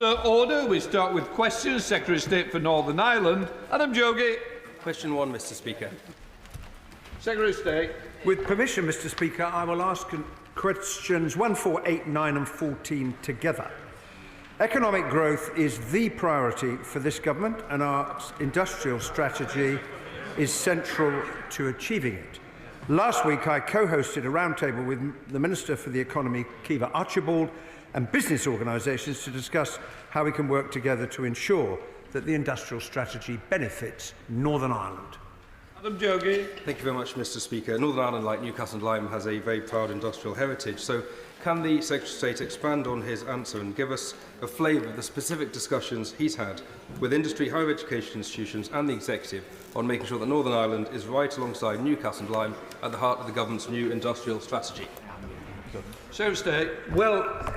Order. We start with questions. Secretary of State for Northern Ireland, Adam Jogi. Question 1, Mr. Speaker. Secretary of State. With permission, Mr. Speaker, I will ask questions 1, 4, 8, 9 and 14 together. Economic growth is the priority for this government, and our industrial strategy is central to achieving it. Last week, I co-hosted a roundtable with the Minister for the Economy, Keir Starmer, and business organisations to discuss how we can work together to ensure that the industrial strategy benefits Northern Ireland. Adam Jogi. Thank you very much, Mr. Speaker. Northern Ireland, like Newcastle and Lyme, has a very proud industrial heritage. So can the Secretary of State expand on his answer and give us a flavour of the specific discussions he's had with industry, higher education institutions and the executive on making sure that Northern Ireland is right alongside Newcastle and Lyme at the heart of the government's new industrial strategy? Secretary of State. Well,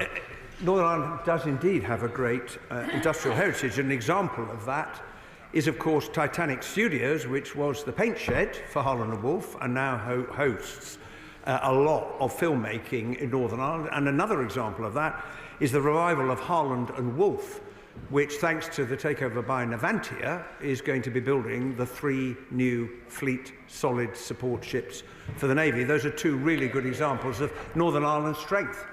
Northern Ireland does indeed have a great industrial heritage. An example of that is, of course, Titanic Studios, which was the paint shed for Harland and Wolff and now hosts a lot of filmmaking in Northern Ireland. And another example of that is the revival of Harland and Wolff, which, thanks to the takeover by Navantia, is going to be building the 3 new Fleet Solid support ships for the Navy. Those are 2 really good examples of Northern Ireland's strength.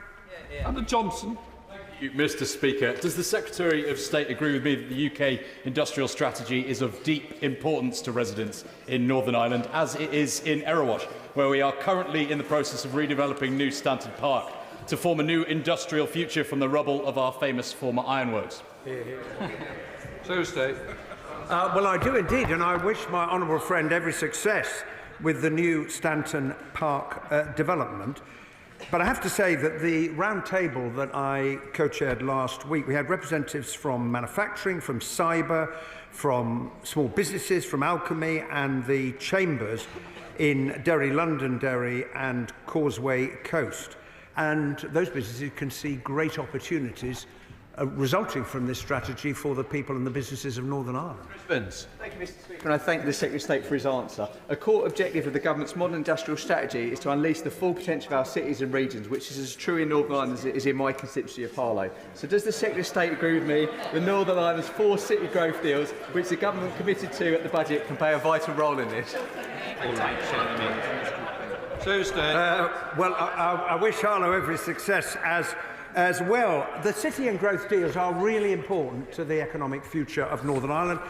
Adam Johnson. Thank you, Mr. Speaker. Does the Secretary of State agree with me that the UK industrial strategy is of deep importance to residents in Northern Ireland, as it is in Erewash, where we are currently in the process of redeveloping New Stanton Park to form a new industrial future from the rubble of our famous former ironworks? Secretary of State. Well, I do indeed, and I wish my honourable friend every success with the new Stanton Park development. But I have to say that the round table that I co-chaired last week, we had representatives from manufacturing, from cyber, from small businesses, from Alchemy and the chambers in Derry, Londonderry and Causeway Coast. And those businesses can see great opportunities resulting from this strategy for the people and the businesses of Northern Ireland. Thank you, Mr. Speaker, and I thank the Secretary of State for his answer. A core objective of the government's modern industrial strategy is to unleash the full potential of our cities and regions, which is as true in Northern Ireland as it is in my constituency of Harlow. So does the Secretary of State agree with me that Northern Ireland's 4 city growth deals, which the government committed to at the budget, can play a vital role in this? Secretary of State. Well, I wish Harlow every success as well. The city and growth deals are really important to the economic future of Northern Ireland.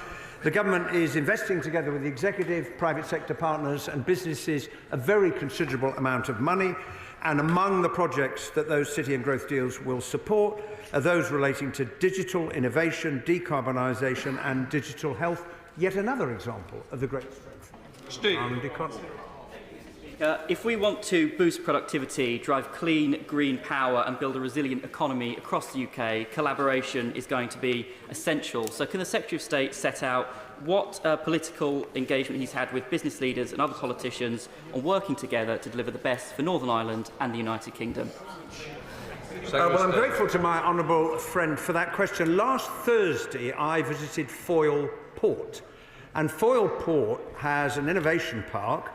The government is investing together with the executive, private sector partners and businesses a very considerable amount of money, and among the projects that those city and growth deals will support are those relating to digital innovation, decarbonisation and digital health, yet another example of the great strength of the Ireland economy. If we want to boost productivity, drive clean, green power and build a resilient economy across the UK, collaboration is going to be essential. So can the Secretary of State set out what political engagement he's had with business leaders and other politicians on working together to deliver the best for Northern Ireland and the United Kingdom? Well, I'm grateful to my honourable friend for that question. Last Thursday, I visited Foyle Port, and Foyle Port has an innovation park,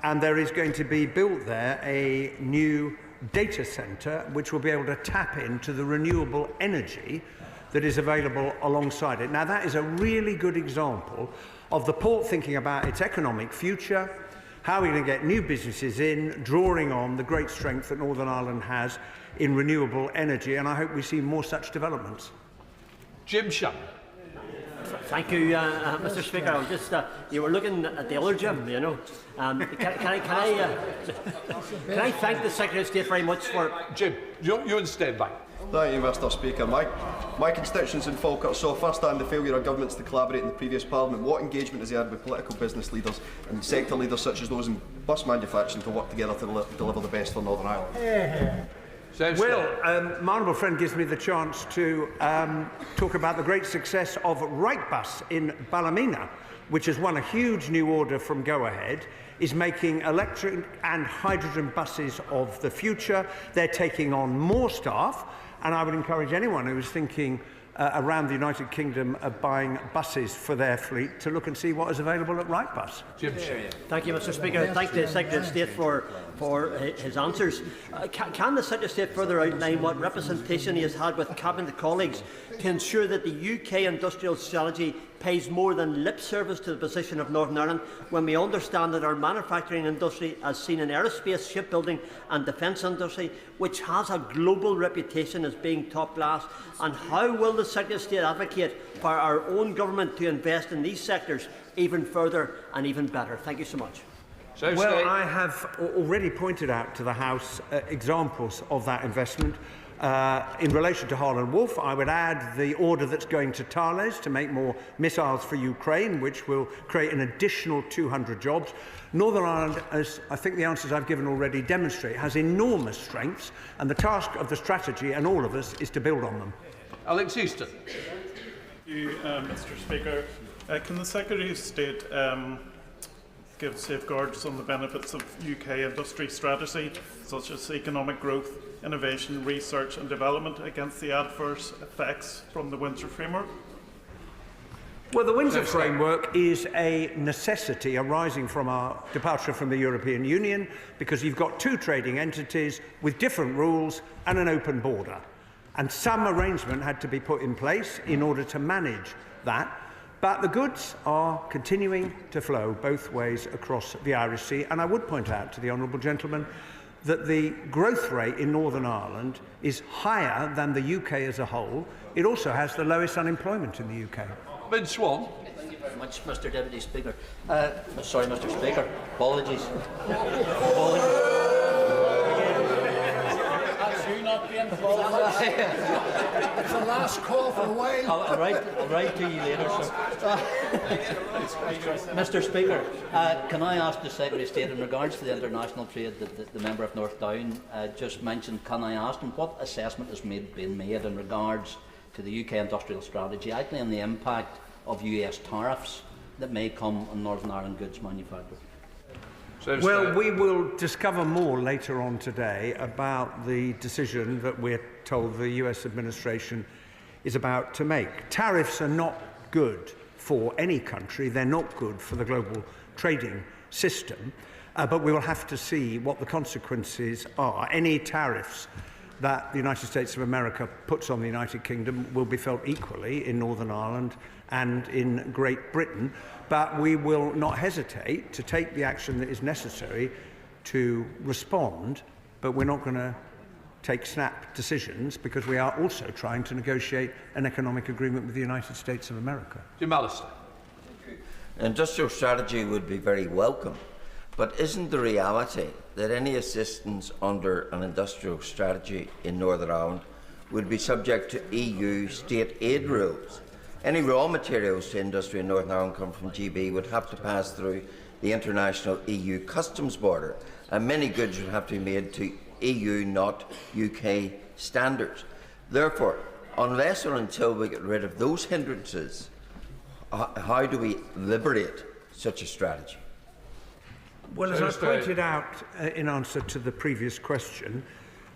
and there is going to be built there a new data centre which will be able to tap into the renewable energy that is available alongside it. Now, that is a really good example of the port thinking about its economic future, how we're going to get new businesses in, drawing on the great strength that Northern Ireland has in renewable energy, and I hope we see more such developments. Jim Shum. Thank you, Mr. Speaker. I'm just, you were looking at the other Jim, you know. Can I thank the Secretary of State very much for... Jim, you're in standby. Thank you, Mr. Speaker. My constituents in Falkirk saw firsthand the failure of governments to collaborate in the previous Parliament. What engagement has he had with political business leaders and sector leaders such as those in bus manufacturing to work together to deliver the best for Northern Ireland? Well, my honourable friend gives me the chance to talk about the great success of Wrightbus in Ballymena, which has won a huge new order from Go Ahead, is making electric and hydrogen buses of the future. They're taking on more staff, and I would encourage anyone who is thinking around the United Kingdom are buying buses for their fleet to look and see what is available at Wrightbus. Thank you, Mr. Speaker. Thank the Secretary of State for his answers. Can the Secretary of State further outline what representation he has had with Cabinet colleagues to ensure that the UK industrial strategy pays more than lip service to the position of Northern Ireland, when we understand that our manufacturing industry, as seen in aerospace, shipbuilding and defence industry, which has a global reputation as being top class? And how will the Secretary of State advocate for our own government to invest in these sectors even further and even better? Thank you so much. Well, I have already pointed out to the House examples of that investment. In relation to Harland Wolff, I would add the order that's going to Thales to make more missiles for Ukraine, which will create an additional 200 jobs. Northern Ireland, as I think the answers I've given already demonstrate, has enormous strengths, and the task of the strategy and all of us is to build on them. Alex Easton. Thank you, Mr. Speaker. Can the Secretary of State give safeguards on the benefits of UK industry strategy, such as economic growth, innovation, research and development, against the adverse effects from the Windsor Framework? Well, the Windsor Framework is a necessity arising from our departure from the European Union, because you've got two trading entities with different rules and an open border. And some arrangement had to be put in place in order to manage that. But the goods are continuing to flow both ways across the Irish Sea. And I would point out to the honourable gentleman that the growth rate in Northern Ireland is higher than the UK as a whole. It also has the lowest unemployment in the UK. Ben Swan. Thank you very much, Mr. Deputy Speaker. Sorry, Mr. Speaker. Apologies. That's you not being apologised. It's the last call for a while. I'll write to you later, sir. Mr. Speaker, can I ask the Secretary of State, in regards to the international trade that the member of North Down just mentioned, can I ask him what assessment has been made in regards to the UK industrial strategy, actually, and the impact of US tariffs that may come on Northern Ireland goods manufacturers? Well, we will discover more later on today about the decision that we're told the US administration is about to make. Tariffs are not good for any country. They're not good for the global trading system. But we will have to see what the consequences are. Any tariffs that the United States of America puts on the United Kingdom will be felt equally in Northern Ireland and in Great Britain, but we will not hesitate to take the action that is necessary to respond, but we're not going to take snap decisions, because we are also trying to negotiate an economic agreement with the United States of America. Jim Allister. Industrial strategy would be very welcome, but isn't the reality that any assistance under an industrial strategy in Northern Ireland would be subject to EU state aid rules? Any raw materials to industry in Northern Ireland come from GB would have to pass through the international EU customs border, and many goods would have to be made to EU, not UK standards. Therefore, unless or until we get rid of those hindrances, how do we liberate such a strategy? Well, as I pointed out in answer to the previous question,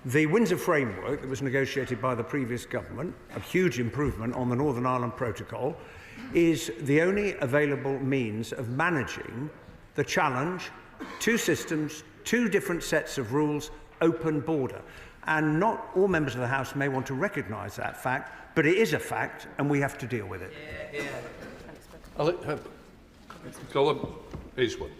the Windsor Framework that was negotiated by the previous government, a huge improvement on the Northern Ireland Protocol, is the only available means of managing the challenge: two systems, two different sets of rules, open border. And not all members of the House may want to recognise that fact, but it is a fact, and we have to deal with it. Colin Eastwood.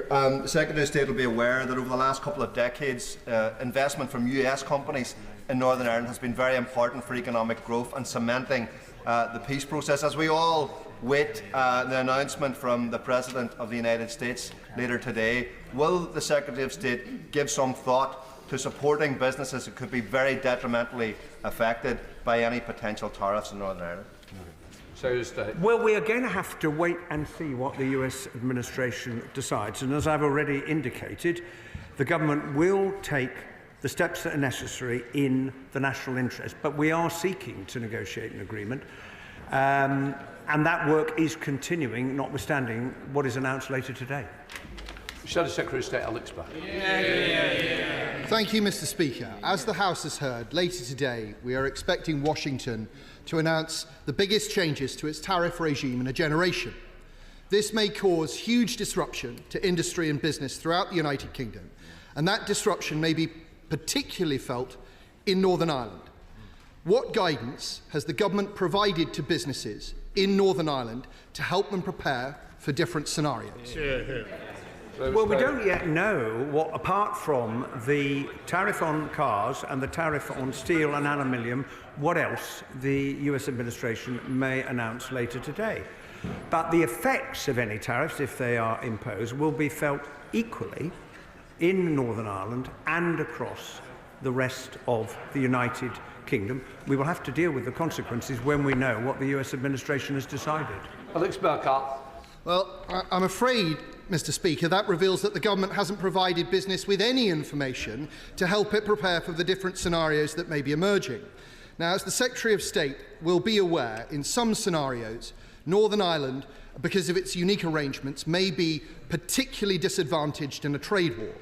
The Secretary of State will be aware that over the last couple of decades, investment from US companies in Northern Ireland has been very important for economic growth and cementing the peace process. As we all wait the announcement from the President of the United States later today, will the Secretary of State give some thought to supporting businesses that could be very detrimentally affected by any potential tariffs in Northern Ireland? Well, we are going to have to wait and see what the US administration decides. And as I've already indicated, the government will take the steps that are necessary in the national interest. But we are seeking to negotiate an agreement. And that work is continuing, notwithstanding what is announced later today. Shadow Secretary of State Alex Barr. Thank Thank you, Mr. Speaker. As the House has heard, later today we are expecting Washington to announce the biggest changes to its tariff regime in a generation. This may cause huge disruption to industry and business throughout the United Kingdom, and that disruption may be particularly felt in Northern Ireland. What guidance has the government provided to businesses in Northern Ireland to help them prepare for different scenarios? Well, we don't yet know what, apart from the tariff on cars and the tariff on steel and aluminium, what else the US administration may announce later today. But the effects of any tariffs, if they are imposed, will be felt equally in Northern Ireland and across the rest of the United Kingdom. We will have to deal with the consequences when we know what the US administration has decided. Alex Burkhardt. Well, I'm afraid, Mr. Speaker, that reveals that the government hasn't provided business with any information to help it prepare for the different scenarios that may be emerging. Now, as the Secretary of State will be aware, in some scenarios, Northern Ireland, because of its unique arrangements, may be particularly disadvantaged in a trade war.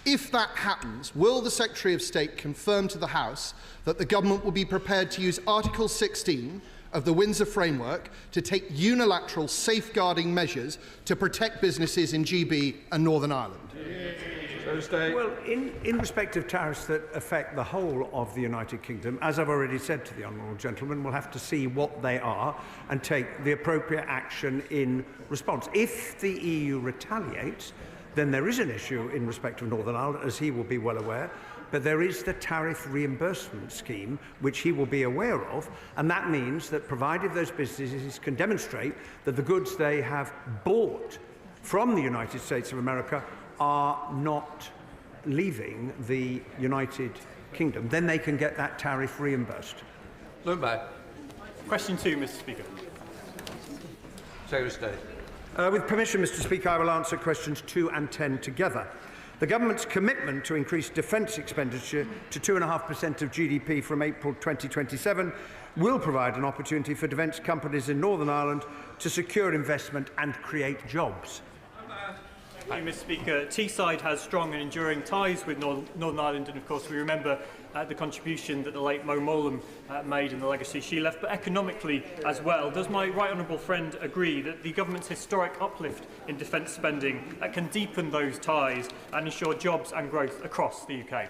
If that happens, will the Secretary of State confirm to the House that the government will be prepared to use Article 16 of the Windsor Framework to take unilateral safeguarding measures to protect businesses in GB and Northern Ireland? Well, in respect of tariffs that affect the whole of the United Kingdom, as I've already said to the honourable gentleman, we'll have to see what they are and take the appropriate action in response. If the EU retaliates, then there is an issue in respect of Northern Ireland, as he will be well aware, but there is the tariff reimbursement scheme, which he will be aware of, and that means that provided those businesses can demonstrate that the goods they have bought from the United States of America are not leaving the United Kingdom, then they can get that tariff reimbursed. Question 2, Mr. Speaker. Secretary of State. With permission, Mr. Speaker, I will answer questions 2 and 10 together. The government's commitment to increase defence expenditure to 2.5% of GDP from April 2027 will provide an opportunity for defence companies in Northern Ireland to secure investment and create jobs. Thank you, Mr. Speaker. Teesside has strong and enduring ties with Northern Ireland, and of course we remember the contribution that the late Mo Mowlam made and the legacy she left, but economically as well. Does my right honourable friend agree that the government's historic uplift in defence spending can deepen those ties and ensure jobs and growth across the UK?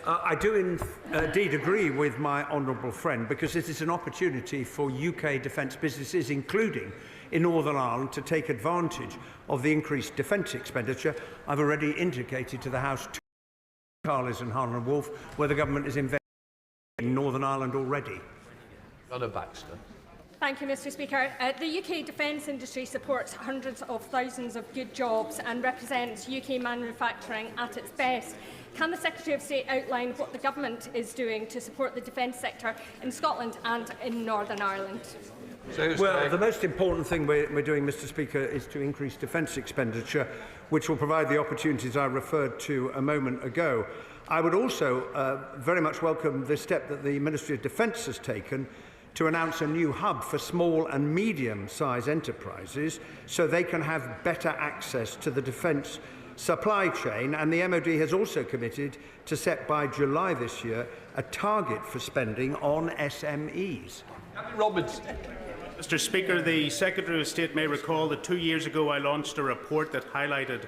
I do indeed agree with my honourable friend, because it is an opportunity for UK defence businesses, including in Northern Ireland, to take advantage of the increased defence expenditure. I've already indicated to the House Carlis and Harlan and Wolff where the government is investing in Northern Ireland already. Baxter. Thank you, Mr. Speaker. The UK defence industry supports hundreds of thousands of good jobs and represents UK manufacturing at its best. Can the Secretary of State outline what the government is doing to support the defence sector in Scotland and in Northern Ireland? Well, the most important thing we're doing, Mr. Speaker, is to increase defence expenditure, which will provide the opportunities I referred to a moment ago. I would also very much welcome the step that the Ministry of Defence has taken to announce a new hub for small and medium-sized enterprises so they can have better access to the defence supply chain, and the MOD has also committed to set by July this year a target for spending on SMEs. Robertson. Mr. Speaker, the Secretary of State may recall that 2 years ago I launched a report that highlighted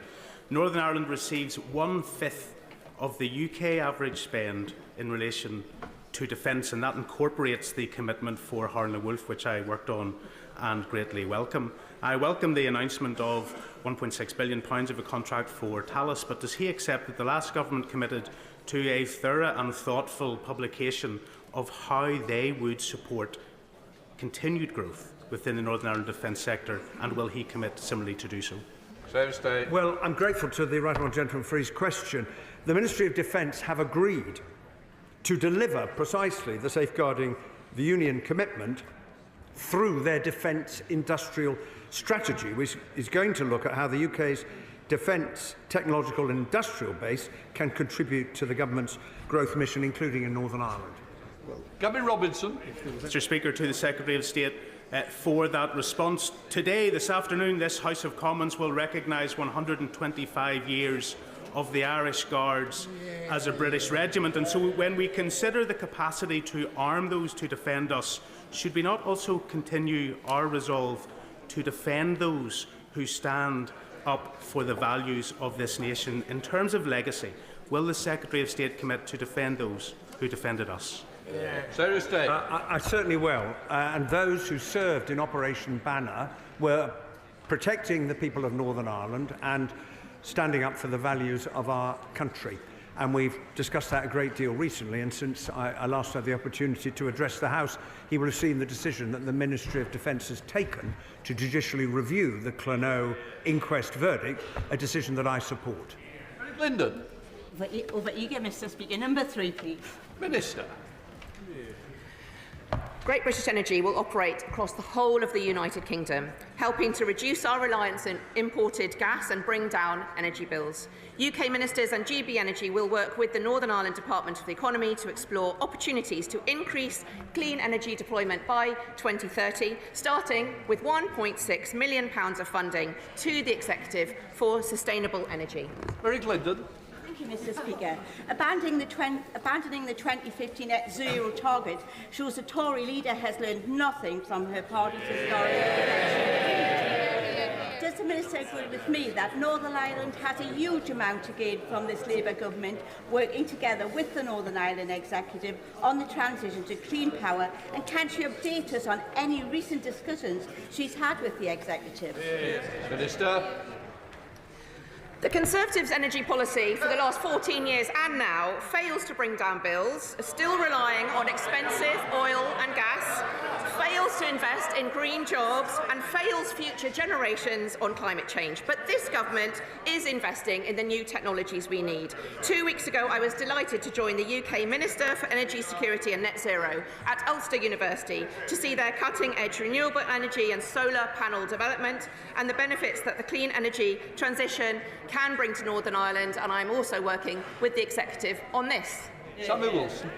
Northern Ireland receives 1/5 of the UK average spend in relation to defence, and that incorporates the commitment for Harlan and Wolff, which I worked on and greatly welcome. I welcome the announcement of £1.6 billion of a contract for Talis, but does he accept that the last government committed to a thorough and thoughtful publication of how they would support continued growth within the Northern Ireland defence sector, and will he commit similarly to do so? Well, I'm grateful to the right honourable gentleman for his question. The Ministry of Defence have agreed to deliver precisely the safeguarding the Union commitment through their defence industrial strategy, which is going to look at how the UK's defence technological and industrial base can contribute to the government's growth mission, including in Northern Ireland. Gabby Robinson. Mr. Speaker, to the Secretary of State for that response. Today, this afternoon, this House of Commons will recognise 125 years of the Irish Guards as a British regiment. And so when we consider the capacity to arm those to defend us, should we not also continue our resolve to defend those who stand up for the values of this nation? In terms of legacy, will the Secretary of State commit to defend those who defended us? Secretary of State. I certainly will. And those who served in Operation Banner were protecting the people of Northern Ireland and standing up for the values of our country. And we've discussed that a great deal recently, and since I last had the opportunity to address the House, he will have seen the decision that the Ministry of Defence has taken to judicially review the Clonaux inquest verdict, a decision that I support. Lyndon. Over eager, Mr. Speaker. Number 3, please. Minister. Great British Energy will operate across the whole of the United Kingdom, helping to reduce our reliance on imported gas and bring down energy bills. UK ministers and GB Energy will work with the Northern Ireland Department of the Economy to explore opportunities to increase clean energy deployment by 2030, starting with £1.6 million of funding to the Executive for sustainable energy. Very Lyndon. Thank you, Mr. Speaker. Abandoning the 2050 net zero target shows the Tory leader has learned nothing from her party's historic election. Does the Minister agree with me that Northern Ireland has a huge amount to gain from this Labour government working together with the Northern Ireland Executive on the transition to clean power, and can she update us on any recent discussions she's had with the Executive? Minister. The Conservatives' energy policy for the last 14 years and now fails to bring down bills, is still relying on expensive oil and gas, fails to invest in green jobs and fails future generations on climate change. But this government is investing in the new technologies we need. 2 weeks ago, I was delighted to join the UK Minister for Energy Security and Net Zero at Ulster University to see their cutting-edge renewable energy and solar panel development and the benefits that the clean energy transition can bring to Northern Ireland, and I'm also working with the Executive on this. Samuel Wilson.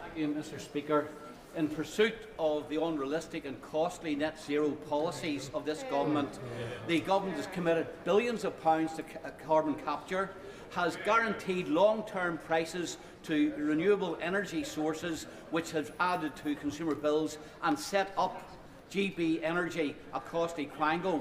Thank you, Mr. Speaker. In pursuit of the unrealistic and costly net zero policies of this government, the government has committed billions of pounds to carbon capture, has guaranteed long-term prices to renewable energy sources, which has added to consumer bills, and set up GB Energy, a costly quango.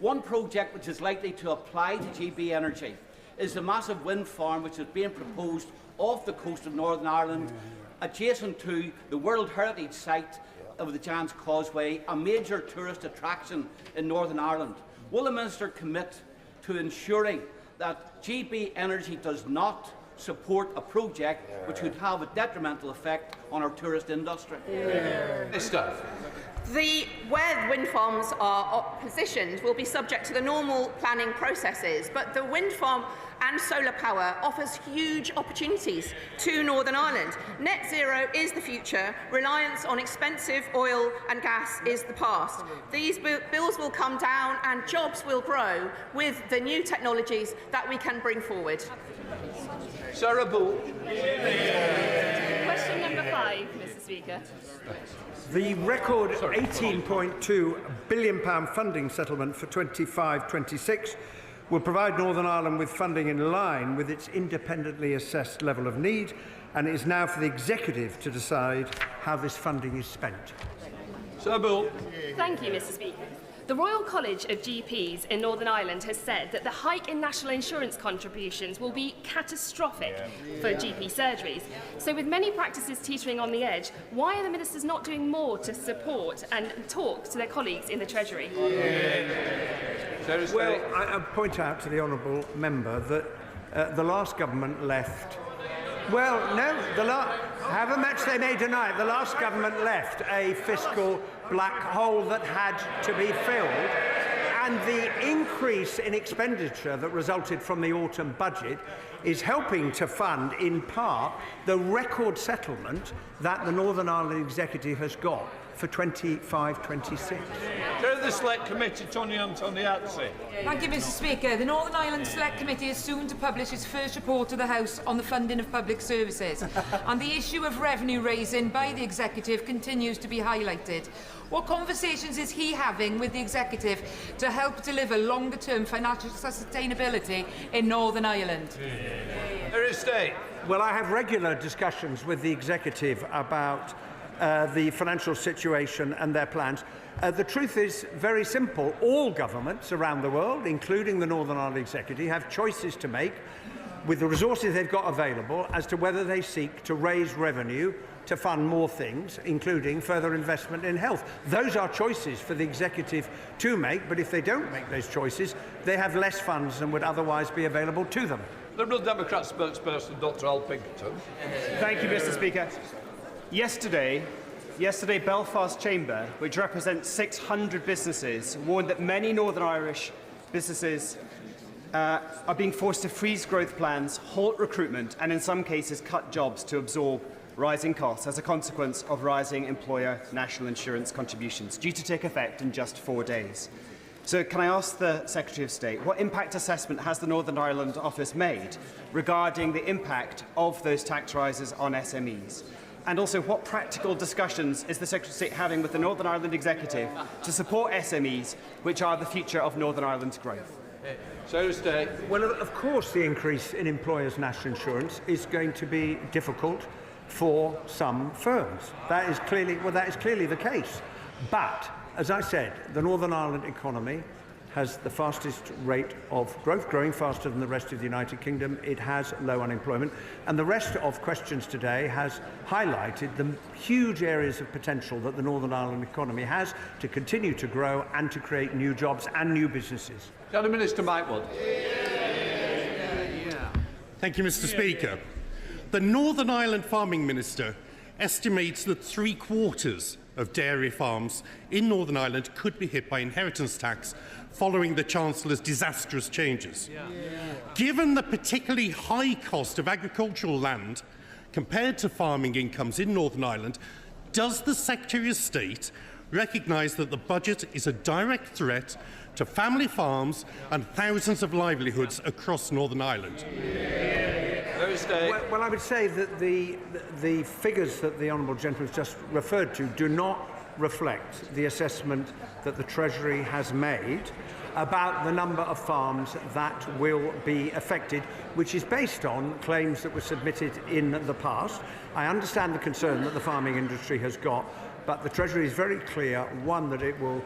One project which is likely to apply to GB Energy is the massive wind farm which is being proposed off the coast of Northern Ireland, adjacent to the World Heritage Site of the Giant's Causeway, a major tourist attraction in Northern Ireland. Will the Minister commit to ensuring that GB Energy does not support a project which would have a detrimental effect on our tourist industry? Minister. Where wind farms are positioned will be subject to the normal planning processes, but the wind farm and solar power offers huge opportunities to Northern Ireland. Net zero is the future, reliance on expensive oil and gas is the past. These bills will come down and jobs will grow with the new technologies that we can bring forward. Sarah Bull. Question number 5, Mr. Speaker. The record £18.2 billion funding settlement for 25-26 will provide Northern Ireland with funding in line with its independently assessed level of need, and it is now for the Executive to decide how this funding is spent. Sir Bull. Thank you, Mr. Speaker. The Royal College of GPs in Northern Ireland has said that the hike in national insurance contributions will be catastrophic for GP surgeries. So with many practices teetering on the edge, why are the ministers not doing more to support and talk to their colleagues in the Treasury? Well, I point out to the honourable member that the last government left. Well, no, however much they may deny it, the last government left a fiscal black hole that had to be filled, and the increase in expenditure that resulted from the autumn budget is helping to fund, in part, the record settlement that the Northern Ireland Executive has got for 25-26. Chair of the Select Committee, Tony Antoniazzi. Thank you, Mr Speaker. The Northern Ireland Select Committee is soon to publish its first report to the House on the funding of public services. And the issue of revenue raising by the Executive continues to be highlighted. What conversations is he having with the Executive to help deliver longer-term financial sustainability in Northern Ireland? Well, I have regular discussions with the Executive about the financial situation and their plans. The truth is very simple. All governments around the world, including the Northern Ireland Executive, have choices to make with the resources they've got available as to whether they seek to raise revenue to fund more things, including further investment in health. Those are choices for the Executive to make, but if they don't make those choices, they have less funds than would otherwise be available to them. Liberal Democrat spokesperson, Dr Al Pinkerton. Thank you, Mr Speaker. Yesterday, Belfast Chamber, which represents 600 businesses, warned that many Northern Irish businesses are being forced to freeze growth plans, halt recruitment, and in some cases cut jobs to absorb rising costs as a consequence of rising employer national insurance contributions, due to take effect in just 4 days. So can I ask the Secretary of State, what impact assessment has the Northern Ireland Office made regarding the impact of those tax rises on SMEs? And also, what practical discussions is the Secretary of State having with the Northern Ireland Executive to support SMEs, which are the future of Northern Ireland's growth? Well, of course, the increase in employers' national insurance is going to be difficult for some firms. That is clearly the case. But, as I said, the Northern Ireland economy has the fastest rate of growth, growing faster than the rest of the United Kingdom. It has low unemployment. And the rest of questions today has highlighted the huge areas of potential that the Northern Ireland economy has to continue to grow and to create new jobs and new businesses. Minister Mike Wood. Thank you, Mr Speaker. The Northern Ireland Farming Minister estimates that 3/4 of dairy farms in Northern Ireland could be hit by inheritance tax following the Chancellor's disastrous changes. Given the particularly high cost of agricultural land compared to farming incomes in Northern Ireland, does the Secretary of State recognise that the budget is a direct threat to family farms and thousands of livelihoods across Northern Ireland? Well, I would say that the figures that the Honourable Gentleman has just referred to do not reflect the assessment that the Treasury has made about the number of farms that will be affected, which is based on claims that were submitted in the past. I understand the concern that the farming industry has got, but the Treasury is very clear, one, that it will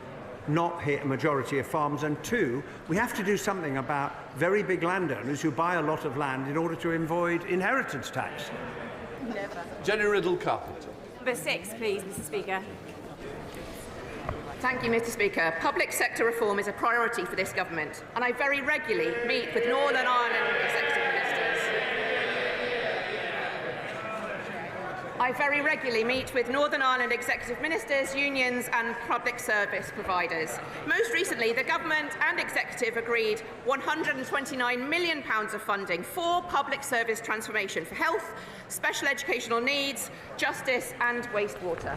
not hit a majority of farms, and two, we have to do something about very big landowners who buy a lot of land in order to avoid inheritance tax. Never. Jenny Riddle-Carpenter. Number 6, please, Mr Speaker. Thank you, Mr Speaker. Public sector reform is a priority for this government, and I very regularly meet with Northern Ireland executive ministers. I very regularly meet with Northern Ireland executive ministers, unions and public service providers. Most recently, the government and executive agreed £129 million of funding for public service transformation for health, special educational needs, justice and wastewater.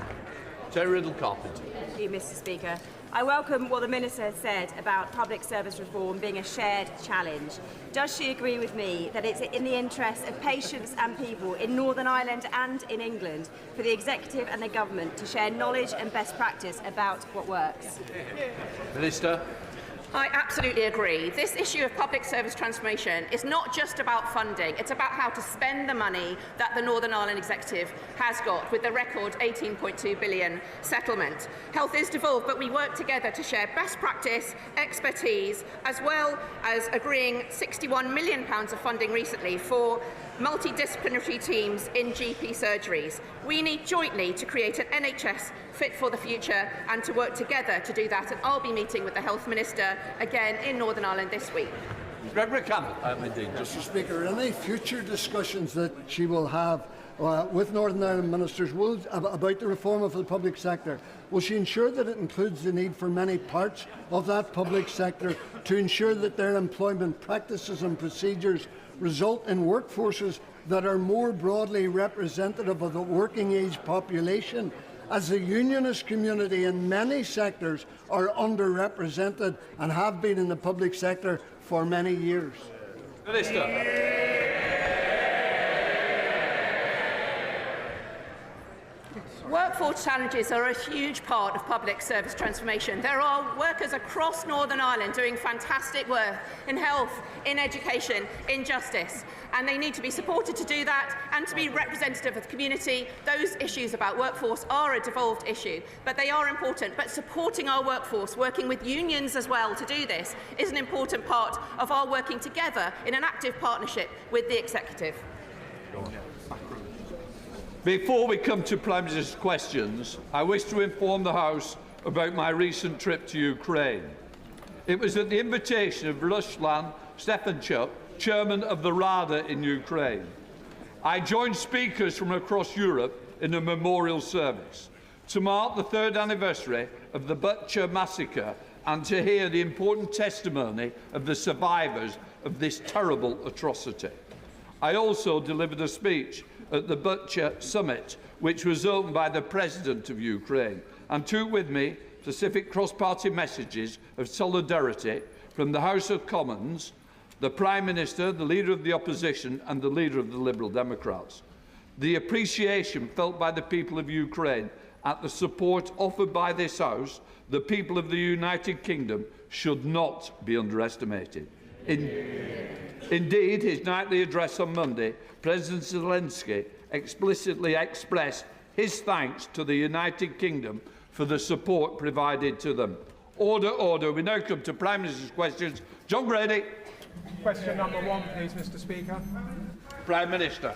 Jerry Riddle-Carpenter. Thank you, Mr Speaker. I welcome what the Minister has said about public service reform being a shared challenge. Does she agree with me that it's in the interest of patients and people in Northern Ireland and in England for the Executive and the Government to share knowledge and best practice about what works? Minister. I absolutely agree. This issue of public service transformation is not just about funding, it's about how to spend the money that the Northern Ireland Executive has got with the record £18.2 billion settlement. Health is devolved, but we work together to share best practice, expertise, as well as agreeing £61 million of funding recently for multidisciplinary teams in GP surgeries. We need jointly to create an NHS fit for the future and to work together to do that, and I'll be meeting with the Health Minister again in Northern Ireland this week. Mr Speaker, any future discussions that she will have with Northern Ireland ministers about the reform of the public sector, will she ensure that it includes the need for many parts of that public sector to ensure that their employment practices and procedures result in workforces that are more broadly representative of the working age population, as the unionist community in many sectors are underrepresented and have been in the public sector for many years. Minister. Workforce challenges are a huge part of public service transformation. There are workers across Northern Ireland doing fantastic work in health, in education, in justice, and they need to be supported to do that and to be representative of the community. Those issues about workforce are a devolved issue, but they are important. But supporting our workforce, working with unions as well to do this, is an important part of our working together in an active partnership with the Executive. Before we come to Prime Minister's questions, I wish to inform the House about my recent trip to Ukraine. It was at the invitation of Ruslan Stefanchuk, chairman of the Rada in Ukraine. I joined speakers from across Europe in a memorial service to mark the 3rd anniversary of the Bucha massacre and to hear the important testimony of the survivors of this terrible atrocity. I also delivered a speech at the Bucha summit, which was opened by the President of Ukraine, and took with me specific cross-party messages of solidarity from the House of Commons, the Prime Minister, the Leader of the Opposition and the Leader of the Liberal Democrats. The appreciation felt by the people of Ukraine at the support offered by this House, the people of the United Kingdom, should not be underestimated. Indeed, his nightly address on Monday, President Zelensky explicitly expressed his thanks to the United Kingdom for the support provided to them. Order, order. We now come to Prime Minister's questions. John Grady. Question number 1, please, Mr. Speaker. Prime Minister.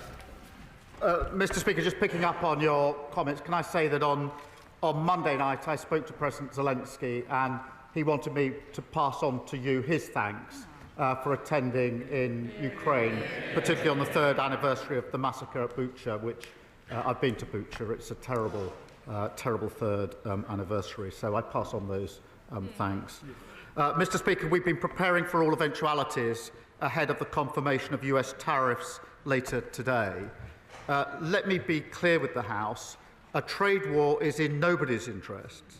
Mr. Speaker, just picking up on your comments, can I say that on Monday night I spoke to President Zelensky and he wanted me to pass on to you his thanks for attending in Ukraine, particularly on the 3rd anniversary of the massacre at Bucha, which I've been to Bucha. It's a terrible, terrible 3rd anniversary, so I pass on those thanks. Mr. Speaker, we've been preparing for all eventualities ahead of the confirmation of US tariffs later today. Let me be clear with the House. A trade war is in nobody's interests,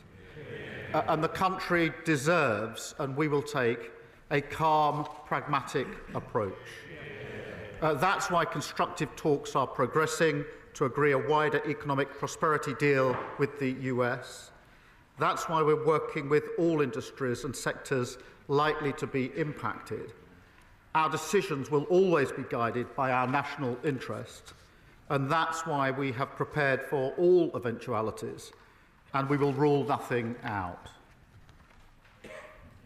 and the country deserves, and we will take, a calm, pragmatic approach. That's why constructive talks are progressing to agree a wider economic prosperity deal with the US. That's why we're working with all industries and sectors likely to be impacted. Our decisions will always be guided by our national interest, and that's why we have prepared for all eventualities, and we will rule nothing out.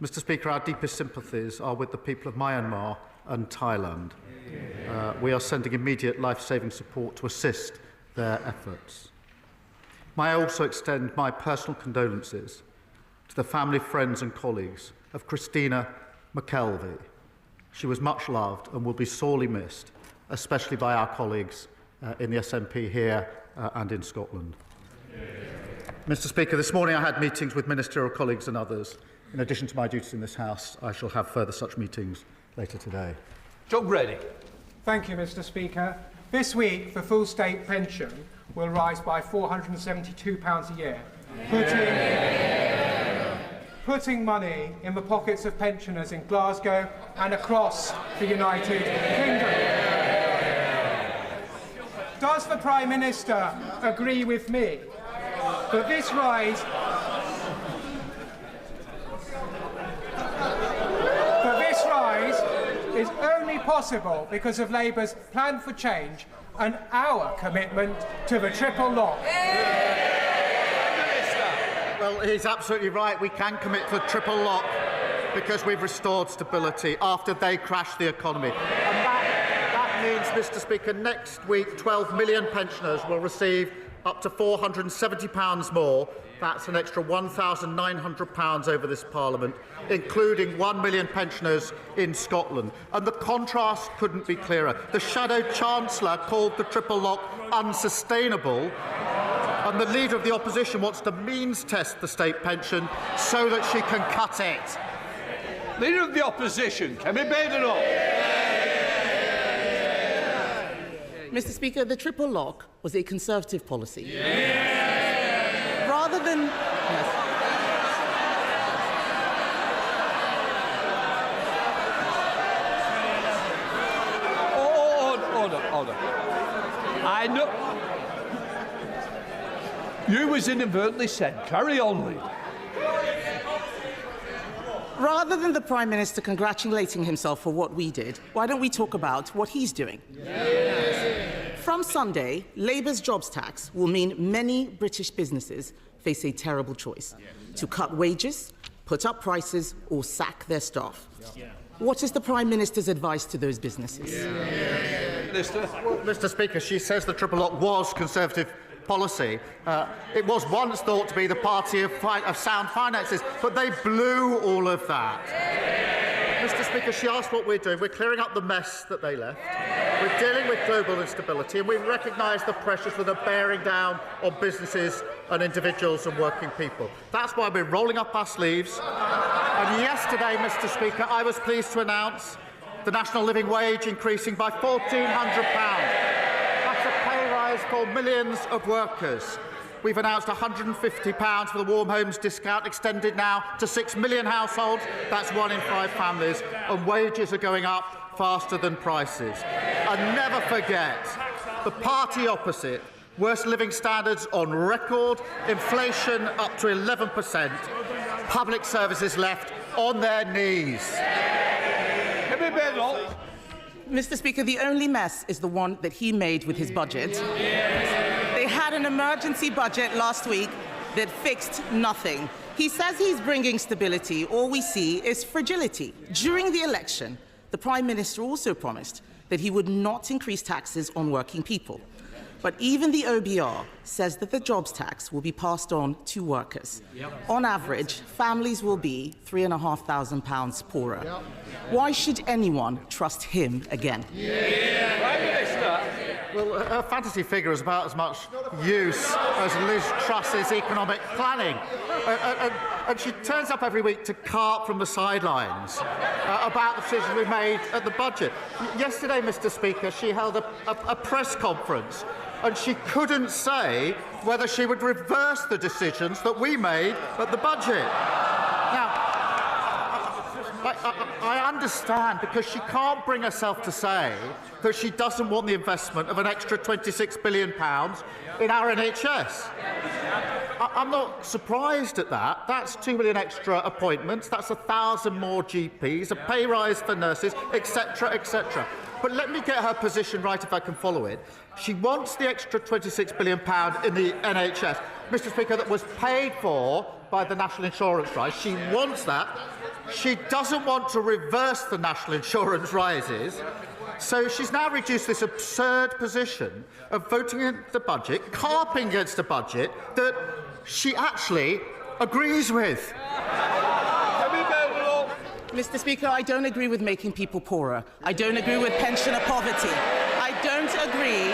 Mr. Speaker, our deepest sympathies are with the people of Myanmar and Thailand. We are sending immediate life-saving support to assist their efforts. May I also extend my personal condolences to the family, friends and colleagues of Christina McKelvey. She was much loved and will be sorely missed, especially by our colleagues in the SNP here and in Scotland. Mr. Speaker, this morning I had meetings with ministerial colleagues and others. In addition to my duties in this House, I shall have further such meetings later today. John Grady. Thank you, Mr. Speaker. This week, the full state pension will rise by £472 a year, putting money in the pockets of pensioners in Glasgow and across the United Kingdom. Does the Prime Minister agree with me that this rise is only possible because of Labour's plan for change and our commitment to the triple lock? Well, he's absolutely right. We can commit to the triple lock because we've restored stability after they crashed the economy. And that means, Mr. Speaker, next week 12 million pensioners will receive up to £470 more. That's an extra £1,900 over this Parliament, including 1 million pensioners in Scotland. And the contrast couldn't be clearer. The Shadow Chancellor called the triple lock unsustainable, and the Leader of the Opposition wants to means test the state pension so that she can cut it. Leader of the Opposition, Kemi Badenoch. Mr. Speaker, the triple lock was a Conservative policy. Rather than... Order. I know. You was inadvertently said. Carry on, Lee. Rather than the Prime Minister congratulating himself for what we did, why don't we talk about what he's doing? Yes. From Sunday, Labour's jobs tax will mean many British businesses face a terrible choice: to cut wages, put up prices, or sack their staff. Yeah. What is the Prime Minister's advice to those businesses? Well, Mr. Speaker, she says the triple lock was Conservative policy. It was once thought to be the party of sound finances, but they blew all of that. Mr. Speaker, she asked what we're doing. We're clearing up the mess that they left. We're dealing with global instability, and we recognise the pressures that are bearing down on businesses and individuals and working people. That's why we're rolling up our sleeves. And yesterday, Mr. Speaker, I was pleased to announce the national living wage increasing by £1,400. That's a pay rise for millions of workers. We've announced £150 for the Warm Homes discount, extended now to 6 million households. That's 1 in 5 families. And wages are going up faster than prices. And never forget, the party opposite, worst living standards on record, inflation up to 11%, public services left on their knees. Kemi Badenoch. Mr. Speaker, the only mess is the one that he made with his budget. They had an emergency budget last week that fixed nothing. He says he's bringing stability. All we see is fragility. During the election, the Prime Minister also promised that he would not increase taxes on working people. But even the OBR says that the jobs tax will be passed on to workers. On average, families will be £3,500 poorer. Why should anyone trust him again? Prime Minister. Well, her fantasy figure is about as much use as Liz Truss's economic planning. And she turns up every week to carp from the sidelines about the decisions we made at the budget. Yesterday, Mr. Speaker, she held a press conference, and she couldn't say whether she would reverse the decisions that we made at the budget. Now, I understand, because she can't bring herself to say that she doesn't want the investment of an extra £26 billion in our NHS. I'm not surprised at that. That's 2 million extra appointments, that's 1,000 more GPs, a pay rise for nurses, etc., etc. But let me get her position right if I can follow it. She wants the extra £26 billion in the NHS, Mr. Speaker, that was paid for by the national insurance rise. She wants that. She doesn't want to reverse the national insurance rises. So she's now reduced this absurd position of voting in the budget, carping against a budget that she actually agrees with. Mr. Speaker, I don't agree with making people poorer. I don't agree with pensioner poverty. I don't agree.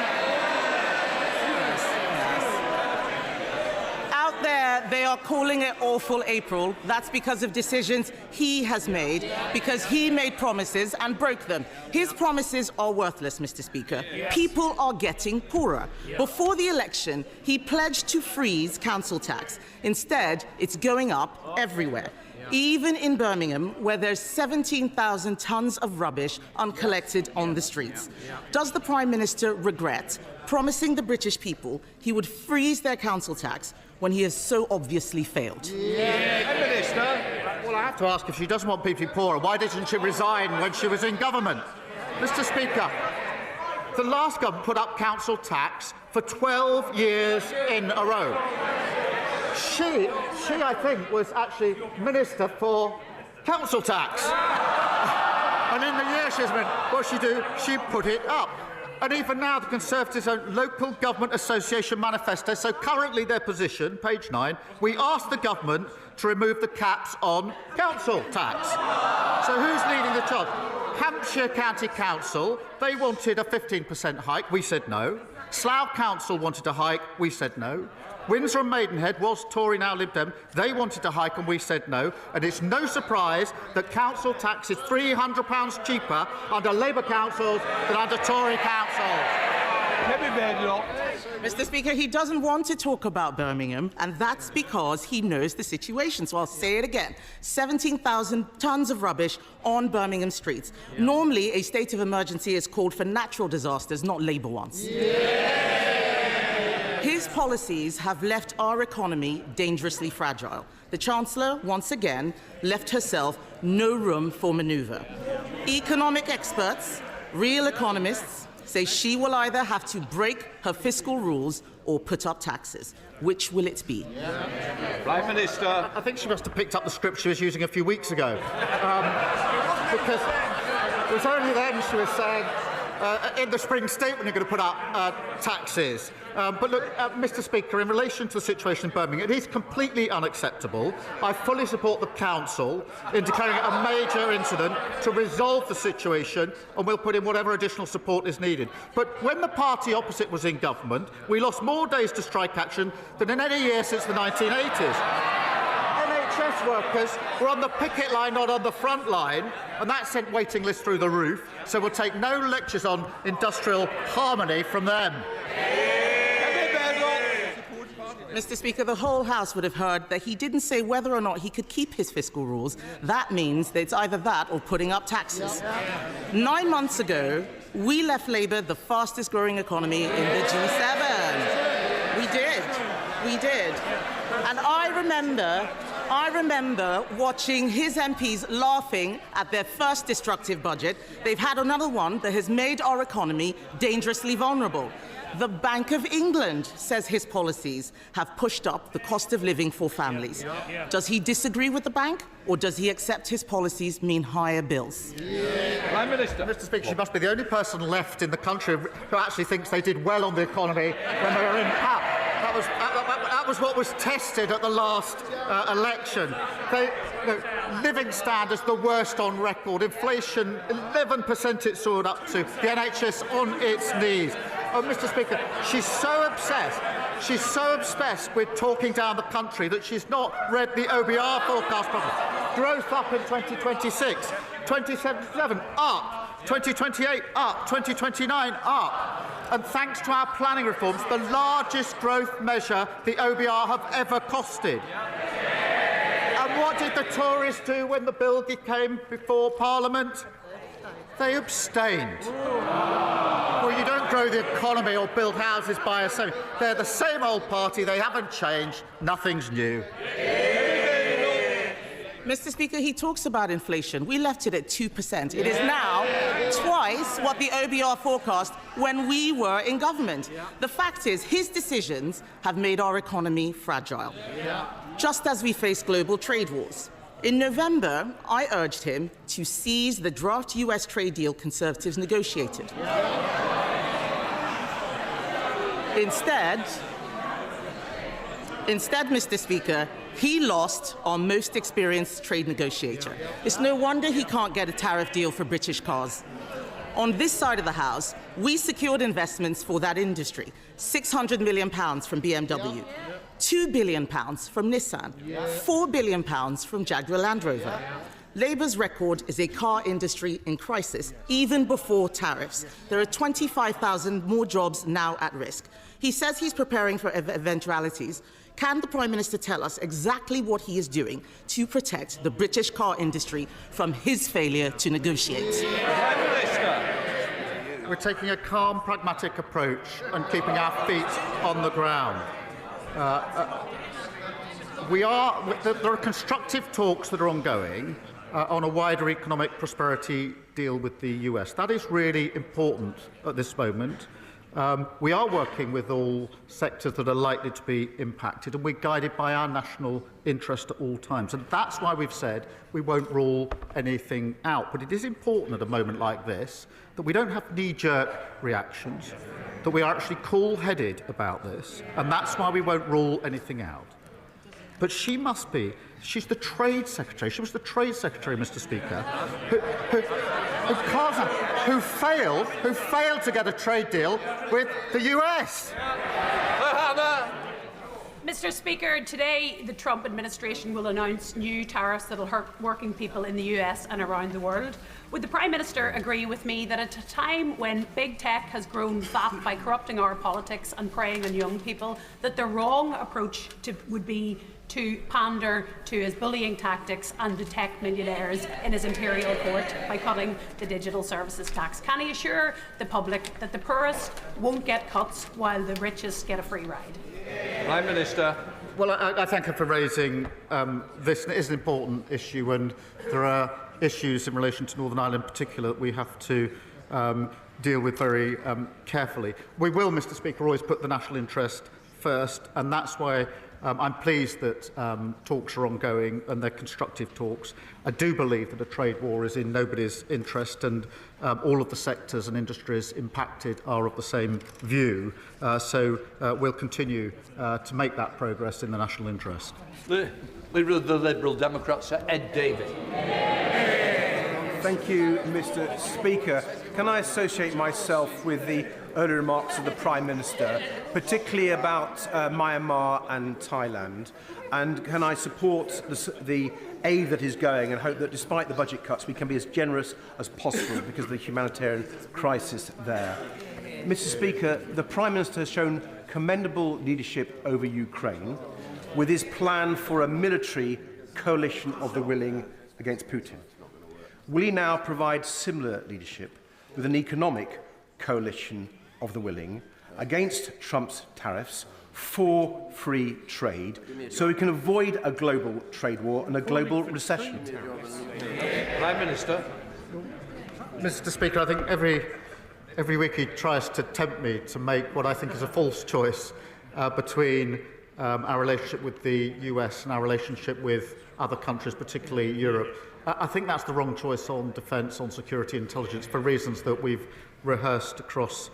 Out there, they are calling it awful April. That's because of decisions he has made, because he made promises and broke them. His promises are worthless, Mr. Speaker. Yes. People are getting poorer. Yes. Before the election, he pledged to freeze council tax. Instead, it's going up everywhere. Even in Birmingham, where there's 17,000 tonnes of rubbish uncollected on the streets. Does the Prime Minister regret promising the British people he would freeze their council tax when he has so obviously failed? Prime Minister. Well, I have to ask, if she doesn't want people poorer, why didn't she resign when she was in government? Mr. Speaker, the last government put up council tax for 12 years in a row. She, I think, was actually Minister for Council Tax. And in the year she's been, what she do? She put it up. And even now, the Conservatives' own Local Government Association manifesto, so currently their position, page 9, we asked the government to remove the caps on council tax. So who's leading the charge? Hampshire County Council, they wanted a 15% hike, we said no. Slough Council wanted a hike, we said no. Windsor and Maidenhead was Tory, now Lib Dem. They wanted to hike and we said no. And it's no surprise that council tax is £300 cheaper under Labour councils than under Tory councils. Kemi Badenoch. Mr. Speaker, he doesn't want to talk about Birmingham, and that's because he knows the situation. So I'll say it again. 17,000 tonnes of rubbish on Birmingham streets. Yeah. Normally, a state of emergency is called for natural disasters, not Labour ones. Yeah. His policies have left our economy dangerously fragile. The Chancellor, once again, left herself no room for manoeuvre. Economic experts, real economists, say she will either have to break her fiscal rules or put up taxes. Which will it be? Prime Minister. I think she must have picked up the script she was using a few weeks ago. Because it was only then she was saying, in the spring statement, you're going to put up taxes. But look, Mr. Speaker, in relation to the situation in Birmingham, it is completely unacceptable. I fully support the Council in declaring it a major incident to resolve the situation, and we'll put in whatever additional support is needed. But when the party opposite was in government, we lost more days to strike action than in any year since the 1980s. NHS workers were on the picket line, not on the front line, and that sent waiting lists through the roof, so we'll take no lectures on industrial harmony from them. Mr. Speaker, the whole House would have heard that he didn't say whether or not he could keep his fiscal rules. That means that it's either that or putting up taxes. 9 months ago, we left Labour the fastest growing economy in the G7. We did. And I remember watching his MPs laughing at their first destructive budget. They've had another one that has made our economy dangerously vulnerable. The Bank of England says his policies have pushed up the cost of living for families. Does he disagree with the bank, or does he accept his policies mean higher bills? Prime Minister. Mr. Speaker, she must be the only person left in the country who actually thinks they did well on the economy when they were in power. That was what was tested at the last election. Living standards, the worst on record. Inflation, 11% it soared up to. The NHS on its knees. Oh, Mr. Speaker, she's so obsessed with talking down the country that she's not read the OBR forecast properly. Growth up in 2026, 2077 up, 2028 up, 2029 up. And thanks to our planning reforms, the largest growth measure the OBR have ever costed. And what did the Tories do when the bill came before Parliament? They abstained. Well, you don't grow the economy or build houses by yourself. They're the same old party. They haven't changed. Nothing's new. Mr. Speaker, he talks about inflation. We left it at 2%. It is now twice what the OBR forecast when we were in government. The fact is, his decisions have made our economy fragile, just as we face global trade wars. In November, I urged him to seize the draft US trade deal Conservatives negotiated. Instead, Mr. Speaker, he lost our most experienced trade negotiator. It's no wonder he can't get a tariff deal for British cars. On this side of the House, we secured investments for that industry, £600 million from BMW, £2 billion from Nissan, £4 billion from Jaguar Land Rover. Labour's record is a car industry in crisis, even before tariffs. There are 25,000 more jobs now at risk. He says he's preparing for eventualities. Can the Prime Minister tell us exactly what he is doing to protect the British car industry from his failure to negotiate? Prime Minister. We're taking a calm, pragmatic approach and keeping our feet on the ground. There are constructive talks that are ongoing on a wider economic prosperity deal with the US. That is really important at this moment. We are working with all sectors that are likely to be impacted, and we're guided by our national interest at all times. And that's why we've said we won't rule anything out. But it is important at a moment like this that we don't have knee-jerk reactions, that we are actually cool-headed about this, and that's why we won't rule anything out. But she must be. She's the Trade Secretary. She was the Trade Secretary, Mr. Speaker, who failed to get a trade deal with the US. Mr. Speaker, today the Trump administration will announce new tariffs that will hurt working people in the US and around the world. Would the Prime Minister agree with me that at a time when big tech has grown fat by corrupting our politics and preying on young people, that the wrong approach would be to pander to his bullying tactics and to tech millionaires in his imperial court by cutting the digital services tax? Can he assure the public that the poorest won't get cuts while the richest get a free ride? Prime Minister. Well, I thank her for raising this. It is an important issue, and there are issues in relation to Northern Ireland in particular that we have to deal with very carefully. We will, Mr. Speaker, always put the national interest first, and that's why I'm pleased that talks are ongoing and they're constructive talks. I do believe that a trade war is in nobody's interest, and all of the sectors and industries impacted are of the same view. So we'll continue to make that progress in the national interest. The Leader of the Liberal Democrats, Sir Ed Davey. Thank you, Mr. Speaker. Can I associate myself with the earlier remarks of the Prime Minister, particularly about Myanmar and Thailand? And can I support the aid that is going and hope that despite the budget cuts we can be as generous as possible because of the humanitarian crisis there? Mr. Speaker, the Prime Minister has shown commendable leadership over Ukraine with his plan for a military coalition of the willing against Putin. Will he now provide similar leadership with an economic coalition of the willing against Trump's tariffs for free trade so we can avoid a global trade war and a global recession? Prime Minister. Mr. Speaker, I think every week he tries to tempt me to make what I think is a false choice between our relationship with the US and our relationship with other countries, particularly Europe. I think that's the wrong choice on defence, on security and intelligence, for reasons that we've rehearsed across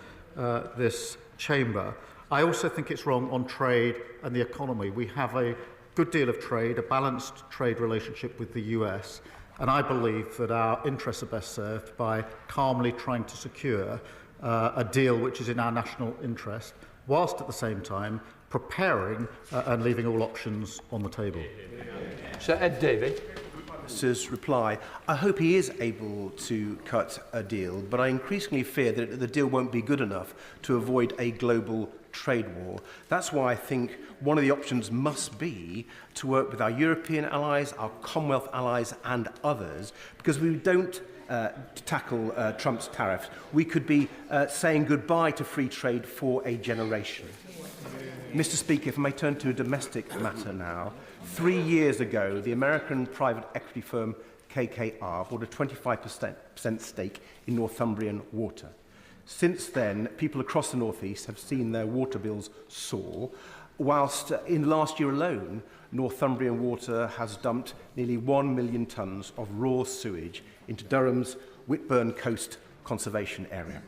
this chamber. I also think it's wrong on trade and the economy. We have a good deal of trade, a balanced trade relationship with the US, and I believe that our interests are best served by calmly trying to secure a deal which is in our national interest, whilst at the same time preparing and leaving all options on the table. Sir Ed Davey. Minister's reply. I hope he is able to cut a deal, but I increasingly fear that the deal won't be good enough to avoid a global trade war. That's why I think one of the options must be to work with our European allies, our Commonwealth allies and others, because if we don't tackle Trump's tariffs, we could be saying goodbye to free trade for a generation. Mr. Speaker, if I may turn to a domestic matter now. 3 years ago, the American private equity firm KKR bought a 25% stake in Northumbrian Water. Since then, people across the North East have seen their water bills soar, whilst in last year alone, Northumbrian Water has dumped nearly 1 million tonnes of raw sewage into Durham's Whitburn Coast Conservation Area.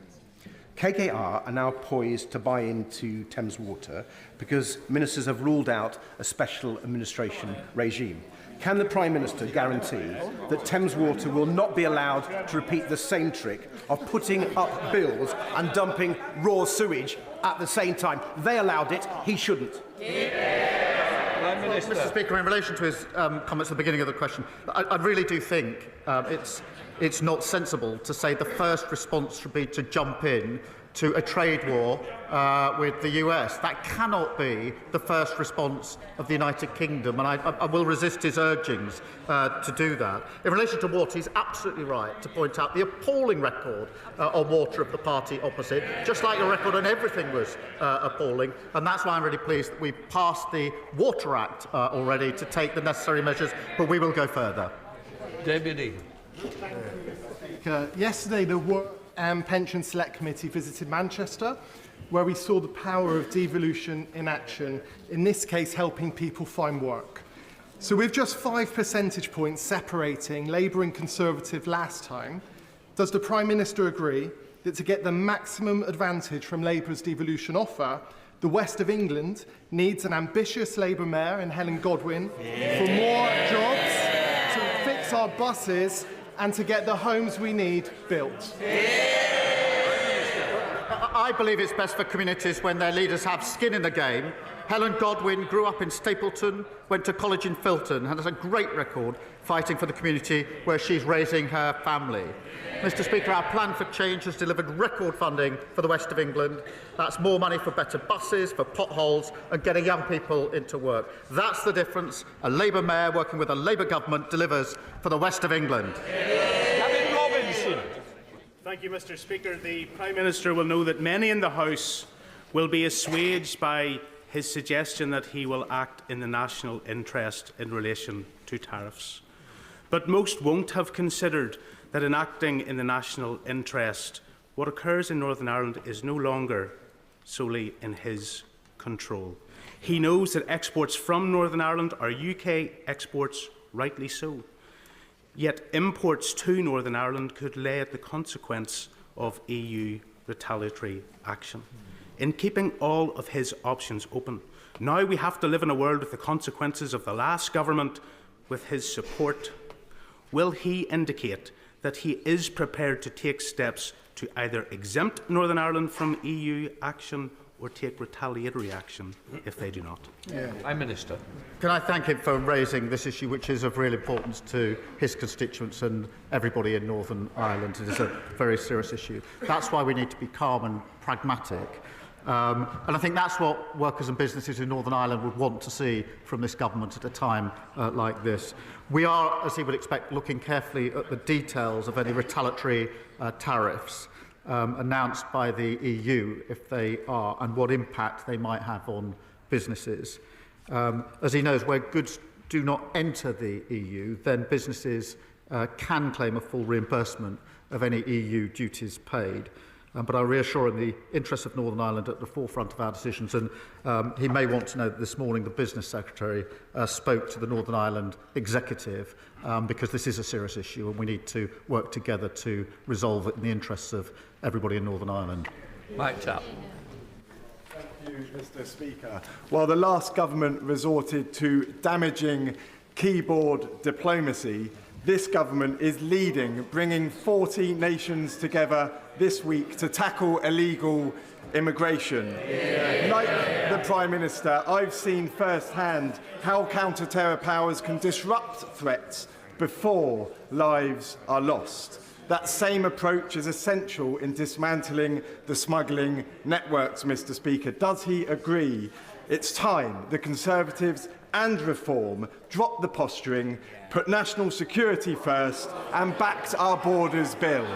KKR are now poised to buy into Thames Water because ministers have ruled out a special administration regime. Can the Prime Minister guarantee that Thames Water will not be allowed to repeat the same trick of putting up bills and dumping raw sewage at the same time? They allowed it, he shouldn't. Mr. Speaker, in relation to his comments at the beginning of the question, I really do think it's not sensible to say the first response should be to jump in to a trade war with the US. That cannot be the first response of the United Kingdom, and I will resist his urgings to do that. In relation to water, he's absolutely right to point out the appalling record on water of the party opposite, just like your record on everything was appalling, and that's why I'm really pleased that we've passed the Water Act already to take the necessary measures, but we will go further. Deputy. Yesterday, the Work and Pension Select Committee visited Manchester, where we saw the power of devolution in action, in this case helping people find work. So with just 5 percentage points separating Labour and Conservative last time, does the Prime Minister agree that to get the maximum advantage from Labour's devolution offer, the West of England needs an ambitious Labour mayor in Helen Godwin for more jobs, to fix our buses and to get the homes we need built? I believe it's best for communities when their leaders have skin in the game. Helen Godwin grew up in Stapleton, went to college in Filton, and has a great record fighting for the community where she's raising her family. Mr. Speaker, our plan for change has delivered record funding for the West of England. That's more money for better buses, for potholes, and getting young people into work. That's the difference a Labour mayor working with a Labour government delivers for the West of England. Thank you, Mr. Speaker. The Prime Minister will know that many in the House will be assuaged by his suggestion that he will act in the national interest in relation to tariffs. But most won't have considered that in acting in the national interest, what occurs in Northern Ireland is no longer solely in his control. He knows that exports from Northern Ireland are UK exports, rightly so. Yet imports to Northern Ireland could lay at the consequence of EU retaliatory action. In keeping all of his options open, now we have to live in a world with the consequences of the last government with his support. Will he indicate that he is prepared to take steps to either exempt Northern Ireland from EU action or take retaliatory action if they do not? Prime Minister. Can I thank him for raising this issue, which is of real importance to his constituents and everybody in Northern Ireland. It is a very serious issue. That's why we need to be calm and pragmatic. And I think that's what workers and businesses in Northern Ireland would want to see from this government at a time like this. We are, as he would expect, looking carefully at the details of any retaliatory tariffs announced by the EU, if they are, and what impact they might have on businesses. As he knows, where goods do not enter the EU, then businesses can claim a full reimbursement of any EU duties paid. But I reassure in the interests of Northern Ireland at the forefront of our decisions, and he may want to know that this morning the Business Secretary spoke to the Northern Ireland Executive because this is a serious issue and we need to work together to resolve it in the interests of everybody in Northern Ireland. Mike Tapp. Thank you, Mr. Speaker. While the last government resorted to damaging keyboard diplomacy, this government is leading, bringing 40 nations together this week to tackle illegal immigration. Like the Prime Minister, I've seen firsthand how counter-terror powers can disrupt threats before lives are lost. That same approach is essential in dismantling the smuggling networks, Mr. Speaker. Does he agree? It's time the Conservatives and Reform dropped the posturing, put national security first and backed our borders bill.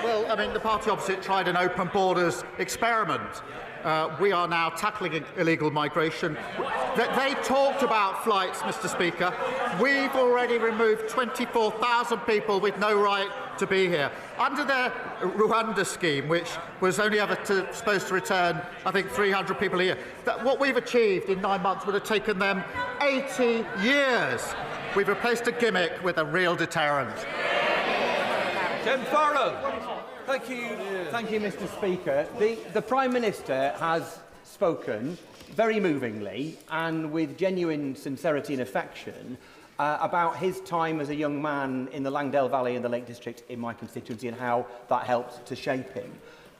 Well, I mean, the party opposite tried an open borders experiment. We are now tackling illegal migration. They talked about flights, Mr. Speaker. We've already removed 24,000 people with no right to be here. Under the Rwanda scheme, which was only ever supposed to return, I think, 300 people a year, what we've achieved in 9 months would have taken them 80 years. We've replaced a gimmick with a real deterrent. Tim Farrell. Thank you, Mr. Speaker. The Prime Minister has spoken very movingly and with genuine sincerity and affection about his time as a young man in the Langdale Valley and the Lake District in my constituency and how that helped to shape him.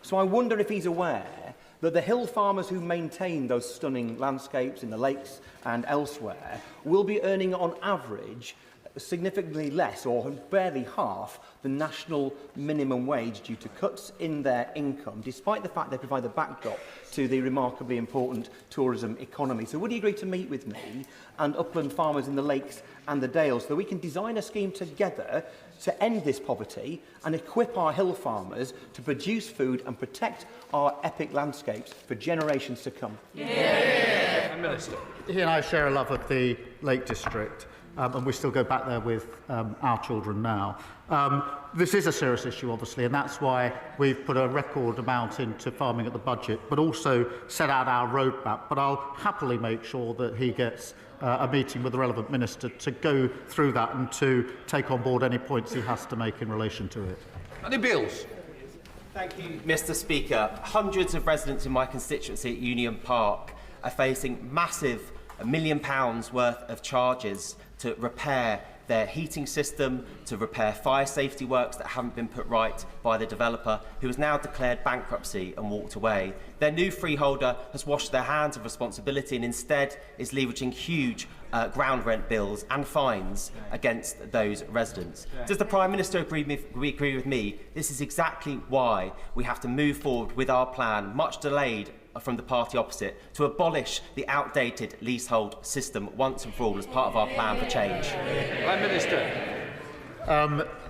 So I wonder if he's aware that the hill farmers who maintain those stunning landscapes in the lakes and elsewhere will be earning on average significantly less or barely half the national minimum wage due to cuts in their income, despite the fact they provide the backdrop to the remarkably important tourism economy. So would you agree to meet with me and upland farmers in the lakes and the dales so that we can design a scheme together to end this poverty and equip our hill farmers to produce food and protect our epic landscapes for generations to come? Yeah. Minister. He and I share a love of the Lake District. And we still go back there with our children now. This is a serious issue, obviously, and that's why we've put a record amount into farming at the budget, but also set out our roadmap. But I'll happily make sure that he gets a meeting with the relevant minister to go through that and to take on board any points he has to make in relation to it. Any bills? Thank you, Mr. Speaker. Hundreds of residents in my constituency at Union Park are facing massive £1 million worth of charges to repair their heating system, to repair fire safety works that haven't been put right by the developer, who has now declared bankruptcy and walked away. Their new freeholder has washed their hands of responsibility and instead is leveraging huge ground rent bills and fines against those residents. Does the Prime Minister agree with me? This is exactly why we have to move forward with our plan, much delayed from the party opposite, to abolish the outdated leasehold system once and for all as part of our plan for change. Prime Minister.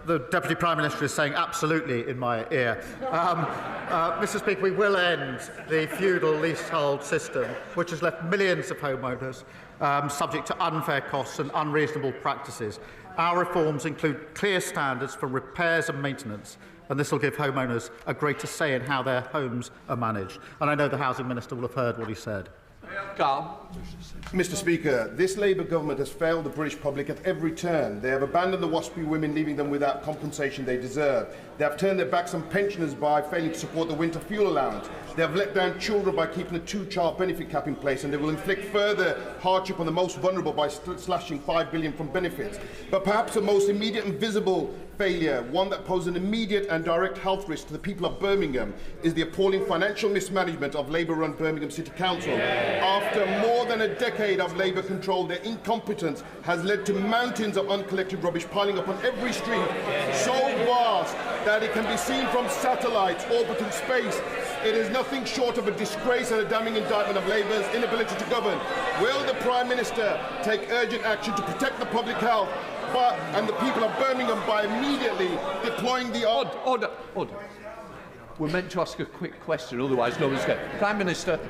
The Deputy Prime Minister is saying absolutely in my ear. Mr. Speaker, we will end the feudal leasehold system, which has left millions of homeowners subject to unfair costs and unreasonable practices. Our reforms include clear standards for repairs and maintenance, and this will give homeowners a greater say in how their homes are managed. And I know the Housing Minister will have heard what he said. Mr. Speaker, this Labour government has failed the British public at every turn. They have abandoned the WASPy women, leaving them without compensation they deserve. They have turned their backs on pensioners by failing to support the winter fuel allowance. They have let down children by keeping a two-child benefit cap in place, and they will inflict further hardship on the most vulnerable by slashing £5 billion from benefits. But perhaps the most immediate and visible failure, one that poses an immediate and direct health risk to the people of Birmingham, is the appalling financial mismanagement of Labour-run Birmingham City Council. After more than a decade of Labour control, their incompetence has led to mountains of uncollected rubbish piling up on every street, so vast that it can be seen from satellites orbiting space. It is nothing short of a disgrace and a damning indictment of Labour's inability to govern. Will the Prime Minister take urgent action to protect the public health and the people of Birmingham by immediately deploying the... Order. We're meant to ask a quick question, otherwise nobody's going. Prime Minister.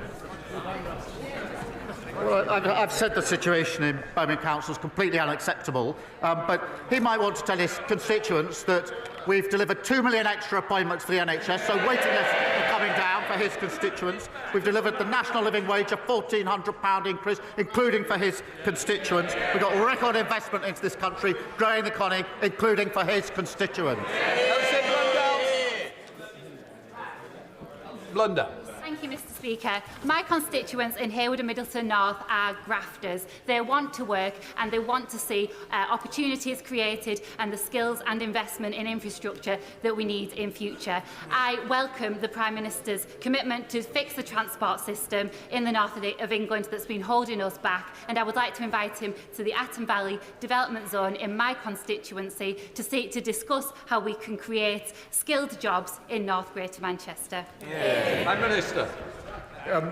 Well, I've said the situation in Birmingham Council is completely unacceptable, but he might want to tell his constituents that we've delivered 2 million extra appointments for the NHS, so waiting lists are coming down for his constituents. We've delivered the national living wage, a £1,400 increase, including for his constituents. We've got record investment into this country, growing the economy, including for his constituents. Blunder. Thank you, Mr. Speaker. My constituents in Hayward and Middleton North are grafters. They want to work and they want to see opportunities created and the skills and investment in infrastructure that we need in future. I welcome the Prime Minister's commitment to fix the transport system in the north of England that's been holding us back, and I would like to invite him to the Aton Valley Development Zone in my constituency to discuss how we can create skilled jobs in North Greater Manchester. Prime Minister.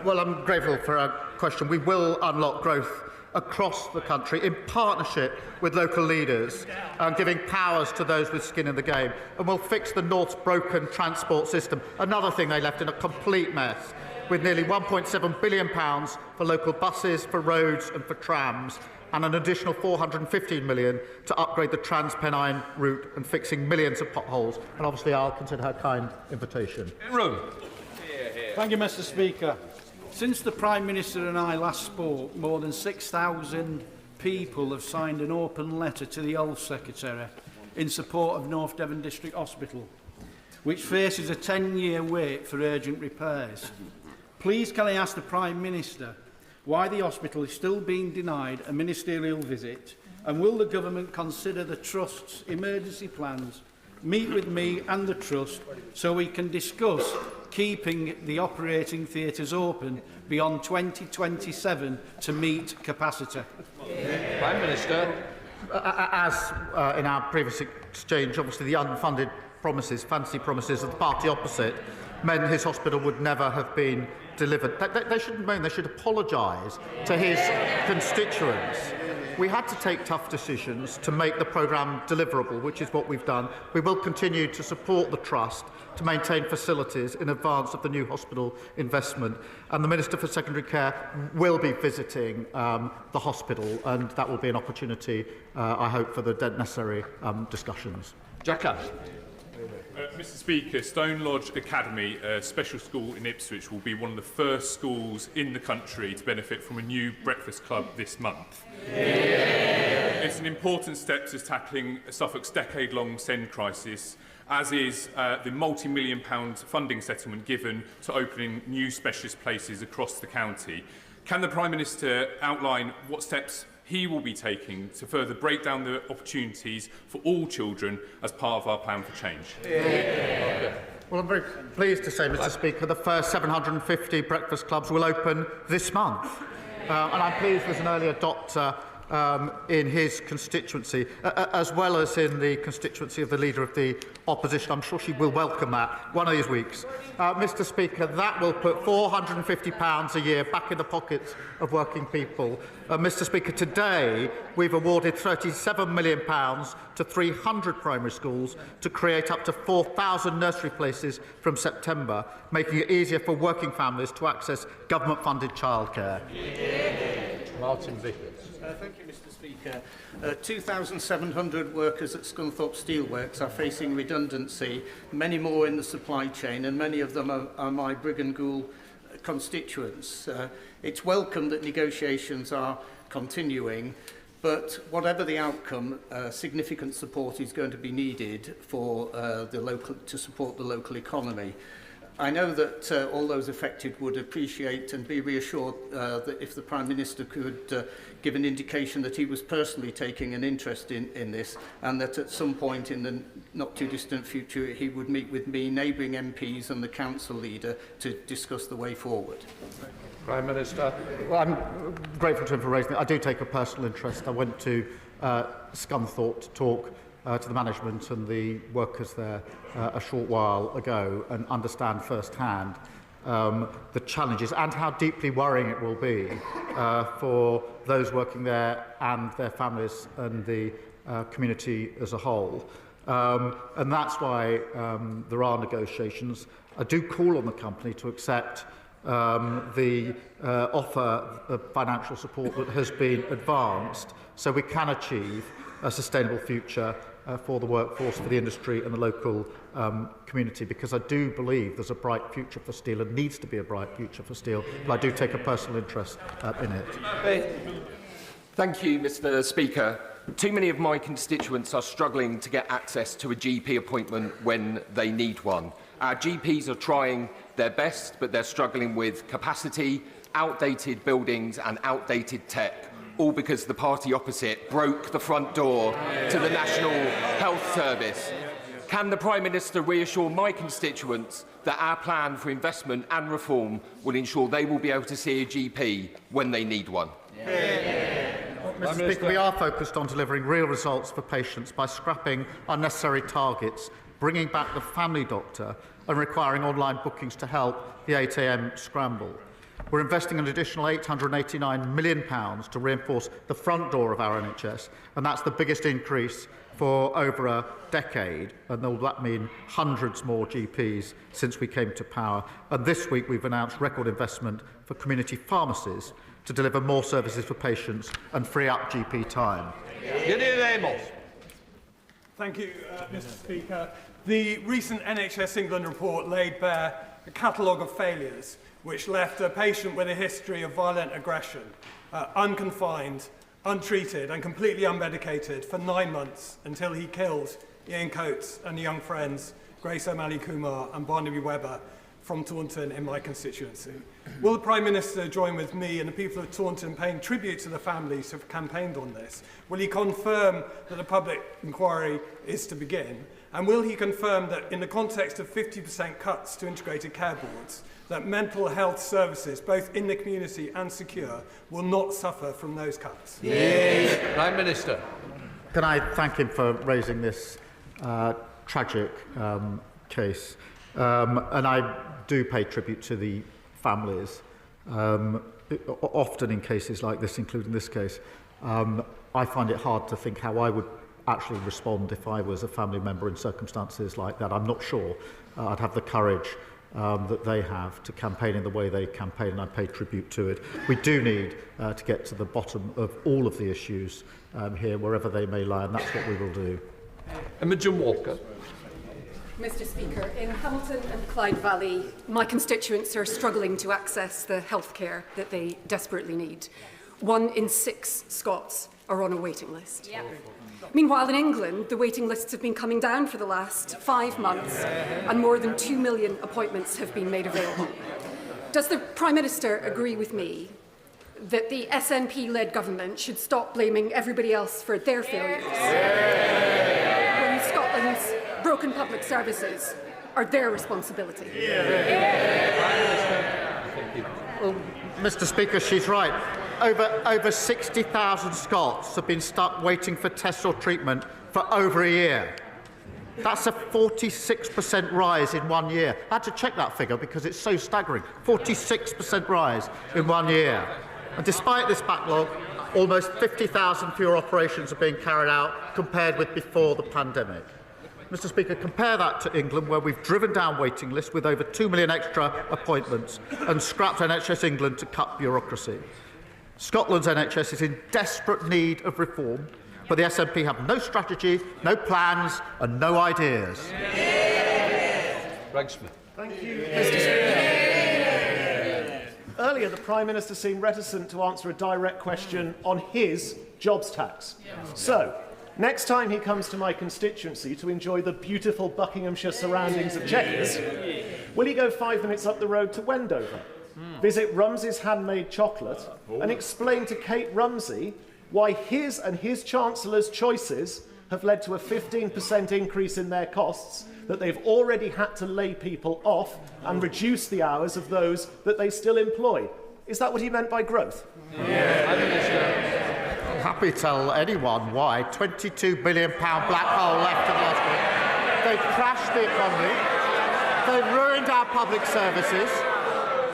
Well, I'm grateful for our question. We will unlock growth across the country in partnership with local leaders and giving powers to those with skin in the game. And we'll fix the North's broken transport system, another thing they left in a complete mess, with nearly £1.7 billion for local buses, for roads and for trams, and an additional £415 million to upgrade the Trans-Pennine route and fixing millions of potholes. And obviously I'll consider her kind invitation. In room. Thank you, Mr. Speaker. Since the Prime Minister and I last spoke, more than 6,000 people have signed an open letter to the Health Secretary in support of North Devon District Hospital, which faces a 10-year wait for urgent repairs. Please can I ask the Prime Minister why the hospital is still being denied a ministerial visit, and will the Government consider the Trust's emergency plans, meet with me and the Trust so we can discuss keeping the operating theatres open beyond 2027 to meet capacity? Prime Minister. As in our previous exchange, obviously the unfunded promises, fancy promises of the party opposite, meant his hospital would never have been delivered. They shouldn't moan, they should apologise to his constituents. We had to take tough decisions to make the programme deliverable, which is what we've done. We will continue to support the Trust to maintain facilities in advance of the new hospital investment. And the Minister for Secondary Care will be visiting the hospital, and that will be an opportunity, I hope, for the necessary discussions. Jacka. Mr. Speaker, Stone Lodge Academy, a special school in Ipswich, will be one of the first schools in the country to benefit from a new breakfast club this month. It's an important step to tackling Suffolk's decade-long SEND crisis, as is the multi-million-pound funding settlement given to opening new specialist places across the county. Can the Prime Minister outline what steps he will be taking to further break down the opportunities for all children as part of our plan for change. Well, I'm very pleased to say, Mr. Speaker, the first 750 breakfast clubs will open this month. And I'm pleased there's an early adopter in his constituency, as well as in the constituency of the Leader of the Opposition. I'm sure she will welcome that one of these weeks. Mr. Speaker, that will put £450 a year back in the pockets of working people. Mr. Speaker, today we've awarded £37 million to 300 primary schools to create up to 4,000 nursery places from September, making it easier for working families to access government-funded childcare. Martin Vickers. Thank you, Mr. Speaker. 2,700 workers at Scunthorpe Steelworks are facing redundancy, many more in the supply chain, and many of them are my Brigg & Gould constituents. It's welcome that negotiations are continuing, but whatever the outcome, significant support is going to be needed for to support the local economy. I know that all those affected would appreciate and be reassured that if the Prime Minister could give an indication that he was personally taking an interest in this, and that at some point in the not too distant future he would meet with me, neighbouring MPs and the Council Leader to discuss the way forward. Prime Minister. Well, I'm grateful to him for raising it. I do take a personal interest. I went to Scunthorpe to talk to the management and the workers there a short while ago and understand firsthand the challenges and how deeply worrying it will be for those working there and their families and the community as a whole. And that's why there are negotiations. I do call on the company to accept the offer of financial support that has been advanced so we can achieve a sustainable future for the workforce, for the industry and the local community, because I do believe there's a bright future for steel and needs to be a bright future for steel, but I do take a personal interest in it. Thank you, Mr. Speaker. Too many of my constituents are struggling to get access to a GP appointment when they need one. Our GPs are trying their best, but they're struggling with capacity, outdated buildings and outdated tech, all because the party opposite broke the front door to the National Health Service. Can the Prime Minister reassure my constituents that our plan for investment and reform will ensure they will be able to see a GP when they need one? Mr. Speaker, we are focused on delivering real results for patients by scrapping unnecessary targets, bringing back the family doctor and requiring online bookings to help the 8 a.m. scramble. We're investing an additional £889 million to reinforce the front door of our NHS, and that's the biggest increase for over a decade, and will that mean hundreds more GPs since we came to power. And this week we've announced record investment for community pharmacies to deliver more services for patients and free up GP time. Thank you, Mr. Speaker. The recent NHS England report laid bare a catalogue of failures which left a patient with a history of violent aggression, unconfined, untreated and completely unmedicated for 9 months until he killed Ian Coates and the young friends Grace O'Malley Kumar and Barnaby Webber from Taunton in my constituency. Will the Prime Minister join with me and the people of Taunton paying tribute to the families who have campaigned on this? Will he confirm that a public inquiry is to begin? And will he confirm that in the context of 50% cuts to integrated care boards, that mental health services, both in the community and secure, will not suffer from those cuts? Yes. Prime Minister. Can I thank him for raising this tragic case? And I do pay tribute to the families, often in cases like this, including this case. I find it hard to think how I would actually respond if I was a family member in circumstances like that. I'm not sure I'd have the courage that they have to campaign in the way they campaign, and I pay tribute to it. We do need to get to the bottom of all of the issues here, wherever they may lie, and that's what we will do. Imogen Walker. Mr. Speaker, in Hamilton and Clyde Valley, my constituents are struggling to access the healthcare that they desperately need. 1 in 6 Scots are on a waiting list. Yep. Meanwhile, in England, the waiting lists have been coming down for the last 5 months, and more than 2 million appointments have been made available. Does the Prime Minister agree with me that the SNP-led government should stop blaming everybody else for their failures. When Scotland's broken public services are their responsibility. Well, Mr. Speaker, she's right. Over 60,000 Scots have been stuck waiting for tests or treatment for over a year. That's a 46% rise in 1 year. I had to check that figure because it's so staggering. 46% rise in 1 year. And despite this backlog, almost 50,000 fewer operations are being carried out compared with before the pandemic. Mr. Speaker, compare that to England, where we've driven down waiting lists with over 2 million extra appointments and scrapped NHS England to cut bureaucracy. Scotland's NHS is in desperate need of reform, but the SNP have no strategy, no plans and no ideas. Thank you, Mr. Speaker. Earlier, the Prime Minister seemed reticent to answer a direct question on his jobs tax. So, next time he comes to my constituency to enjoy the beautiful Buckinghamshire surroundings of Chequers, will he go 5 minutes up the road to Wendover, visit Rumsey's handmade chocolate, and explain to Kate Rumsey why his and his Chancellor's choices have led to a 15% increase in their costs, that they've already had to lay people off and reduce the hours of those that they still employ? Is that what he meant by growth? I'm happy to tell anyone why. £22 billion black hole left in the last week. They've crashed the economy. They've ruined our public services.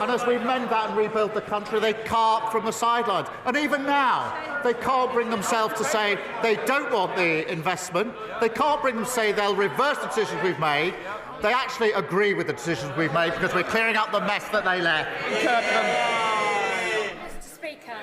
And as we mend that and rebuild the country, they carp from the sidelines. And even now, they can't bring themselves to say they don't want the investment. They can't bring them to say they'll reverse the decisions we've made. They actually agree with the decisions we've made because we're clearing up the mess that they left. Mr. Speaker,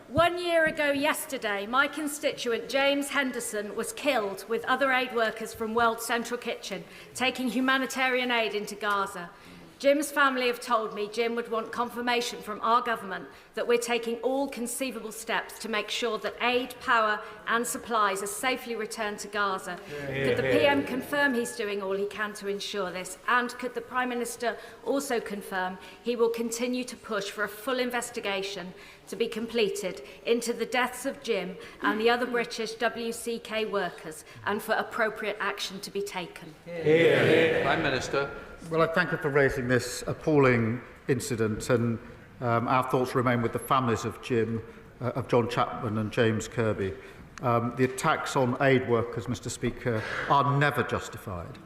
1 year ago yesterday, my constituent James Henderson was killed with other aid workers from World Central Kitchen, taking humanitarian aid into Gaza. Jim's family have told me Jim would want confirmation from our government that we're taking all conceivable steps to make sure that aid, power and supplies are safely returned to Gaza. Could the PM confirm he's doing all he can to ensure this? And could the Prime Minister also confirm he will continue to push for a full investigation to be completed into the deaths of Jim and the other British WCK workers, and for appropriate action to be taken? Prime Minister. Well, I thank you for raising this appalling incident, and our thoughts remain with the families of Jim, of John Chapman and James Kirby. The attacks on aid workers, Mr. Speaker, are never justified.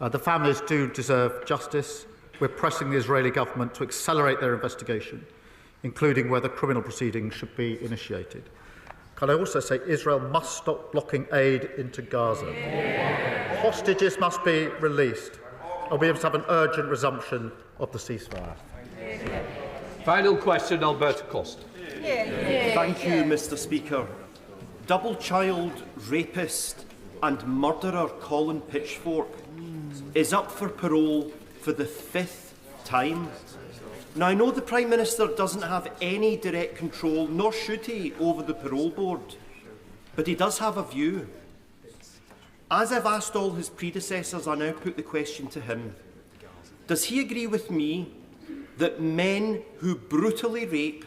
The families do deserve justice. We're pressing the Israeli government to accelerate their investigation, including whether criminal proceedings should be initiated. Can I also say Israel must stop blocking aid into Gaza? Hostages must be released. I'll be able to have an urgent resumption of the ceasefire. Final question, Alberta Costa. Thank you, Mr. Speaker. Double child rapist and murderer Colin Pitchfork is up for parole for the 5th time. Now, I know the Prime Minister doesn't have any direct control, nor should he, over the parole board, but he does have a view. As I've asked all his predecessors, I now put the question to him. Does he agree with me that men who brutally rape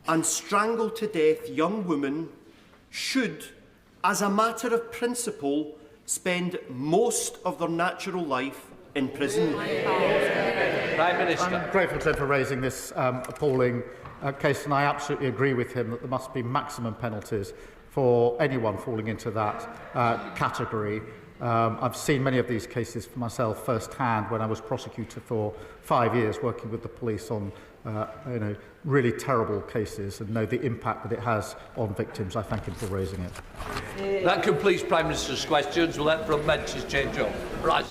and strangle to death young women should, as a matter of principle, spend most of their natural life in prison? Prime Minister. I'm grateful to him for raising this appalling case, and I absolutely agree with him that there must be maximum penalties for anyone falling into that category. I've seen many of these cases for myself firsthand when I was prosecutor for 5 years, working with the police on really terrible cases, and know the impact that it has on victims. I thank him for raising it. That completes Prime Minister's questions. We'll let from benches change on. Right.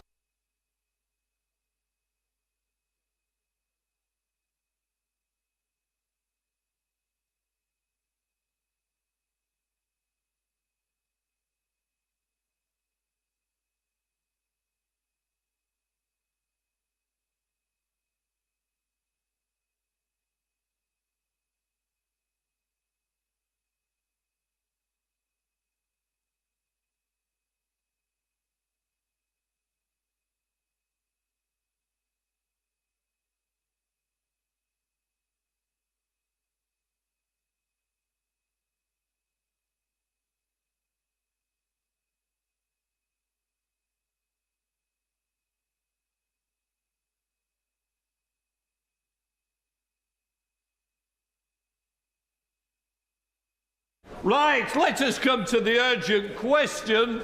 Right, let us come to the urgent question.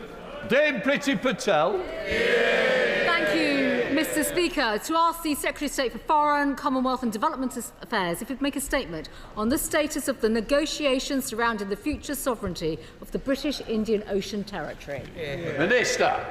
Dame Priti Patel. Thank you, Mr. Speaker. To ask the Secretary of State for Foreign, Commonwealth and Development Affairs if he'd make a statement on the status of the negotiations surrounding the future sovereignty of the British Indian Ocean Territory. Minister.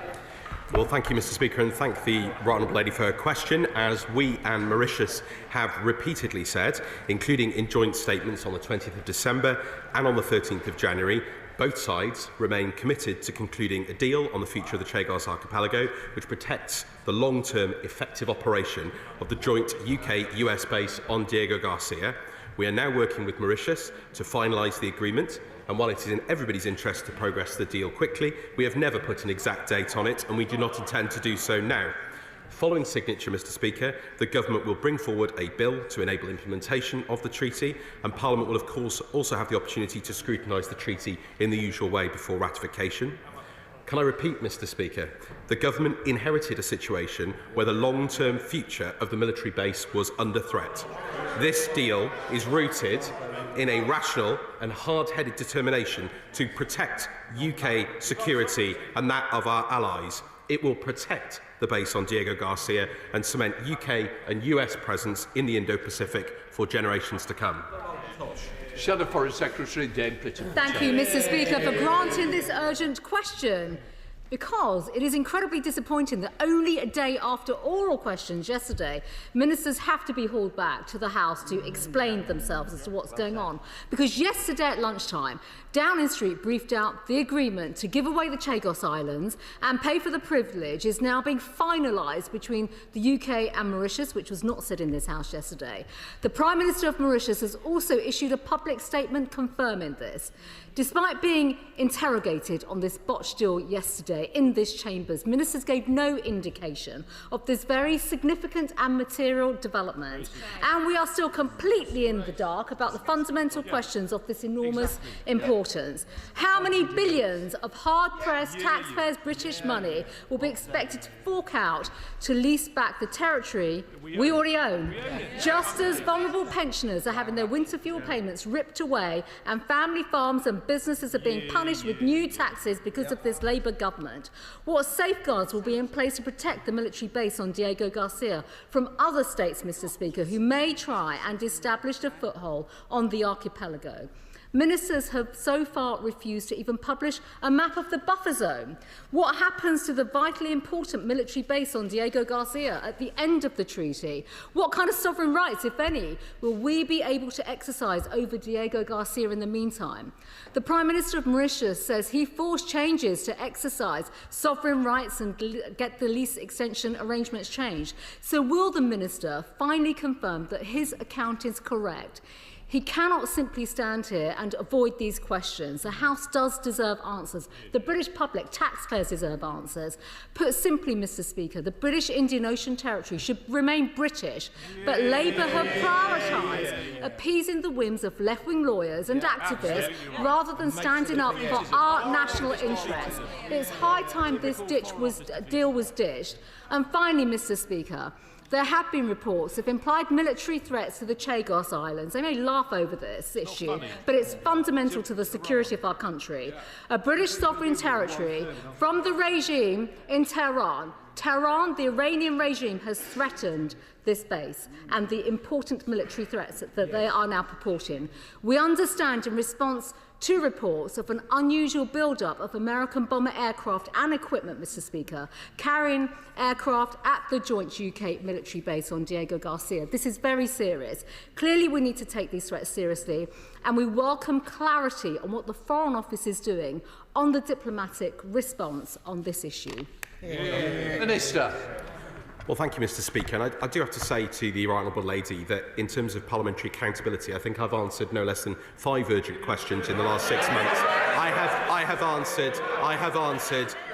Well, thank you, Mr. Speaker, and thank the Right Honourable Lady for her question. As we and Mauritius have repeatedly said, including in joint statements on the 20th of December and on the 13th of January, both sides remain committed to concluding a deal on the future of the Chagos Archipelago, which protects the long-term effective operation of the joint UK-US base on Diego Garcia. We are now working with Mauritius to finalise the agreement, and while it is in everybody's interest to progress the deal quickly, we have never put an exact date on it, and we do not intend to do so now. Following signature, Mr. Speaker, the Government will bring forward a bill to enable implementation of the treaty, and Parliament will of course also have the opportunity to scrutinise the treaty in the usual way before ratification. Can I repeat, Mr. Speaker? The Government inherited a situation where the long-term future of the military base was under threat. This deal is rooted in a rational and hard-headed determination to protect UK security and that of our allies. It will protect the base on Diego Garcia and cement UK and US presence in the Indo-Pacific for generations to come. Shadow Foreign Secretary Dame Priti Patel. Thank you, Mr. Speaker, for granting this urgent question, because it is incredibly disappointing that only a day after oral questions yesterday, ministers have to be hauled back to the House to explain themselves as to what's going on. Because yesterday at lunchtime, Downing Street briefed out the agreement to give away the Chagos Islands and pay for the privilege is now being finalised between the UK and Mauritius, which was not said in this House yesterday. The Prime Minister of Mauritius has also issued a public statement confirming this. Despite being interrogated on this botched deal yesterday in this chambers, ministers gave no indication of this very significant and material development. And we are still completely in the dark about the fundamental questions of this enormous importance. How many billions of hard-pressed taxpayers' British money will be expected to fork out to lease back the territory we already own? Just as vulnerable pensioners are having their winter fuel payments ripped away and family farms and businesses are being punished with new taxes because of this Labour government, what safeguards will be in place to protect the military base on Diego Garcia from other states, Mr. Speaker, who may try and establish a foothold on the archipelago? Ministers have so far refused to even publish a map of the buffer zone. What happens to the vitally important military base on Diego Garcia at the end of the treaty? What kind of sovereign rights, if any, will we be able to exercise over Diego Garcia in the meantime? The Prime Minister of Mauritius says he forced changes to exercise sovereign rights and get the lease extension arrangements changed. So will the Minister finally confirm that his account is correct? He cannot simply stand here and avoid these questions. The House does deserve answers. The British public, taxpayers, deserve answers. Put simply, Mr. Speaker, the British Indian Ocean Territory should remain British, but Labour have prioritised appeasing the whims of left-wing lawyers and activists rather than standing up for our national interests. It's high time this deal was ditched. And finally, Mr. Speaker, there have been reports of implied military threats to the Chagos Islands. They may laugh over this issue, but it's fundamental to the security of our country. A British sovereign territory from the regime in Tehran. Tehran, the Iranian regime, has threatened this base and the important military threats that they are now purporting. We understand in response to reports of an unusual build-up of American bomber aircraft and equipment, Mr. Speaker, carrying aircraft at the joint UK military base on Diego Garcia. This is very serious. Clearly, we need to take these threats seriously, and we welcome clarity on what the Foreign Office is doing on the diplomatic response on this issue. Minister. Well, thank you, Mr. Speaker. And I do have to say to the Right Honourable Lady that in terms of parliamentary accountability, I think I've answered no less than 5 urgent questions in the last 6 months. I have answered,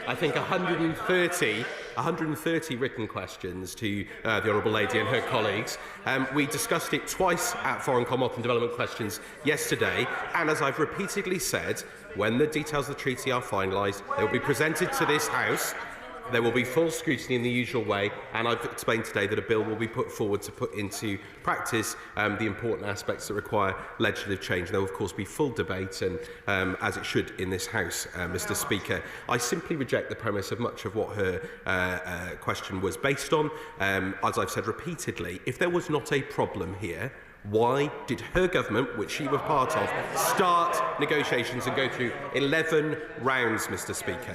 I think, 130 written questions to the Honourable Lady and her colleagues. We discussed it twice at Foreign, Commonwealth and Development Questions yesterday, and as I've repeatedly said, when the details of the treaty are finalised, they will be presented to this House. there will be full scrutiny in the usual way, and I've explained today that a bill will be put forward to put into practice the important aspects that require legislative change. There will, of course, be full debate, and as it should in this House, Mr. Speaker. I simply reject the premise of much of what her question was based on. As I've said repeatedly, if there was not a problem here, why did her government, which she was part of, start negotiations and go through 11 rounds, Mr. Speaker?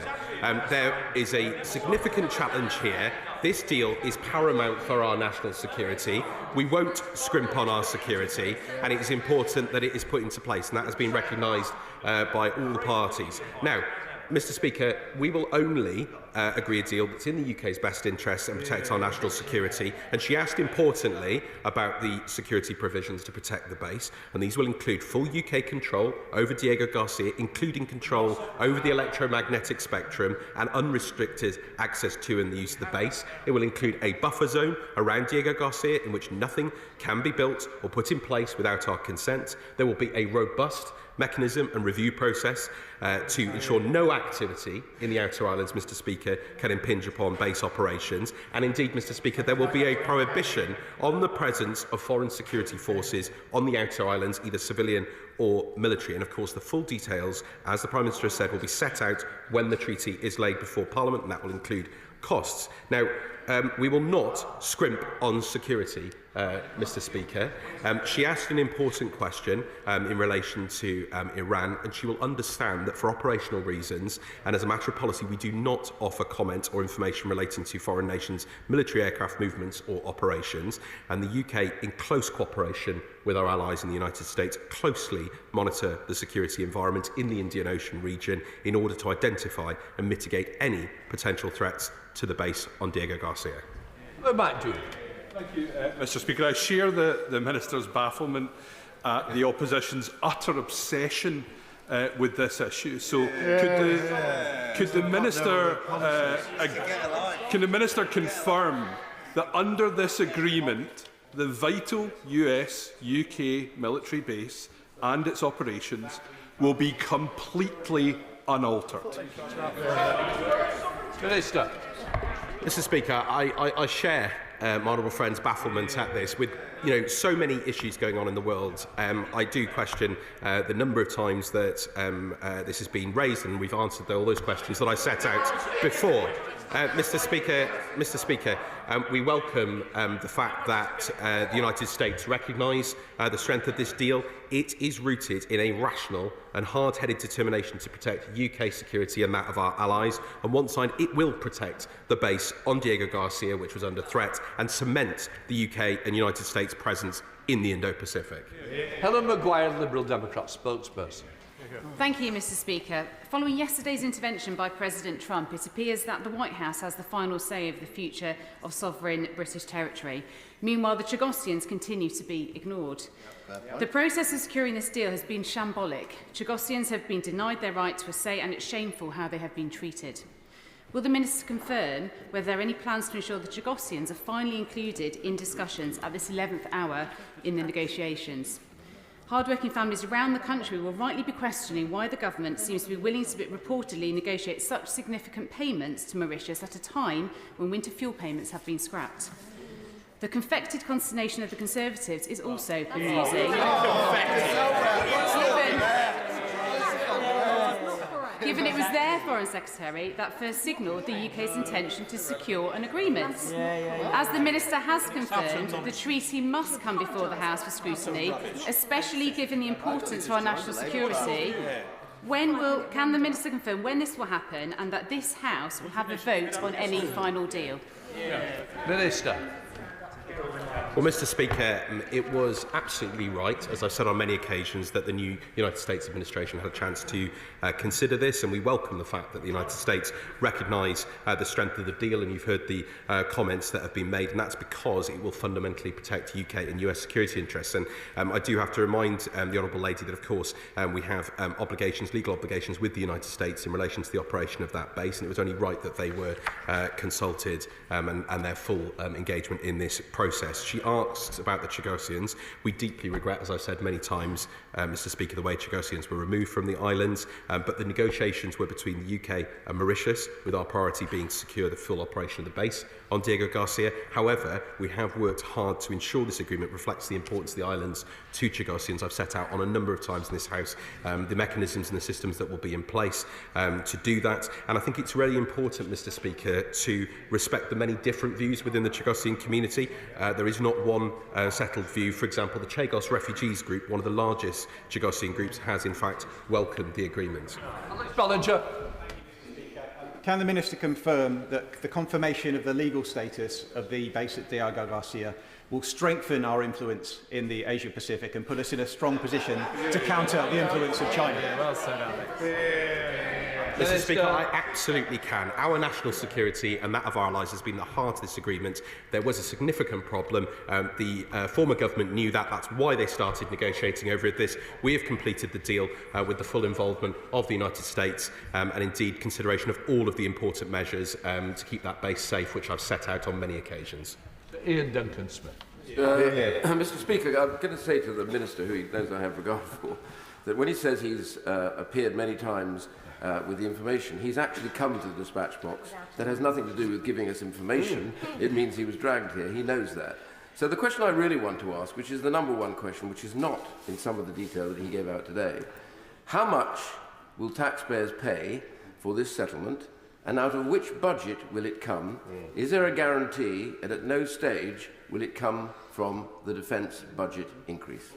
There is a significant challenge here. This deal is paramount for our national security. We won't scrimp on our security, and it is important that it is put into place, and that has been recognised by all the parties. Now, Mr. Speaker, we will only agree a deal that's in the UK's best interests and protect our national security. And she asked importantly about the security provisions to protect the base, and these will include full UK control over Diego Garcia, including control over the electromagnetic spectrum and unrestricted access to and the use of the base. It will include a buffer zone around Diego Garcia in which nothing can be built or put in place without our consent. There will be a robust mechanism and review process to ensure no activity in the Outer Islands, Mr. Speaker, can impinge upon base operations. And indeed, Mr. Speaker, there will be a prohibition on the presence of foreign security forces on the Outer Islands, either civilian or military. And of course, the full details, as the Prime Minister has said, will be set out when the treaty is laid before Parliament, and that will include costs. Now, we will not scrimp on security, Mr. Speaker. She asked an important question in relation to Iran, and she will understand that for operational reasons and as a matter of policy, we do not offer comment or information relating to foreign nations' military aircraft movements or operations. And the UK, in close cooperation with our allies in the United States, closely monitor the security environment in the Indian Ocean region in order to identify and mitigate any potential threats to the base on Diego Garcia. Thank you, Mr. Speaker. I share the Minister's bafflement at the opposition's utter obsession with this issue. So, could the Minister confirm that under this agreement, the vital US-UK military base and its operations will be completely unaltered? Minister. Mr. Speaker, I share my honourable friend's bafflement at this. With so many issues going on in the world, I do question the number of times that this has been raised, and we've answered all those questions that I set out before. Mr. Speaker, we welcome the fact that the United States recognise the strength of this deal. It is rooted in a rational and hard-headed determination to protect UK security and that of our allies. On one side, it will protect the base on Diego Garcia, which was under threat, and cement the UK and United States presence in the Indo-Pacific. Helen Maguire, Liberal Democrat spokesperson. Thank you, Mr. Speaker. Following yesterday's intervention by President Trump, it appears that the White House has the final say over the future of sovereign British territory. Meanwhile, the Chagosians continue to be ignored. The process of securing this deal has been shambolic. Chagosians have been denied their right to a say, and it's shameful how they have been treated. Will the Minister confirm whether there are any plans to ensure the Chagosians are finally included in discussions at this 11th hour in the negotiations? Hard-working families around the country will rightly be questioning why the government seems to be willing to reportedly negotiate such significant payments to Mauritius at a time when winter fuel payments have been scrapped. The confected consternation of the Conservatives is also amusing. Given it was their Foreign Secretary that first signalled the UK's intention to secure an agreement. As the Minister has confirmed, the treaty must come before the House for scrutiny, especially given the importance to our national security. Can the Minister confirm when this will happen and that this House will have a vote on any final deal? Minister. Well, Mr. Speaker, it was absolutely right, as I've said on many occasions, that the new United States administration had a chance to consider this, and we welcome the fact that the United States recognise the strength of the deal, and you've heard the comments that have been made, and that's because it will fundamentally protect UK and US security interests. And I do have to remind the Honourable Lady that, of course, we have legal obligations with the United States in relation to the operation of that base, and it was only right that they were consulted and their full engagement in this process. She asked about the Chagosians. We deeply regret, as I've said many times, Mr Speaker, the way Chagosians were removed from the islands, but the negotiations were between the UK and Mauritius, with our priority being to secure the full operation of the base on Diego Garcia. However, we have worked hard to ensure this agreement reflects the importance of the islands to Chagosians. I've set out on a number of times in this House the mechanisms and the systems that will be in place to do that. And I think it's really important, Mr Speaker, to respect the many different views within the Chagosian community. There is not one settled view. For example, the Chagos Refugees Group, one of the largest Chagosian groups, has in fact welcomed the agreement. Ballinger. Can the Minister confirm that the confirmation of the legal status of the base at Diego Garcia will strengthen our influence in the Asia-Pacific and put us in a strong position to counter the influence of China? Well said, Alex. Mr Speaker, I absolutely can. Our national security and that of our allies has been the heart of this agreement. There was a significant problem. The former government knew that. That's why they started negotiating over this. We have completed the deal with the full involvement of the United States and indeed consideration of all of the important measures to keep that base safe, which I've set out on many occasions. Ian Duncan-Smith. Mr Speaker, I'm going to say to the Minister, who he knows I have regard for, that when he says he's appeared many times with the information, he's actually come to the dispatch box. That has nothing to do with giving us information. It means he was dragged here. He knows that. So the question I really want to ask, which is the number one question, which is not in some of the detail that he gave out today, how much will taxpayers pay for this settlement, and out of which budget will it come? Is there a guarantee, and at no stage will it come from the defence budget increase?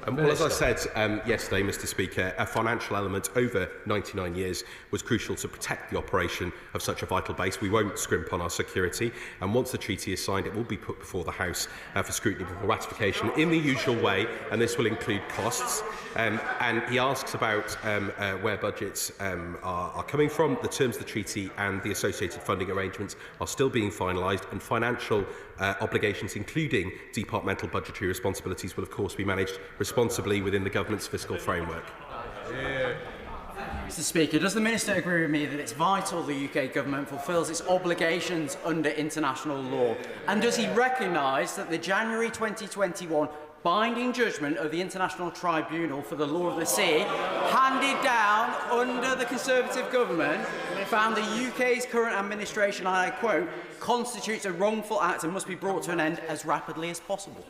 Well, as I said yesterday, Mr Speaker, a financial element over 99 years was crucial to protect the operation of such a vital base. We won't scrimp on our security, and once the treaty is signed, it will be put before the House for scrutiny before ratification in the usual way, and this will include costs. And he asks about where budgets are coming from. The terms of the treaty and the associated funding arrangements are still being finalised, and financial obligations, including departmental budgetary responsibilities, will of course be managed responsibly within the government's fiscal framework. Mr Speaker, does the Minister agree with me that it's vital the UK Government fulfils its obligations under international law? And does he recognise that the January 2021 binding judgment of the International Tribunal for the Law of the Sea, handed down under the Conservative government, found the UK's current administration, and I quote, constitutes a wrongful act and must be brought to an end as rapidly as possible?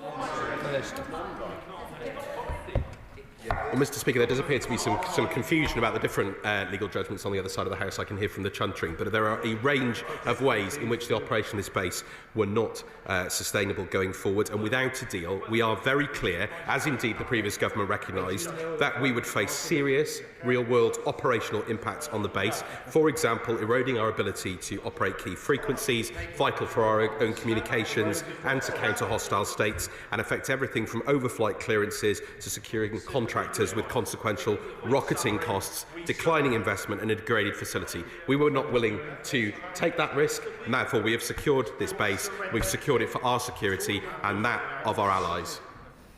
Well, Mr Speaker, there does appear to be some confusion about the different legal judgments on the other side of the House. I can hear from the chuntering, but there are a range of ways in which the operation of this base were not sustainable going forward, and without a deal, we are very clear, as indeed the previous government recognised, that we would face serious real-world operational impacts on the base, for example, eroding our ability to operate key frequencies, vital for our own communications and to counter hostile states, and affect everything from overflight clearances to securing contractors with consequential rocketing costs, declining investment and a degraded facility. We were not willing to take that risk, and therefore we have secured this base. We've secured it for our security and that of our allies.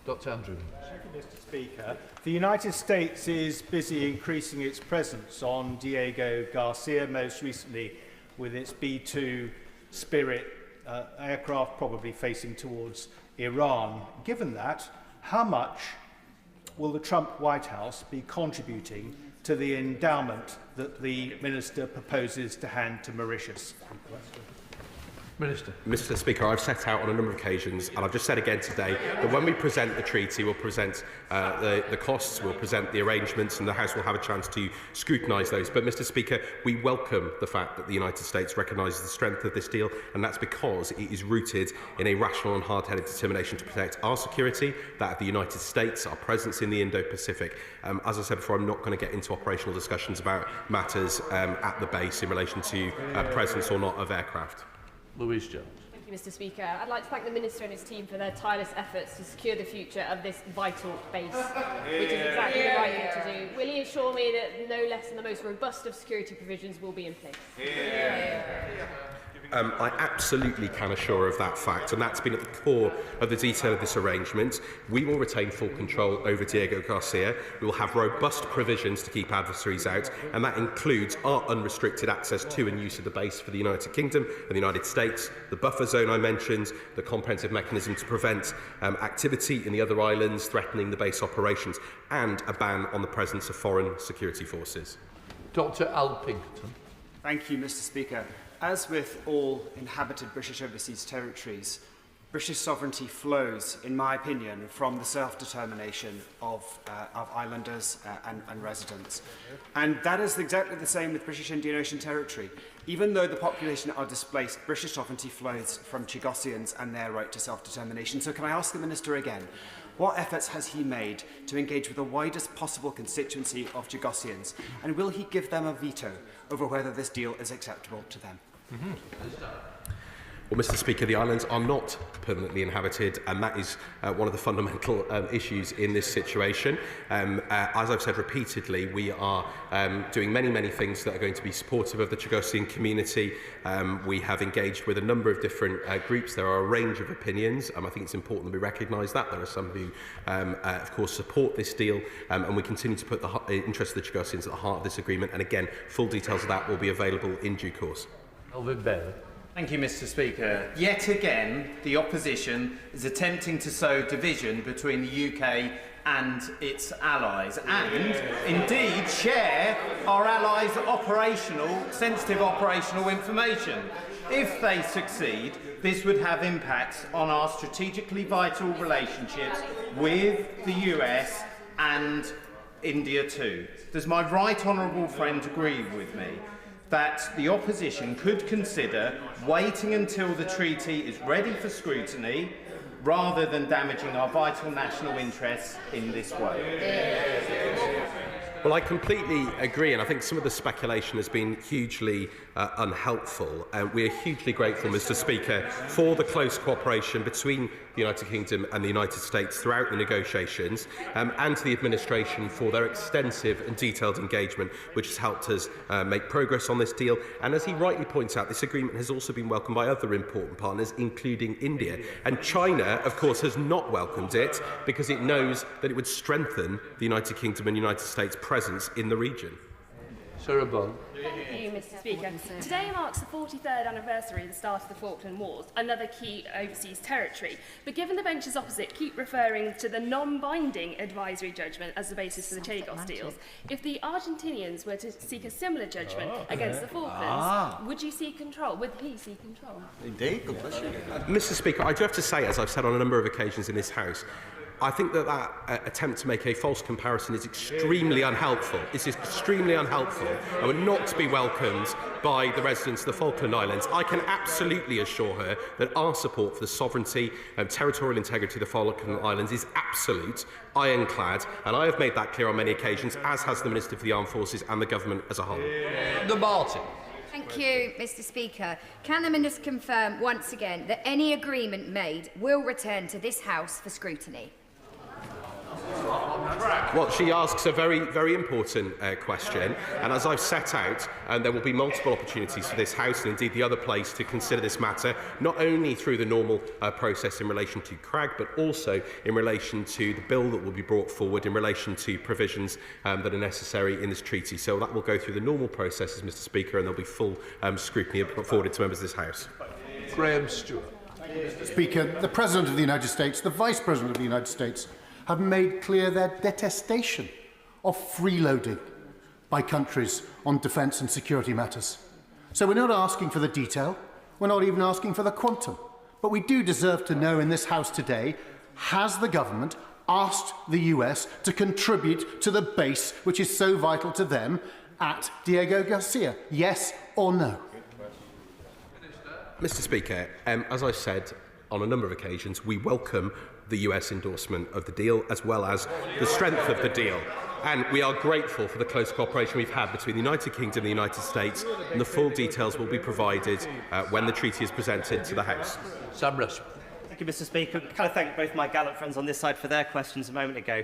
Dr. Andrew. Mr Speaker, the United States is busy increasing its presence on Diego Garcia, most recently with its B-2 Spirit aircraft, probably facing towards Iran. Given that, how much will the Trump White House be contributing to the endowment that the Minister proposes to hand to Mauritius? Minister. Mr Speaker, I've set out on a number of occasions, and I've just said again today, that when we present the treaty, we'll present the costs, we'll present the arrangements, and the House will have a chance to scrutinise those. But, Mr Speaker, we welcome the fact that the United States recognises the strength of this deal, and that's because it is rooted in a rational and hard-headed determination to protect our security, that of the United States, our presence in the Indo-Pacific. As I said before, I'm not going to get into operational discussions about matters at the base in relation to presence or not of aircraft. Louise Jones. Thank you, Mr Speaker. I'd like to thank the Minister and his team for their tireless efforts to secure the future of this vital base, which is exactly the right thing to do. Will he assure me that no less than the most robust of security provisions will be in place? I absolutely can assure of that fact, and that's been at the core of the detail of this arrangement. We will retain full control over Diego Garcia. We will have robust provisions to keep adversaries out, and that includes our unrestricted access to and use of the base for the United Kingdom and the United States, the buffer zone I mentioned, the comprehensive mechanism to prevent activity in the other islands threatening the base operations, and a ban on the presence of foreign security forces. Dr. Alpington. Thank you, Mr. Speaker. As with all inhabited British overseas territories, British sovereignty flows, in my opinion, from the self-determination of islanders and residents. And that is exactly the same with British Indian Ocean Territory. Even though the population are displaced, British sovereignty flows from Chagosians and their right to self-determination. So can I ask the Minister again, what efforts has he made to engage with the widest possible constituency of Chagosians? And will he give them a veto over whether this deal is acceptable to them? Well, Mr. Speaker, the islands are not permanently inhabited, and that is one of the fundamental issues in this situation. As I've said repeatedly, we are doing many things that are going to be supportive of the Chagosian community. We have engaged with a number of different groups. There are a range of opinions. I think it's important that we recognise that. There are some who, of course, support this deal, and we continue to put the interest of the Chagosians at the heart of this agreement. And again, full details of that will be available in due course. Melvin Bailey. Thank you, Mr. Speaker. Yet again, the opposition is attempting to sow division between the UK and its allies, and indeed share our allies' sensitive operational information. If they succeed, this would have impacts on our strategically vital relationships with the US and India too. Does my right honourable friend agree with me that the opposition could consider waiting until the treaty is ready for scrutiny rather than damaging our vital national interests in this way? Well, I completely agree, and I think some of the speculation has been hugely unhelpful. We are hugely grateful, Mr. Speaker, for the close cooperation between the United Kingdom and the United States throughout the negotiations, and to the administration for their extensive and detailed engagement, which has helped us make progress on this deal. And as he rightly points out, this agreement has also been welcomed by other important partners, including India. And China, of course, has not welcomed it because it knows that it would strengthen the United Kingdom and United States' presence in the region. Sarah Bond. Thank you, Mr. Speaker. Today marks the 43rd anniversary of the start of the Falkland Wars, another key overseas territory. But given the benches opposite keep referring to the non-binding advisory judgment as the basis for the Chagos deals, if the Argentinians were to seek a similar judgment against the Falklands, would you seek control? Would he seek control? Indeed, good question. Mr. Speaker, I do have to say, as I've said on a number of occasions in this House, I think that attempt to make a false comparison is extremely unhelpful. It's extremely unhelpful and would not be welcomed by the residents of the Falkland Islands. I can absolutely assure her that our support for the sovereignty and territorial integrity of the Falkland Islands is absolute, ironclad, and I have made that clear on many occasions, as has the Minister for the Armed Forces and the government as a whole. The Martin. Thank you, Mr. Speaker. Can the Minister confirm once again that any agreement made will return to this House for scrutiny? Well, she asks a very important question, and as I've set out, there will be multiple opportunities for this House and indeed the other place to consider this matter, not only through the normal process in relation to CRAG, but also in relation to the bill that will be brought forward in relation to provisions that are necessary in this treaty. So that will go through the normal processes, Mr. Speaker, and there'll be full scrutiny afforded to members of this House. Graham Stewart. Mr. Speaker, the President of the United States, the Vice President of the United States, have made clear their detestation of freeloading by countries on defence and security matters. So we're not asking for the detail, we're not even asking for the quantum, but we do deserve to know in this House today, has the government asked the US to contribute to the base which is so vital to them at Diego Garcia? Yes or no? Mr. Speaker, as I've said on a number of occasions, we welcome the US endorsement of the deal as well as the strength of the deal. And we are grateful for the close cooperation we've had between the United Kingdom and the United States, and the full details will be provided when the treaty is presented to the House. Sam Rushton. Thank you, Mr. Speaker. Can I thank both my gallant friends on this side for their questions a moment ago.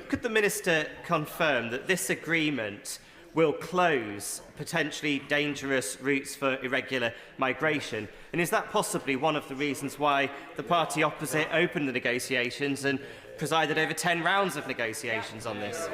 Could the Minister confirm that this agreement will close potentially dangerous routes for irregular migration? And is that possibly one of the reasons why the party opposite opened the negotiations and presided over 10 rounds of negotiations on this?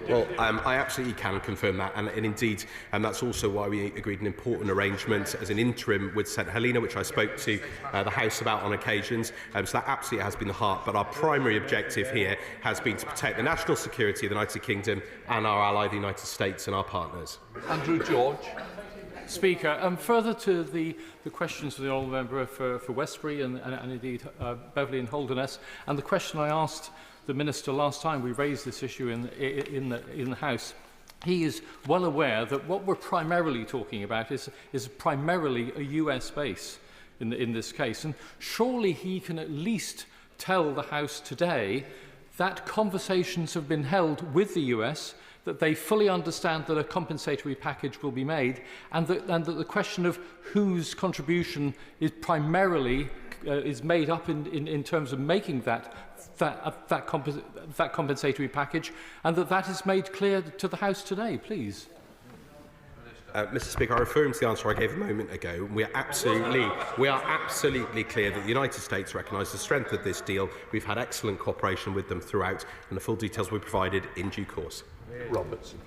Well, I absolutely can confirm that, and indeed, that's also why we agreed an important arrangement as an interim with St Helena, which I spoke to the House about on occasions. So that absolutely has been the heart. But our primary objective here has been to protect the national security of the United Kingdom and our ally, the United States, and our partners. Andrew George. Speaker, further to the questions of the honourable member for Westbury and indeed Beverley and Holderness, and the question I asked the Minister last time we raised this issue in the House, he is well aware that what we're primarily talking about is primarily a US base in this case. And surely he can at least tell the House today that conversations have been held with the US, that they fully understand that a compensatory package will be made, and that the question of whose contribution is primarily is made up in terms of making that compensatory package, and that is made clear to the House today, please. Mr. Speaker, I refer to the answer I gave a moment ago. We are absolutely clear that the United States recognise the strength of this deal. We've had excellent cooperation with them throughout, and the full details will be provided in due course. Robertson.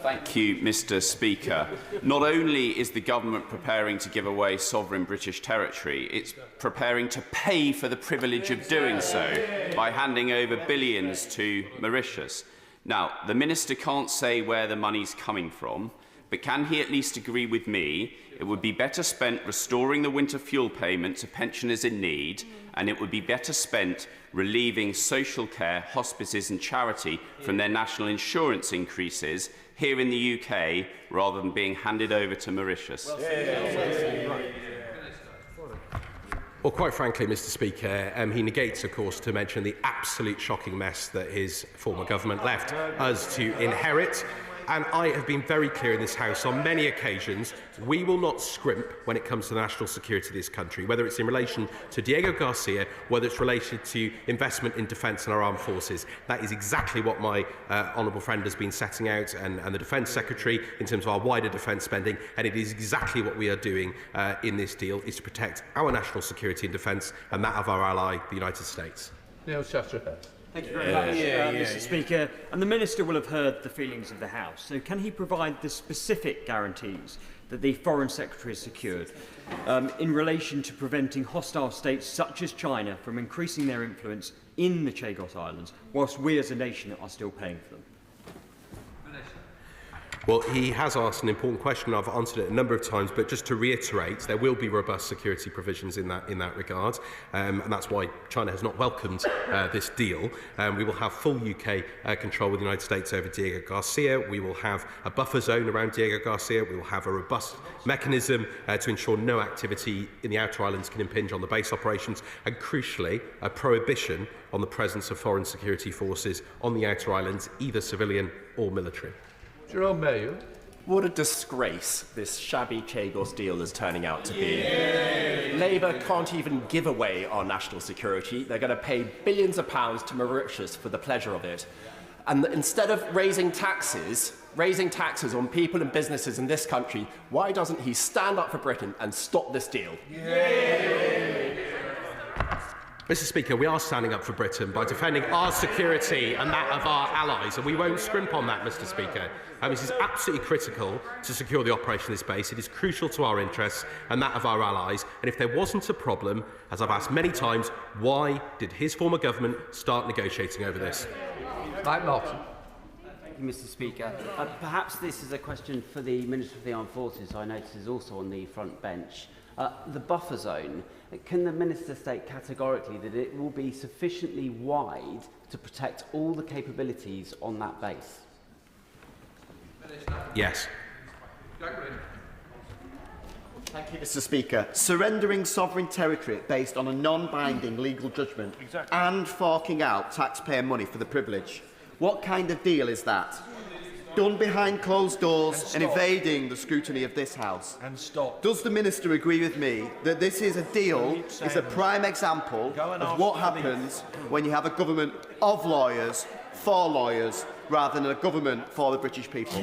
Thank you, Mr. Speaker. Not only is the government preparing to give away sovereign British territory, it's preparing to pay for the privilege of doing so by handing over billions to Mauritius. Now, the Minister can't say where the money's coming from, but can he at least agree with me it would be better spent restoring the winter fuel payment to pensioners in need, and it would be better spent relieving social care, hospices and charity from their national insurance increases here in the UK rather than being handed over to Mauritius? Well, quite frankly, Mr. Speaker, he negates, of course, to mention the absolute shocking mess that his former government left us to inherit. And I have been very clear in this House on many occasions, we will not scrimp when it comes to the national security of this country, whether it's in relation to Diego Garcia, whether it's related to investment in defence and our armed forces. That is exactly what my honourable friend has been setting out, and the Defence Secretary, in terms of our wider defence spending, and it is exactly what we are doing in this deal, is to protect our national security and defence and that of our ally, the United States. Neil Chatterhead. Thank you very much, Mr. Speaker. And the Minister will have heard the feelings of the House. So can he provide the specific guarantees that the Foreign Secretary has secured in relation to preventing hostile states such as China from increasing their influence in the Chagos Islands, whilst we as a nation are still paying for them? Well, he has asked an important question. I've answered it a number of times, but just to reiterate, there will be robust security provisions in that regard, and that's why China has not welcomed this deal. We will have full UK control with the United States over Diego Garcia. We will have a buffer zone around Diego Garcia. We will have a robust mechanism to ensure no activity in the outer islands can impinge on the base operations, and crucially, a prohibition on the presence of foreign security forces on the outer islands, either civilian or military. Jerome Mayo. What a disgrace this shabby Chagos deal is turning out to be. Labour can't even give away our national security. They're going to pay billions of pounds to Mauritius for the pleasure of it. And instead of raising taxes on people and businesses in this country, why doesn't he stand up for Britain and stop this deal? Mr. Speaker, we are standing up for Britain by defending our security and that of our allies, and we won't scrimp on that, Mr. Speaker. This is absolutely critical to secure the operation of this base. It is crucial to our interests and that of our allies, and if there wasn't a problem, as I've asked many times, why did his former government start negotiating over this? Mike Martin. Thank you, Mr. Speaker. Perhaps this is a question for the Minister of the Armed Forces, I notice is also on the front bench. The buffer zone, can the Minister state categorically that it will be sufficiently wide to protect all the capabilities on that base? Yes. Thank you, Mr. Speaker. Surrendering sovereign territory based on a non-binding legal judgment and forking out taxpayer money for the privilege. What kind of deal is that? done behind closed doors and evading the scrutiny of this House. Does the Minister agree with me that this is a deal, is a prime example of what happens when you have a government of lawyers, for lawyers, rather than a government for the British people?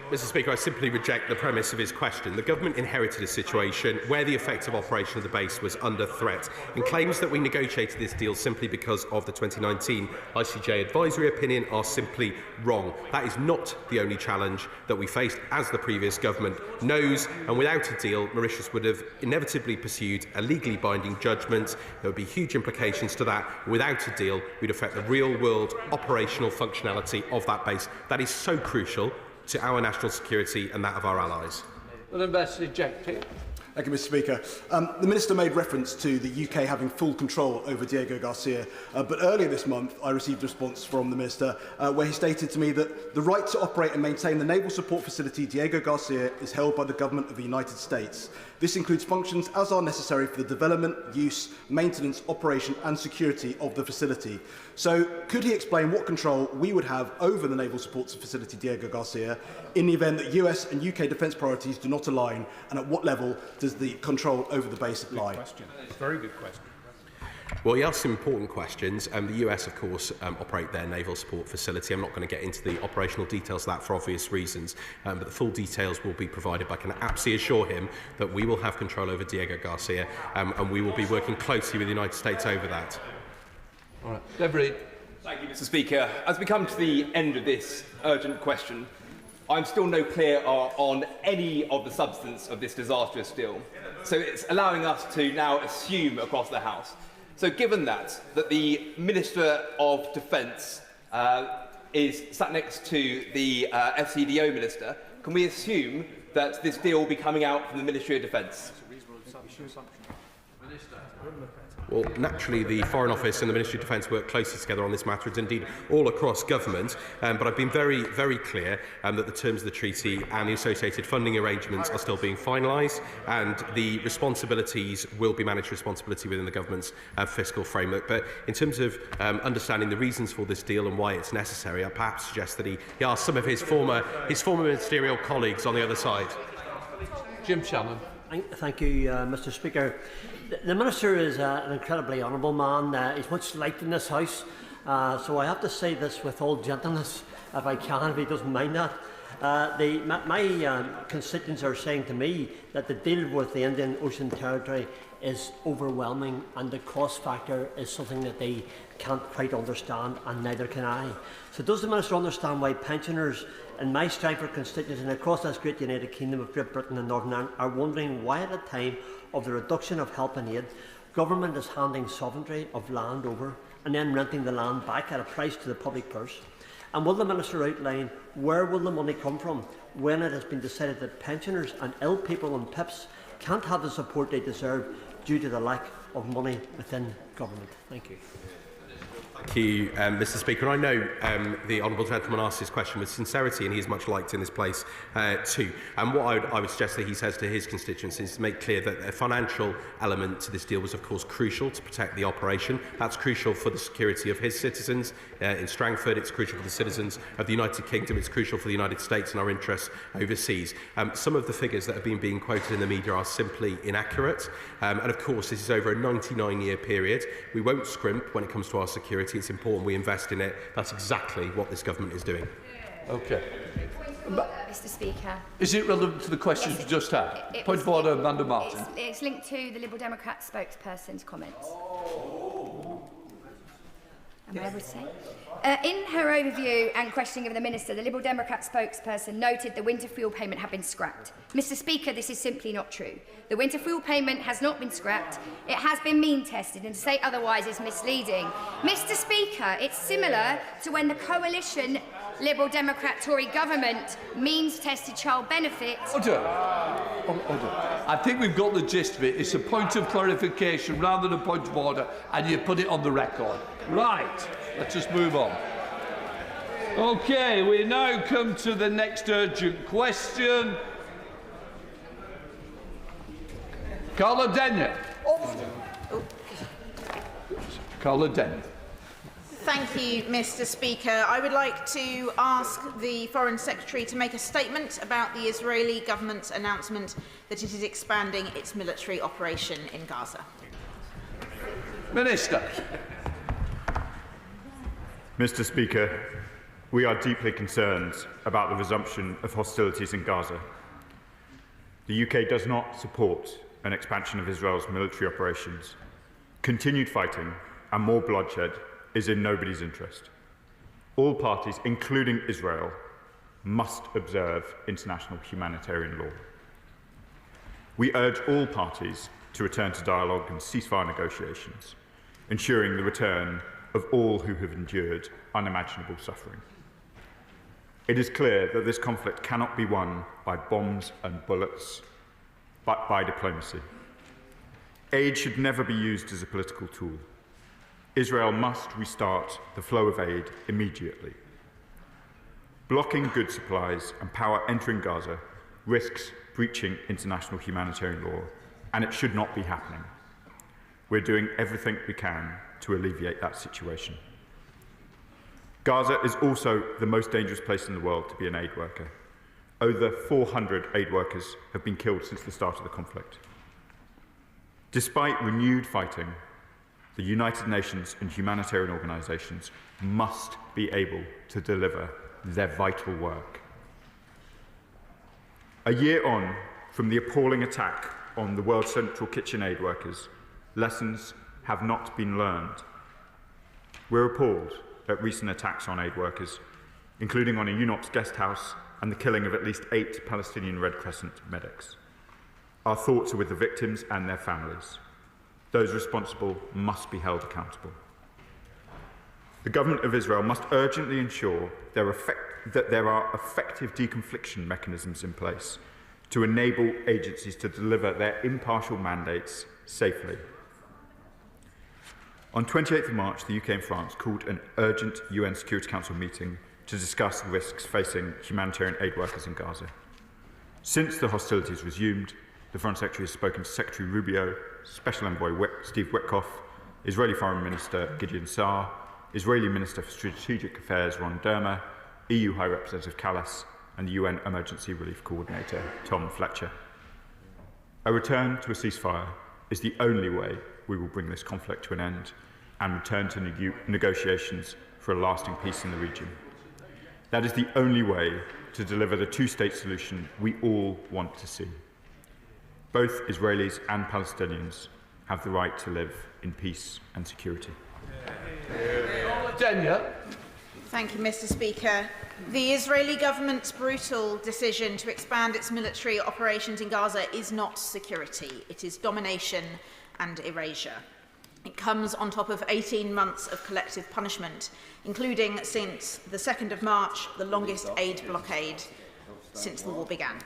Mr. Speaker, I simply reject the premise of his question. The government inherited a situation where the effective operation of the base was under threat, and claims that we negotiated this deal simply because of the 2019 ICJ advisory opinion are simply wrong. That is not the only challenge that we faced, as the previous government knows, and without a deal, Mauritius would have inevitably pursued a legally binding judgment. There would be huge implications to that. Without a deal, we'd affect the real-world operational functionality of that base. That is so crucial to our national security and that of our allies. Will invest ejected. Thank you, Mr. Speaker. The Minister made reference to the UK having full control over Diego Garcia, but earlier this month I received a response from the Minister where he stated to me that the right to operate and maintain the naval support facility Diego Garcia is held by the Government of the United States. This includes functions as are necessary for the development, use, maintenance, operation and security of the facility. So, could he explain what control we would have over the naval support facility Diego Garcia in the event that US and UK defence priorities do not align, and at what level does the control over the base lie? It's a very good question. Well, you asked some important questions. The US, of course, operate their naval support facility. I'm not going to get into the operational details of that for obvious reasons, but the full details will be provided. But I can absolutely assure him that we will have control over Diego Garcia, and we will be working closely with the United States over that. All right. Deborah. Thank you, Mr. Speaker. As we come to the end of this urgent question, I'm still no clearer on any of the substance of this disastrous deal. So it's allowing us to now assume across the House. So given that the Minister of Defence is sat next to the FCDO Minister, can we assume that this deal will be coming out from the Ministry of Defence? Well, naturally, the Foreign Office and the Ministry of Defence work closely together on this matter, and indeed all across government. But I've been very, very clear that the terms of the treaty and the associated funding arrangements are still being finalised, and the responsibilities will be managed responsibility within the government's fiscal framework. But in terms of understanding the reasons for this deal and why it's necessary, I perhaps suggest that he asks some of his former ministerial colleagues on the other side. Jim Shannon. Thank you, Mr. Speaker. The Minister is an incredibly honourable man. He's much liked in this House, so I have to say this with all gentleness, if I can, if he doesn't mind that. My constituents are saying to me that the deal with the Indian Ocean Territory is overwhelming, and the cost factor is something that they can't quite understand, and neither can I. So does the Minister understand why pensioners in my Stratford constituency and across this great United Kingdom of Great Britain and Northern Ireland are wondering why at a time of the reduction of help and aid, government is handing sovereignty of land over and then renting the land back at a price to the public purse? And will the Minister outline where will the money come from when it has been decided that pensioners and ill people and PIPs can't have the support they deserve due to the lack of money within government? Thank you. Thank you, Mr. Speaker. I know the honourable gentleman asked his question with sincerity, and he is much liked in this place too. And what I would suggest that he says to his constituents is to make clear that a financial element to this deal was, of course, crucial to protect the operation. That's crucial for the security of his citizens in Strangford. It's crucial for the citizens of the United Kingdom. It's crucial for the United States and our interests overseas. Some of the figures that have been being quoted in the media are simply inaccurate. And of course, this is over a 99-year period. We won't scrimp when it comes to our security. It's important we invest in it. That's exactly what this government is doing. Okay. Mr. Speaker. Is it relevant to the questions we just had? Point of order, Amanda Martin. It's linked to the Liberal Democrat spokesperson's comments. Am I able to say? In her overview and questioning of the Minister, the Liberal Democrat spokesperson noted the winter fuel payment had been scrapped. Mr. Speaker, this is simply not true. The winter fuel payment has not been scrapped. It has been mean tested, and to say otherwise is misleading. Mr. Speaker, it's similar to when the coalition Liberal Democrat Tory government means tested child benefits. Order. I think we've got the gist of it. It's a point of clarification rather than a point of order, and you put it on the record. Right. Let's just move on. OK, we now come to the next urgent question. Carla Denyer. Carla Denyer. Thank you, Mr. Speaker. I would like to ask the Foreign Secretary to make a statement about the Israeli government's announcement that it is expanding its military operation in Gaza. Minister. Mr. Speaker, we are deeply concerned about the resumption of hostilities in Gaza. The UK does not support an expansion of Israel's military operations. Continued fighting and more bloodshed is in nobody's interest. All parties, including Israel, must observe international humanitarian law. We urge all parties to return to dialogue and ceasefire negotiations, ensuring the return of all who have endured unimaginable suffering. It is clear that this conflict cannot be won by bombs and bullets, but by diplomacy. Aid should never be used as a political tool. Israel must restart the flow of aid immediately. Blocking goods supplies and power entering Gaza risks breaching international humanitarian law, and it should not be happening. We're doing everything we can to alleviate that situation. Gaza is also the most dangerous place in the world to be an aid worker. Over 400 aid workers have been killed since the start of the conflict. Despite renewed fighting, the United Nations and humanitarian organisations must be able to deliver their vital work. A year on from the appalling attack on the World Central Kitchen aid workers, lessons have not been learned. We're appalled at recent attacks on aid workers, including on a UNOPS guest house and the killing of at least 8 Palestinian Red Crescent medics. Our thoughts are with the victims and their families. Those responsible must be held accountable. The government of Israel must urgently ensure that there are effective deconfliction mechanisms in place to enable agencies to deliver their impartial mandates safely. On 28th of March, the UK and France called an urgent UN Security Council meeting to discuss the risks facing humanitarian aid workers in Gaza. Since the hostilities resumed, the Foreign Secretary has spoken to Secretary Rubio, Special Envoy Steve Witkoff, Israeli Foreign Minister Gideon Saar, Israeli Minister for Strategic Affairs Ron Dermer, EU High Representative Callas, and the UN Emergency Relief Coordinator Tom Fletcher. A return to a ceasefire is the only way we will bring this conflict to an end and return to negotiations for a lasting peace in the region. That is the only way to deliver the two-state solution we all want to see. Both Israelis and Palestinians have the right to live in peace and security. Thank you, Mr. Speaker. The Israeli government's brutal decision to expand its military operations in Gaza is not security. It is domination and erasure. It comes on top of 18 months of collective punishment, including, since the 2nd of March, the longest aid blockade since the war began.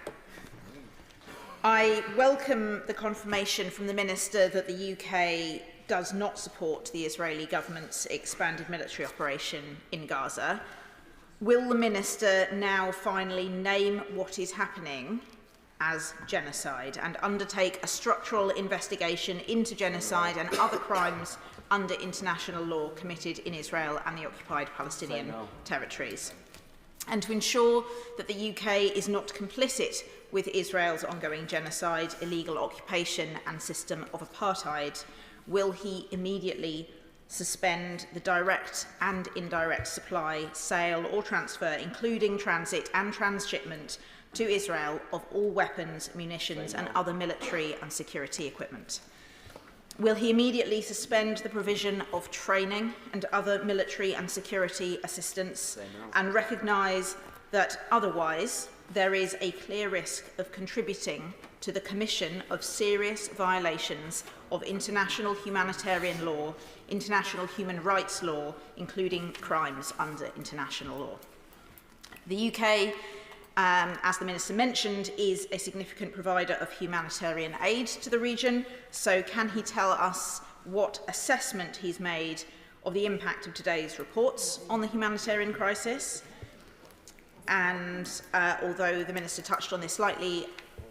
I welcome the confirmation from the Minister that the UK does not support the Israeli government's expanded military operation in Gaza. Will the Minister now finally name what is happening as genocide and undertake a structural investigation into genocide and other crimes under international law committed in Israel and the occupied Palestinian territories? And to ensure that the UK is not complicit with Israel's ongoing genocide, illegal occupation and system of apartheid, will he immediately suspend the direct and indirect supply, sale or transfer, including transit and transshipment, to Israel of all weapons, munitions and other military and security equipment? Will he immediately suspend the provision of training and other military and security assistance and recognise that otherwise there is a clear risk of contributing to the commission of serious violations of international humanitarian law, international human rights law, including crimes under international law? The UK, as the Minister mentioned, is a significant provider of humanitarian aid to the region, so can he tell us what assessment he's made of the impact of today's reports on the humanitarian crisis? And although the Minister touched on this slightly,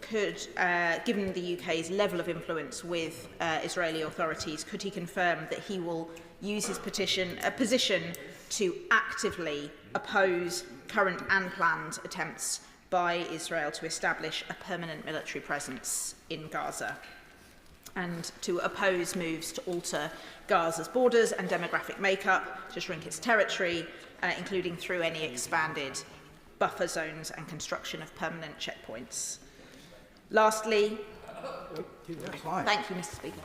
given the UK's level of influence with Israeli authorities, could he confirm that he will use his position to actively oppose current and planned attempts by Israel to establish a permanent military presence in Gaza, and to oppose moves to alter Gaza's borders and demographic makeup, to shrink its territory, including through any expanded buffer zones and construction of permanent checkpoints. Lastly, thank you, Mr. Speaker.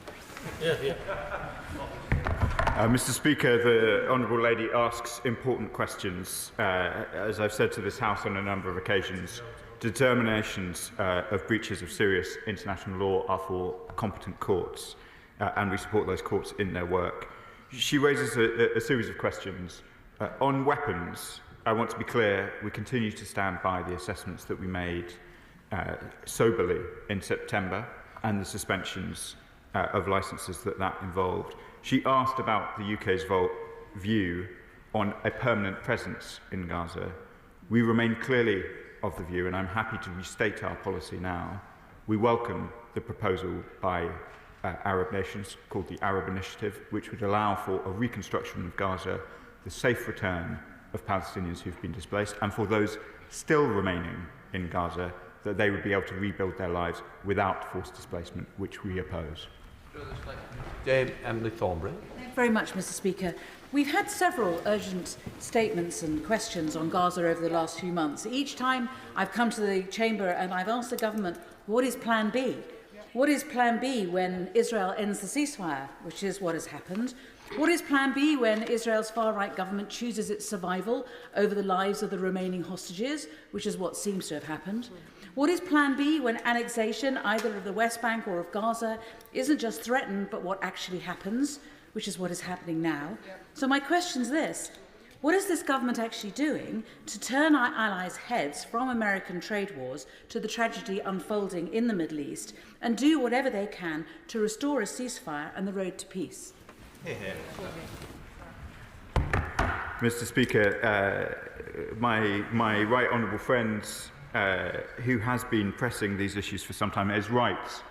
Mr. Speaker, the Honourable Lady asks important questions. As I've said to this House on a number of occasions, determinations of breaches of serious international law are for competent courts, and we support those courts in their work. She raises a series of questions. On weapons, I want to be clear, we continue to stand by the assessments that we made soberly in September and the suspensions of licences that involved. She asked about the UK's view on a permanent presence in Gaza. We remain clearly of the view, and I'm happy to restate our policy now. We welcome the proposal by Arab nations called the Arab Initiative, which would allow for a reconstruction of Gaza, the safe return of Palestinians who've been displaced, and for those still remaining in Gaza, that they would be able to rebuild their lives without forced displacement, which we oppose. Emily Thornbury. Thank you very much, Mr. Speaker. We've had several urgent statements and questions on Gaza over the last few months. Each time I've come to the chamber and I've asked the government, what is Plan B? What is Plan B when Israel ends the ceasefire, which is what has happened? What is Plan B when Israel's far-right government chooses its survival over the lives of the remaining hostages, which is what seems to have happened? What is Plan B when annexation, either of the West Bank or of Gaza, isn't just threatened, but what actually happens, which is what is happening now? So my question is this. What is this government actually doing to turn our allies' heads from American trade wars to the tragedy unfolding in the Middle East, and do whatever they can to restore a ceasefire and the road to peace? Mr. Speaker, my right honourable friend, who has been pressing these issues for some time, is right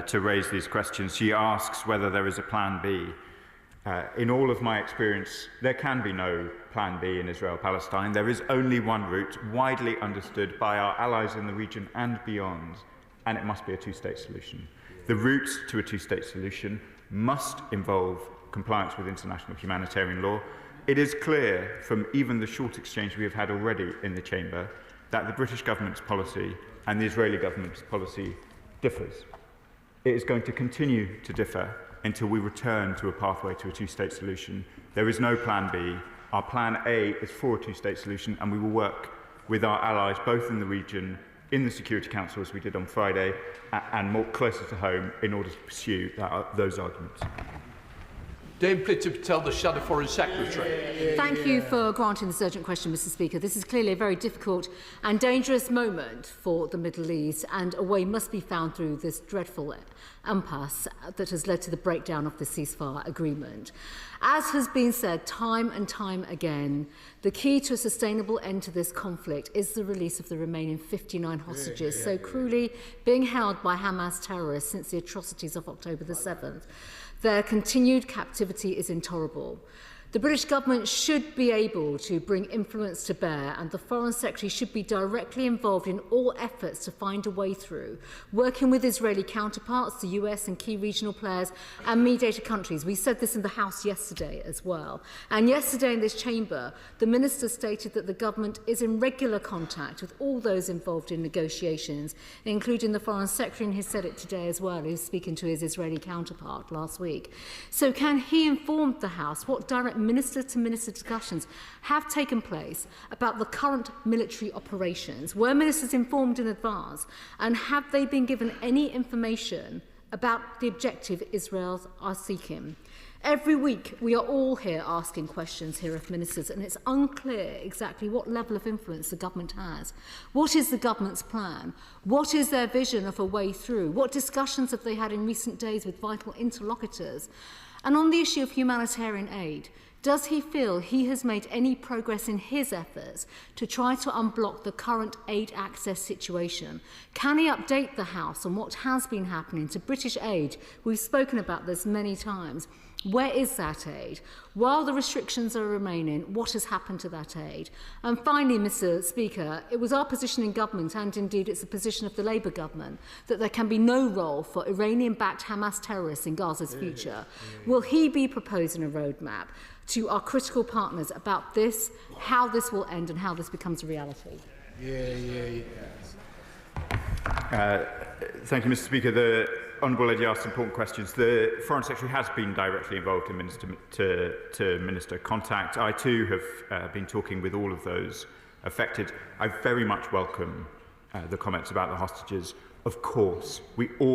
to raise these questions. She asks whether there is a Plan B. In all of my experience, there can be no Plan B in Israel-Palestine. There is only one route, widely understood by our allies in the region and beyond, and it must be a two-state solution. The route to a two-state solution must involve compliance with international humanitarian law. It is clear from even the short exchange we have had already in the chamber that the British government's policy and the Israeli government's policy differs. It is going to continue to differ until we return to a pathway to a two-state solution. There is no Plan B. Our Plan A is for a two-state solution, and we will work with our allies, both in the region, in the Security Council, as we did on Friday, and more closer to home, in order to pursue those arguments. Dame Priti Patel, the Shadow Foreign Secretary. Thank you for granting this urgent question, Mr. Speaker. This is clearly a very difficult and dangerous moment for the Middle East, and a way must be found through this dreadful impasse that has led to the breakdown of the ceasefire agreement. As has been said time and time again, the key to a sustainable end to this conflict is the release of the remaining 59 hostages so cruelly being held by Hamas terrorists since the atrocities of October the 7th. Their continued captivity is intolerable. The British government should be able to bring influence to bear, and the Foreign Secretary should be directly involved in all efforts to find a way through, working with Israeli counterparts, the US and key regional players and mediator countries. We said this in the House yesterday as well. And yesterday in this chamber, the Minister stated that the government is in regular contact with all those involved in negotiations, including the Foreign Secretary, and he said it today as well, who's speaking to his Israeli counterpart last week. So can he inform the House what direct minister-to-minister discussions have taken place about the current military operations? Were ministers informed in advance? And have they been given any information about the objective Israel are seeking? Every week, we are all here asking questions here of ministers, and it's unclear exactly what level of influence the government has. What is the government's plan? What is their vision of a way through? What discussions have they had in recent days with vital interlocutors? And on the issue of humanitarian aid, Does he feel he has made any progress in his efforts to try to unblock the current aid access situation? Can he update the House on what has been happening to British aid? We've spoken about this many times. Where is that aid? While the restrictions are remaining, what has happened to that aid? And finally, Mr. Speaker, it was our position in government, and indeed it's the position of the Labour government, that there can be no role for Iranian-backed Hamas terrorists in Gaza's future. Will he be proposing a roadmap to our critical partners about this, how this will end and how this becomes a reality? Thank you, Mr. Speaker. The Honourable Lady asked important questions. The Foreign Secretary has been directly involved in minister contact. I too have been talking with all of those affected. I very much welcome the comments about the hostages. Of course,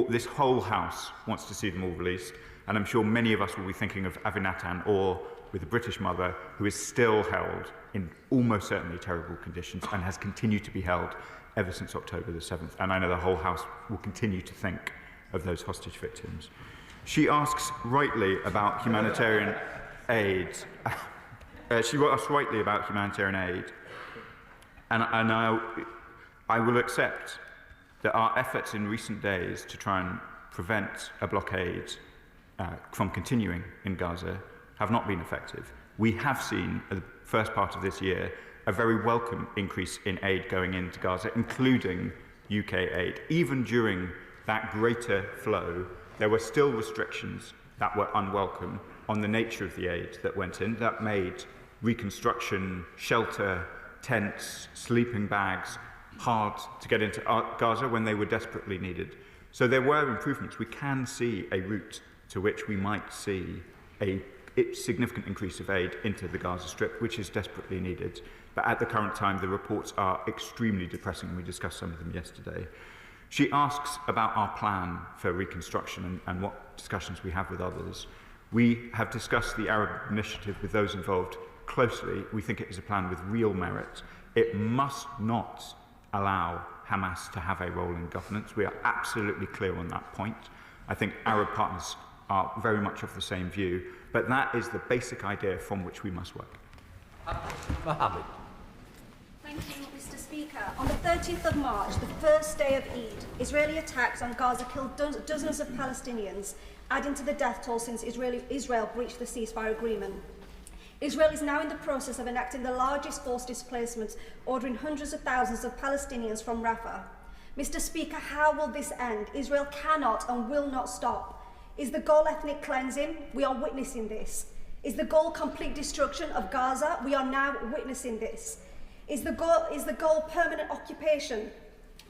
this whole House wants to see them all released, and I'm sure many of us will be thinking of Avinatan or with a British mother who is still held in almost certainly terrible conditions and has continued to be held ever since October the 7th. And I know the whole House will continue to think of those hostage victims. She asks rightly about humanitarian aid. She asks rightly about humanitarian aid. And I will accept that our efforts in recent days to try and prevent a blockade from continuing in Gaza have not been effective. We have seen, at the first part of this year, a very welcome increase in aid going into Gaza, including UK aid. Even during that greater flow, there were still restrictions that were unwelcome on the nature of the aid that went in, that made reconstruction, shelter, tents, sleeping bags hard to get into Gaza when they were desperately needed. So there were improvements. We can see a route to which we might see a significant increase of aid into the Gaza Strip, which is desperately needed. But at the current time, the reports are extremely depressing, and we discussed some of them yesterday. She asks about our plan for reconstruction and what discussions we have with others. We have discussed the Arab initiative with those involved closely. We think it is a plan with real merit. It must not allow Hamas to have a role in governance. We are absolutely clear on that point. I think Arab partners are very much of the same view, but that is the basic idea from which we must work. Mohammed. Thank you, Mr. Speaker. On the 30th of March, the first day of Eid, Israeli attacks on Gaza killed dozens of Palestinians, adding to the death toll since Israel breached the ceasefire agreement. Israel is now in the process of enacting the largest forced displacements, ordering hundreds of thousands of Palestinians from Rafah. Mr. Speaker, how will this end? Israel cannot and will not stop. Is the goal ethnic cleansing? We are witnessing this. Is the goal complete destruction of Gaza? We are now witnessing this. Is the goal permanent occupation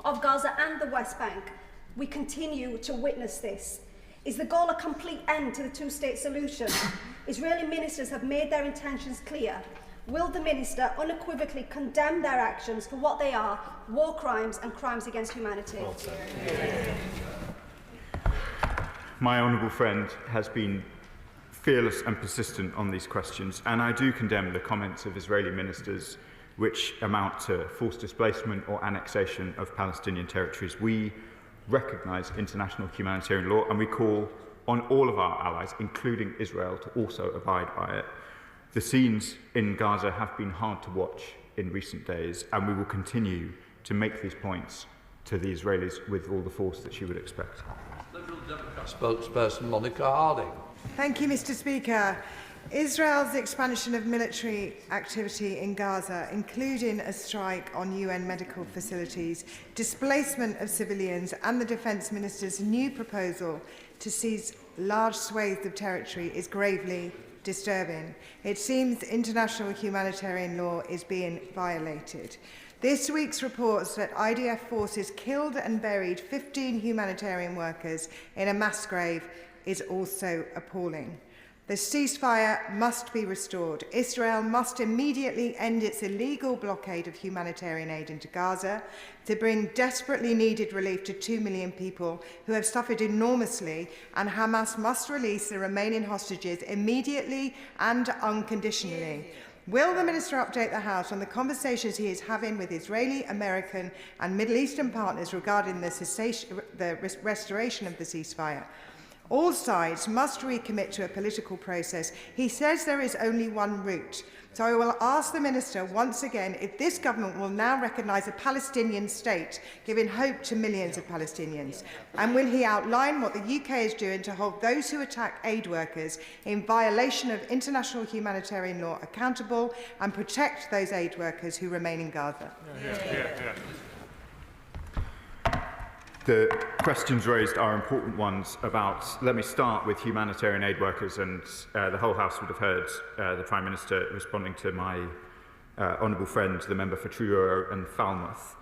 of Gaza and the West Bank? We continue to witness this. Is the goal a complete end to the two-state solution? Israeli ministers have made their intentions clear. Will the minister unequivocally condemn their actions for what they are, war crimes and crimes against humanity? My honourable friend has been fearless and persistent on these questions, and I do condemn the comments of Israeli ministers which amount to forced displacement or annexation of Palestinian territories. We recognise international humanitarian law, and we call on all of our allies, including Israel, to also abide by it. The scenes in Gaza have been hard to watch in recent days, and we will continue to make these points to the Israelis with all the force that she would expect. Liberal Democrat spokesperson Monica Harding. Thank you, Mr. Speaker. Israel's expansion of military activity in Gaza, including a strike on UN medical facilities, displacement of civilians, and the Defence Minister's new proposal to seize large swathes of territory is gravely disturbing. It seems international humanitarian law is being violated. This week's reports that IDF forces killed and buried 15 humanitarian workers in a mass grave is also appalling. The ceasefire must be restored. Israel must immediately end its illegal blockade of humanitarian aid into Gaza to bring desperately needed relief to 2 million people who have suffered enormously, and Hamas must release the remaining hostages immediately and unconditionally. Will the Minister update the House on the conversations he is having with Israeli, American and Middle Eastern partners regarding the restoration of the ceasefire? All sides must recommit to a political process. He says there is only one route. So I will ask the Minister once again if this government will now recognise a Palestinian state, giving hope to millions of Palestinians. And will he outline what the UK is doing to hold those who attack aid workers in violation of international humanitarian law accountable and protect those aid workers who remain in Gaza? The questions raised are important ones about, let me start with humanitarian aid workers, and the whole House would have heard the Prime Minister responding to my honourable friend, the member for Truro and Falmouth.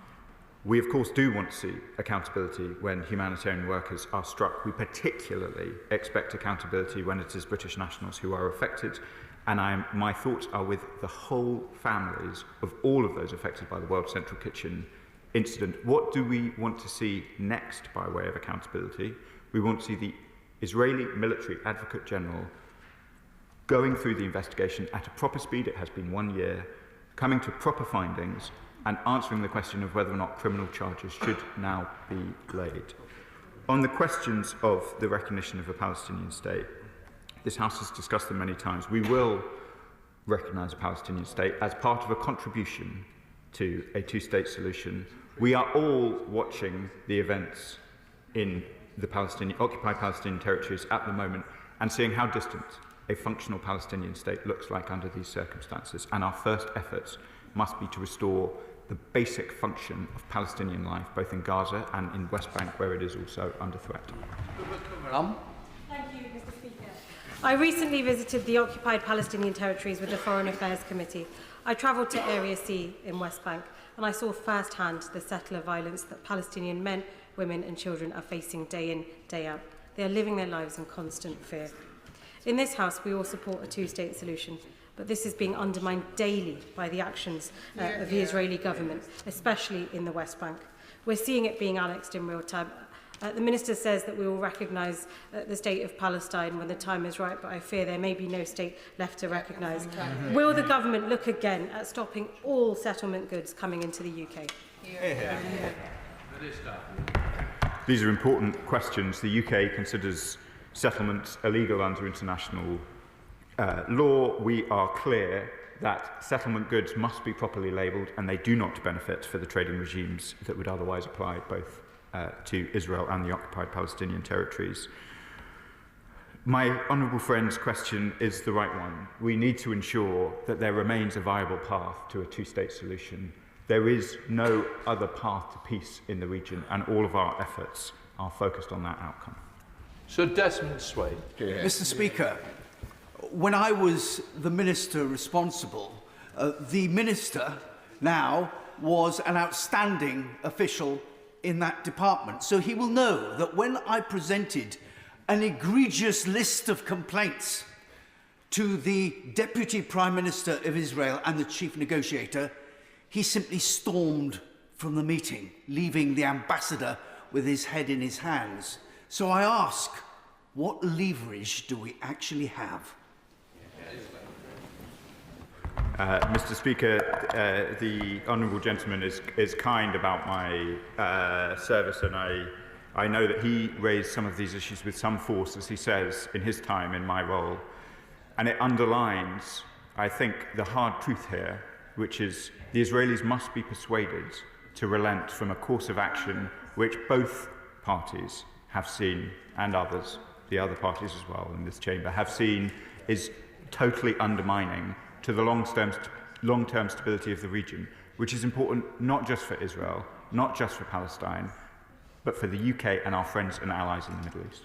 We of course do want to see accountability when humanitarian workers are struck. We particularly expect accountability when it is British nationals who are affected, and my thoughts are with the whole families of all of those affected by the World Central Kitchen incident. What do we want to see next by way of accountability? We want to see the Israeli Military Advocate General going through the investigation at a proper speed. It has been 1 year, coming to proper findings and answering the question of whether or not criminal charges should now be laid. On the questions of the recognition of a Palestinian state, this House has discussed them many times. We will recognise a Palestinian state as part of a contribution to a two-state solution. We are all watching the events in the occupied Palestinian territories at the moment and seeing how distant a functional Palestinian state looks like under these circumstances. And our first efforts must be to restore the basic function of Palestinian life, both in Gaza and in West Bank, where it is also under threat. Thank you, Mr. Speaker. I recently visited the occupied Palestinian territories with the Foreign Affairs Committee. I travelled to Area C in West Bank, and I saw firsthand the settler violence that Palestinian men, women and children are facing day in, day out. They are living their lives in constant fear. In this House, we all support a two-state solution, but this is being undermined daily by the actions of the Israeli government, especially in the West Bank. We're seeing it being annexed in real time. The Minister says that we will recognise the state of Palestine when the time is right, but I fear there may be no state left to recognise. Will the government look again at stopping all settlement goods coming into the UK? These are important questions. The UK considers settlements illegal under international law. We are clear that settlement goods must be properly labelled, and they do not benefit for the trading regimes that would otherwise apply both to Israel and the occupied Palestinian territories. My honourable friend's question is the right one. We need to ensure that there remains a viable path to a two-state solution. There is no other path to peace in the region, and all of our efforts are focused on that outcome. Sir Desmond Swade. Mr. Speaker, when I was the minister responsible, the minister now was an outstanding official in that department. So he will know that when I presented an egregious list of complaints to the Deputy Prime Minister of Israel and the Chief Negotiator, he simply stormed from the meeting, leaving the ambassador with his head in his hands. So I ask, what leverage do we actually have? Mr. Speaker, the honourable gentleman is kind about my service, and I know that he raised some of these issues with some force, as he says, in his time in my role. And it underlines, I think, the hard truth here, which is the Israelis must be persuaded to relent from a course of action which both parties have seen, and others, the other parties as well in this chamber, have seen is totally undermining to the long-term stability of the region, which is important not just for Israel, not just for Palestine, but for the UK and our friends and allies in the Middle East.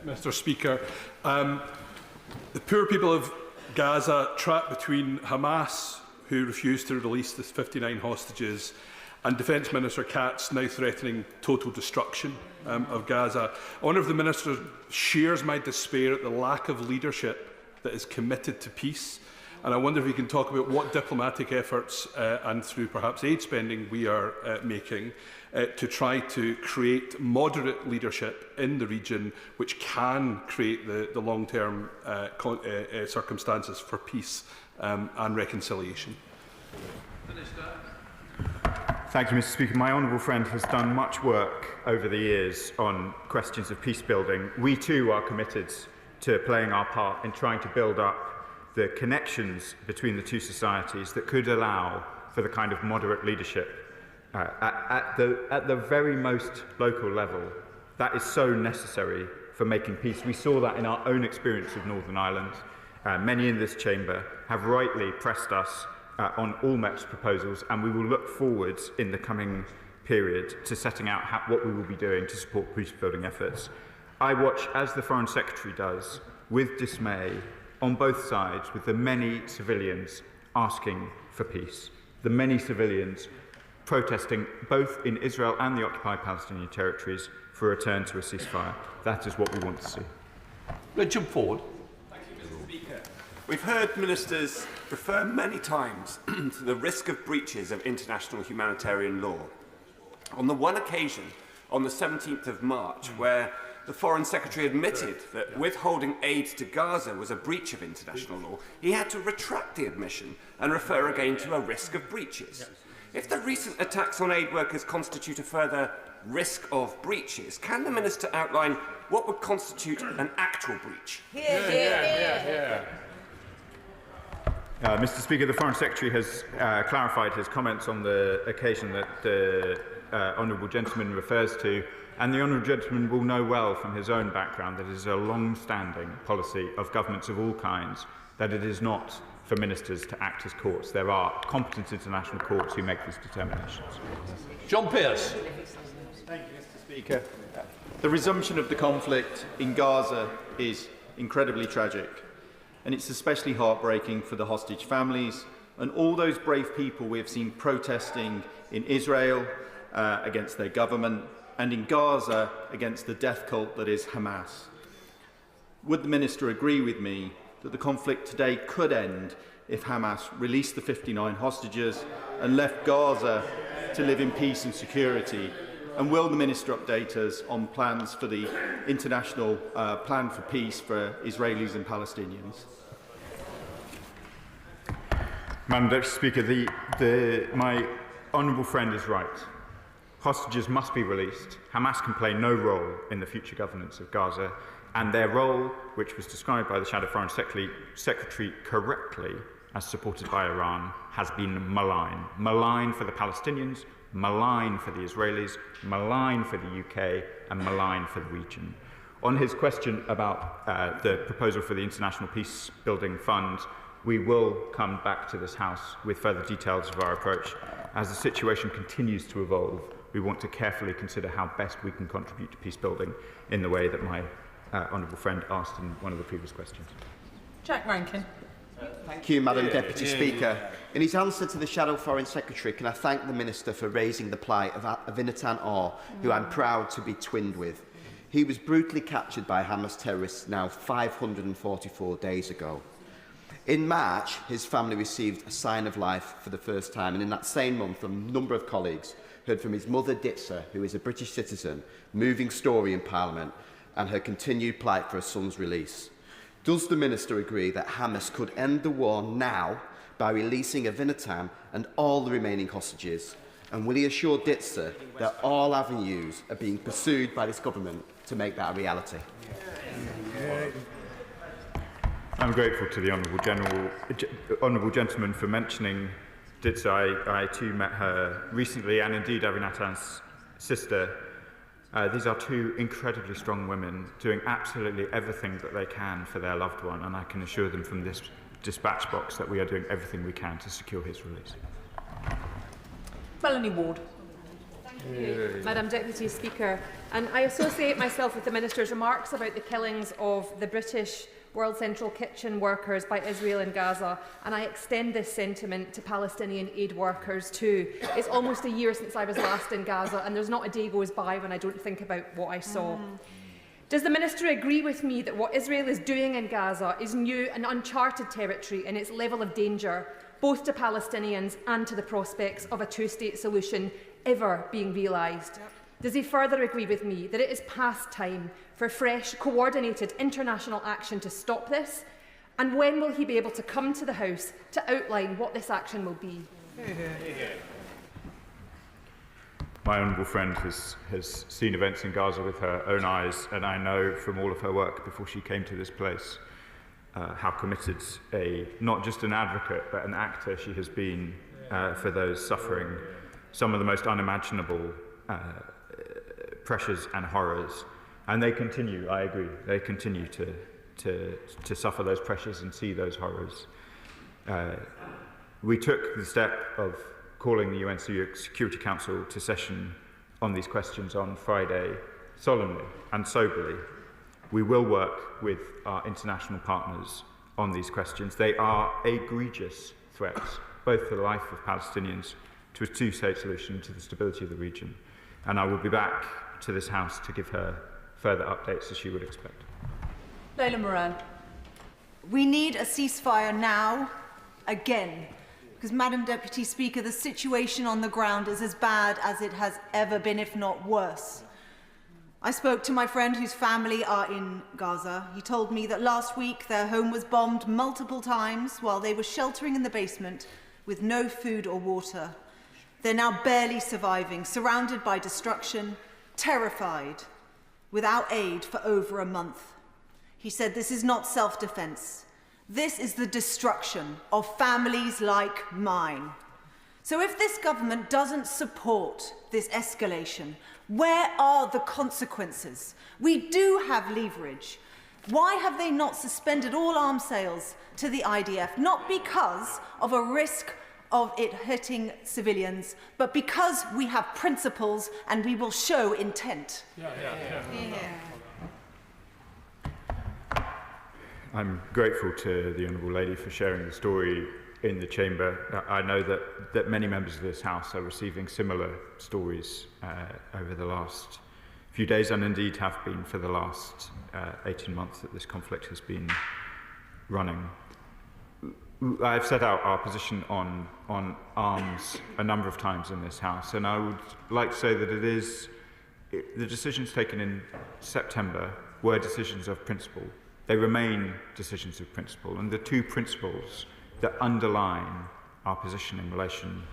Mr. Speaker, the poor people of Gaza, trapped between Hamas, who refused to release the 59 hostages, and Defence Minister Katz now threatening total destruction of Gaza. I wonder if the Minister shares my despair at the lack of leadership that is committed to peace. And I wonder if we can talk about what diplomatic efforts and through perhaps aid spending we are making to try to create moderate leadership in the region which can create the long-term circumstances for peace and reconciliation. Thank you, Mr. Speaker. My honourable friend has done much work over the years on questions of peace building. We too are committed to playing our part in trying to build up the connections between the two societies that could allow for the kind of moderate leadership at the very most local level that is so necessary for making peace. We saw that in our own experience of Northern Ireland. Many in this chamber have rightly pressed us on all MEP's proposals, and we will look forward in the coming period to setting out what we will be doing to support peace-building efforts. I watch, as the Foreign Secretary does, with dismay on both sides, with the many civilians asking for peace, the many civilians protesting both in Israel and the occupied Palestinian territories for a return to a ceasefire. That is what we want to see. Richard Ford. Thank you, Mr. Speaker. We've heard ministers refer many times to the risk of breaches of international humanitarian law. On the one occasion, on the 17th of March, where the Foreign Secretary admitted that withholding aid to Gaza was a breach of international law, he had to retract the admission and refer again to a risk of breaches. If the recent attacks on aid workers constitute a further risk of breaches, can the Minister outline what would constitute an actual breach? Mr. Speaker, the Foreign Secretary has clarified his comments on the occasion that the honourable gentleman refers to, and the honourable gentleman will know well from his own background that it is a long-standing policy of governments of all kinds that it is not for ministers to act as courts. There are competent international courts who make these determinations. John Pearce. Thank you, Mr. Speaker. The resumption of the conflict in Gaza is incredibly tragic, and it's especially heartbreaking for the hostage families and all those brave people we have seen protesting in Israel against their government and in Gaza against the death cult that is Hamas. Would the Minister agree with me that the conflict today could end if Hamas released the 59 hostages and left Gaza to live in peace and security? And will the Minister update us on plans for the international plan for peace for Israelis and Palestinians? Madam Deputy Speaker, my honourable friend is right. Hostages must be released. Hamas can play no role in the future governance of Gaza, and their role, which was described by the Shadow Foreign Secretary correctly as supported by Iran, has been malign. Malign for the Palestinians, malign for the Israelis, malign for the UK, and malign for the region. On his question about the proposal for the International Peace Building Fund, we will come back to this House with further details of our approach. As the situation continues to evolve, we want to carefully consider how best we can contribute to peace building in the way that my honourable friend asked in one of the previous questions. Jack Rankin. Thank you, Madam Deputy Speaker. In his answer to the Shadow Foreign Secretary, can I thank the Minister for raising the plight of Avinatan Or, who I'm proud to be twinned with. He was brutally captured by Hamas terrorists now 544 days ago. In March, his family received a sign of life for the first time, and in that same month, a number of colleagues heard from his mother, Ditsa, who is a British citizen, moving story in Parliament, and her continued plight for her son's release. Does the Minister agree that Hamas could end the war now by releasing Avinatan and all the remaining hostages? And will he assure Ditsa that all avenues are being pursued by this government to make that a reality? I'm grateful to the honourable gentleman for mentioning Ditsa. I too met her recently, and indeed Avinatan's sister. These are two incredibly strong women doing absolutely everything that they can for their loved one, and I can assure them from this dispatch box that we are doing everything we can to secure his release. Melanie Ward. Thank you, Madam Deputy Speaker. And I associate myself with the Minister's remarks about the killings of the British World Central Kitchen workers by Israel and Gaza, and I extend this sentiment to Palestinian aid workers too. It's almost a year since I was last in Gaza, and there's not a day goes by when I don't think about what I saw. Does the Minister agree with me that what Israel is doing in Gaza is new and uncharted territory in its level of danger, both to Palestinians and to the prospects of a two-state solution ever being realised? Does he further agree with me that it is past time for fresh, coordinated international action to stop this? And when will he be able to come to the House to outline what this action will be? My honourable friend has seen events in Gaza with her own eyes, and I know from all of her work before she came to this place how committed not just an advocate but an actor she has been for those suffering some of the most unimaginable pressures and horrors. And they continue, I agree, they continue to suffer those pressures and see those horrors. We took the step of calling the UN Security Council to session on these questions on Friday solemnly and soberly. We will work with our international partners on these questions. They are egregious threats, both to the life of Palestinians, to a two-state solution, to the stability of the region. And I will be back to this House to give her further updates as she would expect. Leila Moran. We need a ceasefire now, again. Because, Madam Deputy Speaker, the situation on the ground is as bad as it has ever been, if not worse. I spoke to my friend whose family are in Gaza. He told me that last week their home was bombed multiple times while they were sheltering in the basement with no food or water. They're now barely surviving, surrounded by destruction, terrified, without aid for over a month. He said this is not self-defense. This is the destruction of families like mine. So if this government doesn't support this escalation, where are the consequences? We do have leverage. Why have they not suspended all arms sales to the IDF? Not because of a risk of it hitting civilians, but because we have principles and we will show intent. I'm grateful to the Honourable Lady for sharing the story in the Chamber. I know that many members of this House are receiving similar stories over the last few days, and indeed have been for the last 18 months that this conflict has been running. I've set out our position on arms a number of times in this House, and I would like to say that the decisions taken in September were decisions of principle. They remain decisions of principle, and the two principles that underline our position in relation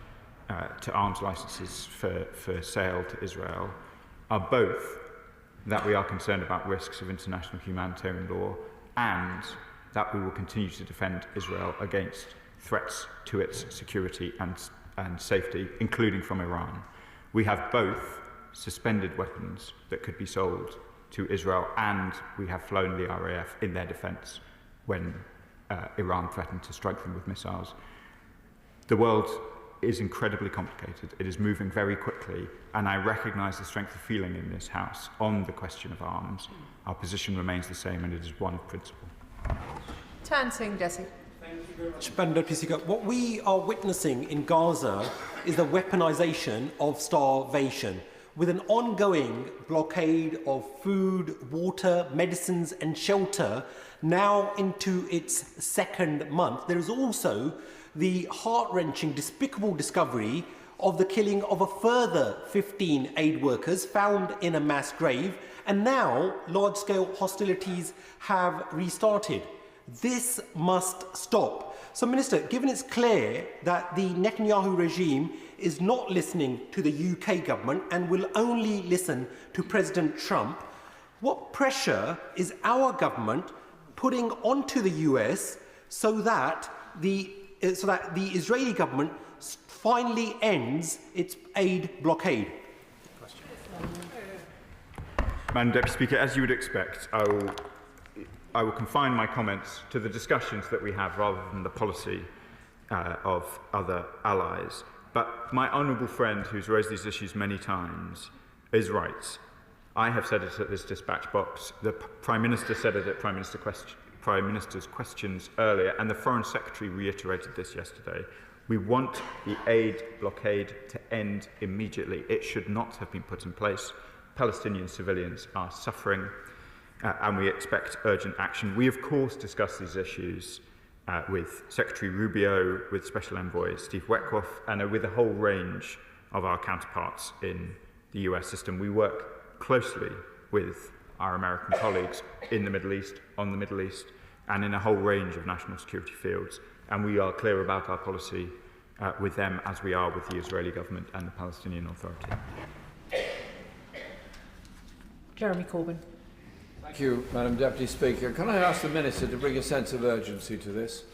to arms licenses for sale to Israel are both that we are concerned about risks of international humanitarian law and that we will continue to defend Israel against threats to its security and safety, including from Iran. We have both suspended weapons that could be sold to Israel, and we have flown the RAF in their defence when Iran threatened to strike them with missiles. The world is incredibly complicated. It is moving very quickly, and I recognise the strength of feeling in this House on the question of arms. Our position remains the same, and it is one of principle. Tan Singh Desi. Madam Deputy Speaker, what we are witnessing in Gaza is the weaponisation of starvation, with an ongoing blockade of food, water, medicines and shelter now into its second month. There is also the heart-wrenching, despicable discovery of the killing of a further 15 aid workers found in a mass grave, and now large-scale hostilities have restarted. This must stop. So, Minister, given it's clear that the Netanyahu regime is not listening to the UK government and will only listen to President Trump, what pressure is our government putting onto the US so that the Israeli government finally ends its aid blockade? Madam Deputy Speaker, as you would expect, I will confine my comments to the discussions that we have rather than the policy of other allies. But my honourable friend, who's raised these issues many times, is right. I have said it at this dispatch box. The Prime Minister said it at Prime Minister's questions earlier, and the Foreign Secretary reiterated this yesterday. We want the aid blockade to end immediately. It should not have been put in place. Palestinian civilians are suffering, and we expect urgent action. We, of course, discuss these issues with Secretary Rubio, with Special Envoy Steve Wetkoff, and with a whole range of our counterparts in the US system. We work closely with our American colleagues in the Middle East, on the Middle East, and in a whole range of national security fields. And we are clear about our policy with them, as we are with the Israeli government and the Palestinian Authority. Jeremy Corbyn. Thank you, Madam Deputy Speaker. Can I ask the Minister to bring a sense of urgency to this?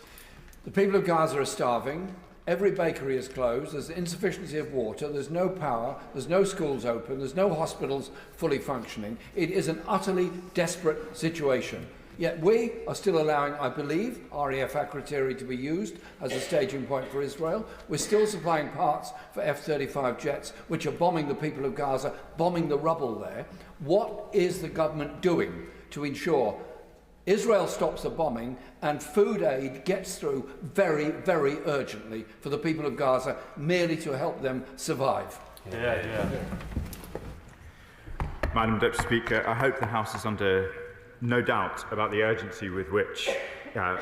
The people of Gaza are starving. Every bakery is closed. There's insufficiency of water. There's no power. There's no schools open. There's no hospitals fully functioning. It is an utterly desperate situation. Yet we are still allowing, I believe, RAF Akrotiri to be used as a staging point for Israel. We're still supplying parts for F-35 jets, which are bombing the people of Gaza, bombing the rubble there. What is the government doing to ensure Israel stops the bombing and food aid gets through very, very urgently for the people of Gaza, merely to help them survive? Madam Deputy Speaker, I hope the House is under no doubt about the urgency with which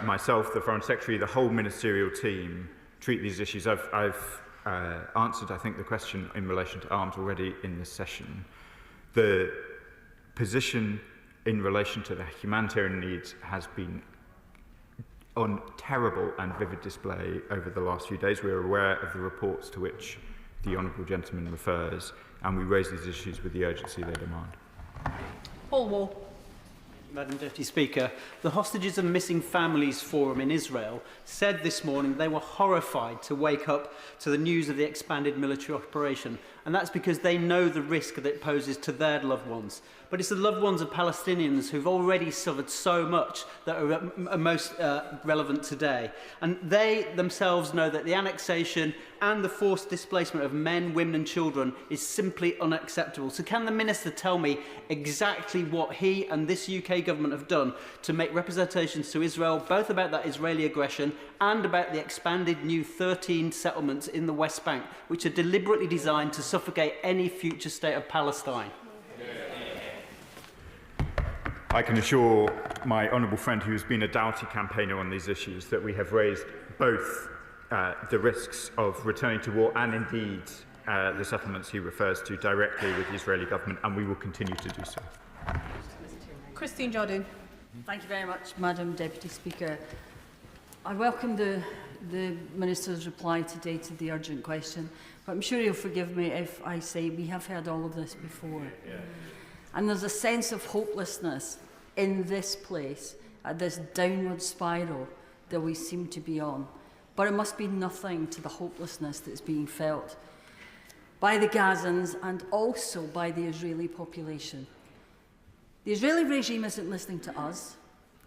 myself, the Foreign Secretary, the whole ministerial team treat these issues. I've answered, I think, the question in relation to arms already in this session. The position in relation to the humanitarian needs has been on terrible and vivid display over the last few days. We are aware of the reports to which the Honourable Gentleman refers, and we raise these issues with the urgency they demand. Paul Wall. Madam Deputy Speaker, the Hostages and Missing Families Forum in Israel said this morning they were horrified to wake up to the news of the expanded military operation, and that's because they know the risk that it poses to their loved ones. But it's the loved ones of Palestinians who've already suffered so much that are most relevant today. And they themselves know that the annexation and the forced displacement of men, women and children is simply unacceptable. So can the Minister tell me exactly what he and this UK government have done to make representations to Israel, both about that Israeli aggression and about the expanded new 13 settlements in the West Bank, which are deliberately designed to suffocate any future state of Palestine? I can assure my honourable friend, who has been a doughty campaigner on these issues, that we have raised both the risks of returning to war and indeed the settlements he refers to directly with the Israeli government, and we will continue to do so. Christine Jardine. Thank you very much, Madam Deputy Speaker. I welcome the Minister's reply today to the urgent question, but I'm sure he'll forgive me if I say we have heard all of this before. And there's a sense of hopelessness in this place, at this downward spiral that we seem to be on. But it must be nothing to the hopelessness that's being felt by the Gazans and also by the Israeli population. The Israeli regime isn't listening to us.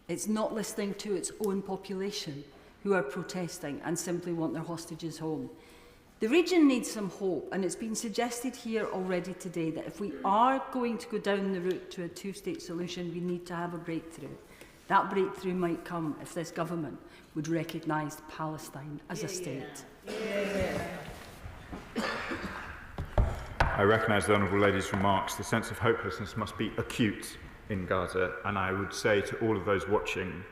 It's not listening to its own population who are protesting and simply want their hostages home. The region needs some hope, and it's been suggested here already today that if we are going to go down the route to a two-state solution, we need to have a breakthrough. That breakthrough might come if this government would recognise Palestine as a state. I recognise the Honourable Lady's remarks. The sense of hopelessness must be acute in Gaza, and I would say to all of those watching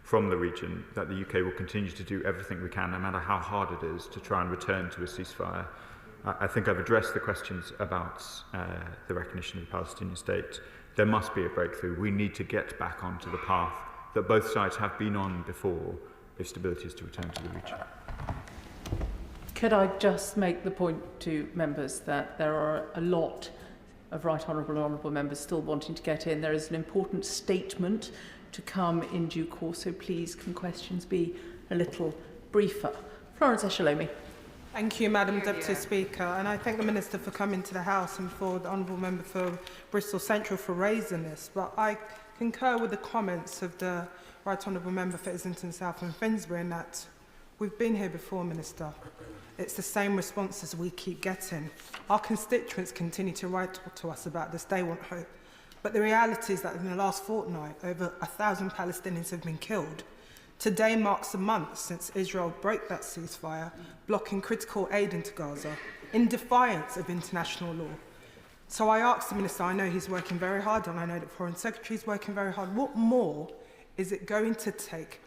from the region that the UK will continue to do everything we can, no matter how hard it is, to try and return to a ceasefire. I think I've addressed the questions about the recognition of the Palestinian state. There must be a breakthrough. We need to get back onto the path that both sides have been on before if stability is to return to the region. Could I just make the point to members that there are a lot of right honourable and honourable members still wanting to get in. There is an important statement to come in due course, so please can questions be a little briefer. Florence Eshalomi. Thank you, Madam Deputy Speaker, and I thank the Minister for coming to the House and for the Honourable Member for Bristol Central for raising this, but I concur with the comments of the Right Honourable Member for Islington South and Finsbury in that we've been here before, Minister. It's the same responses we keep getting. Our constituents continue to write to us about this. They want hope. But the reality is that in the last fortnight, over 1,000 Palestinians have been killed. Today marks a month since Israel broke that ceasefire, blocking critical aid into Gaza, in defiance of international law. So I asked the Minister, I know he's working very hard, and I know the Foreign Secretary is working very hard, what more is it going to take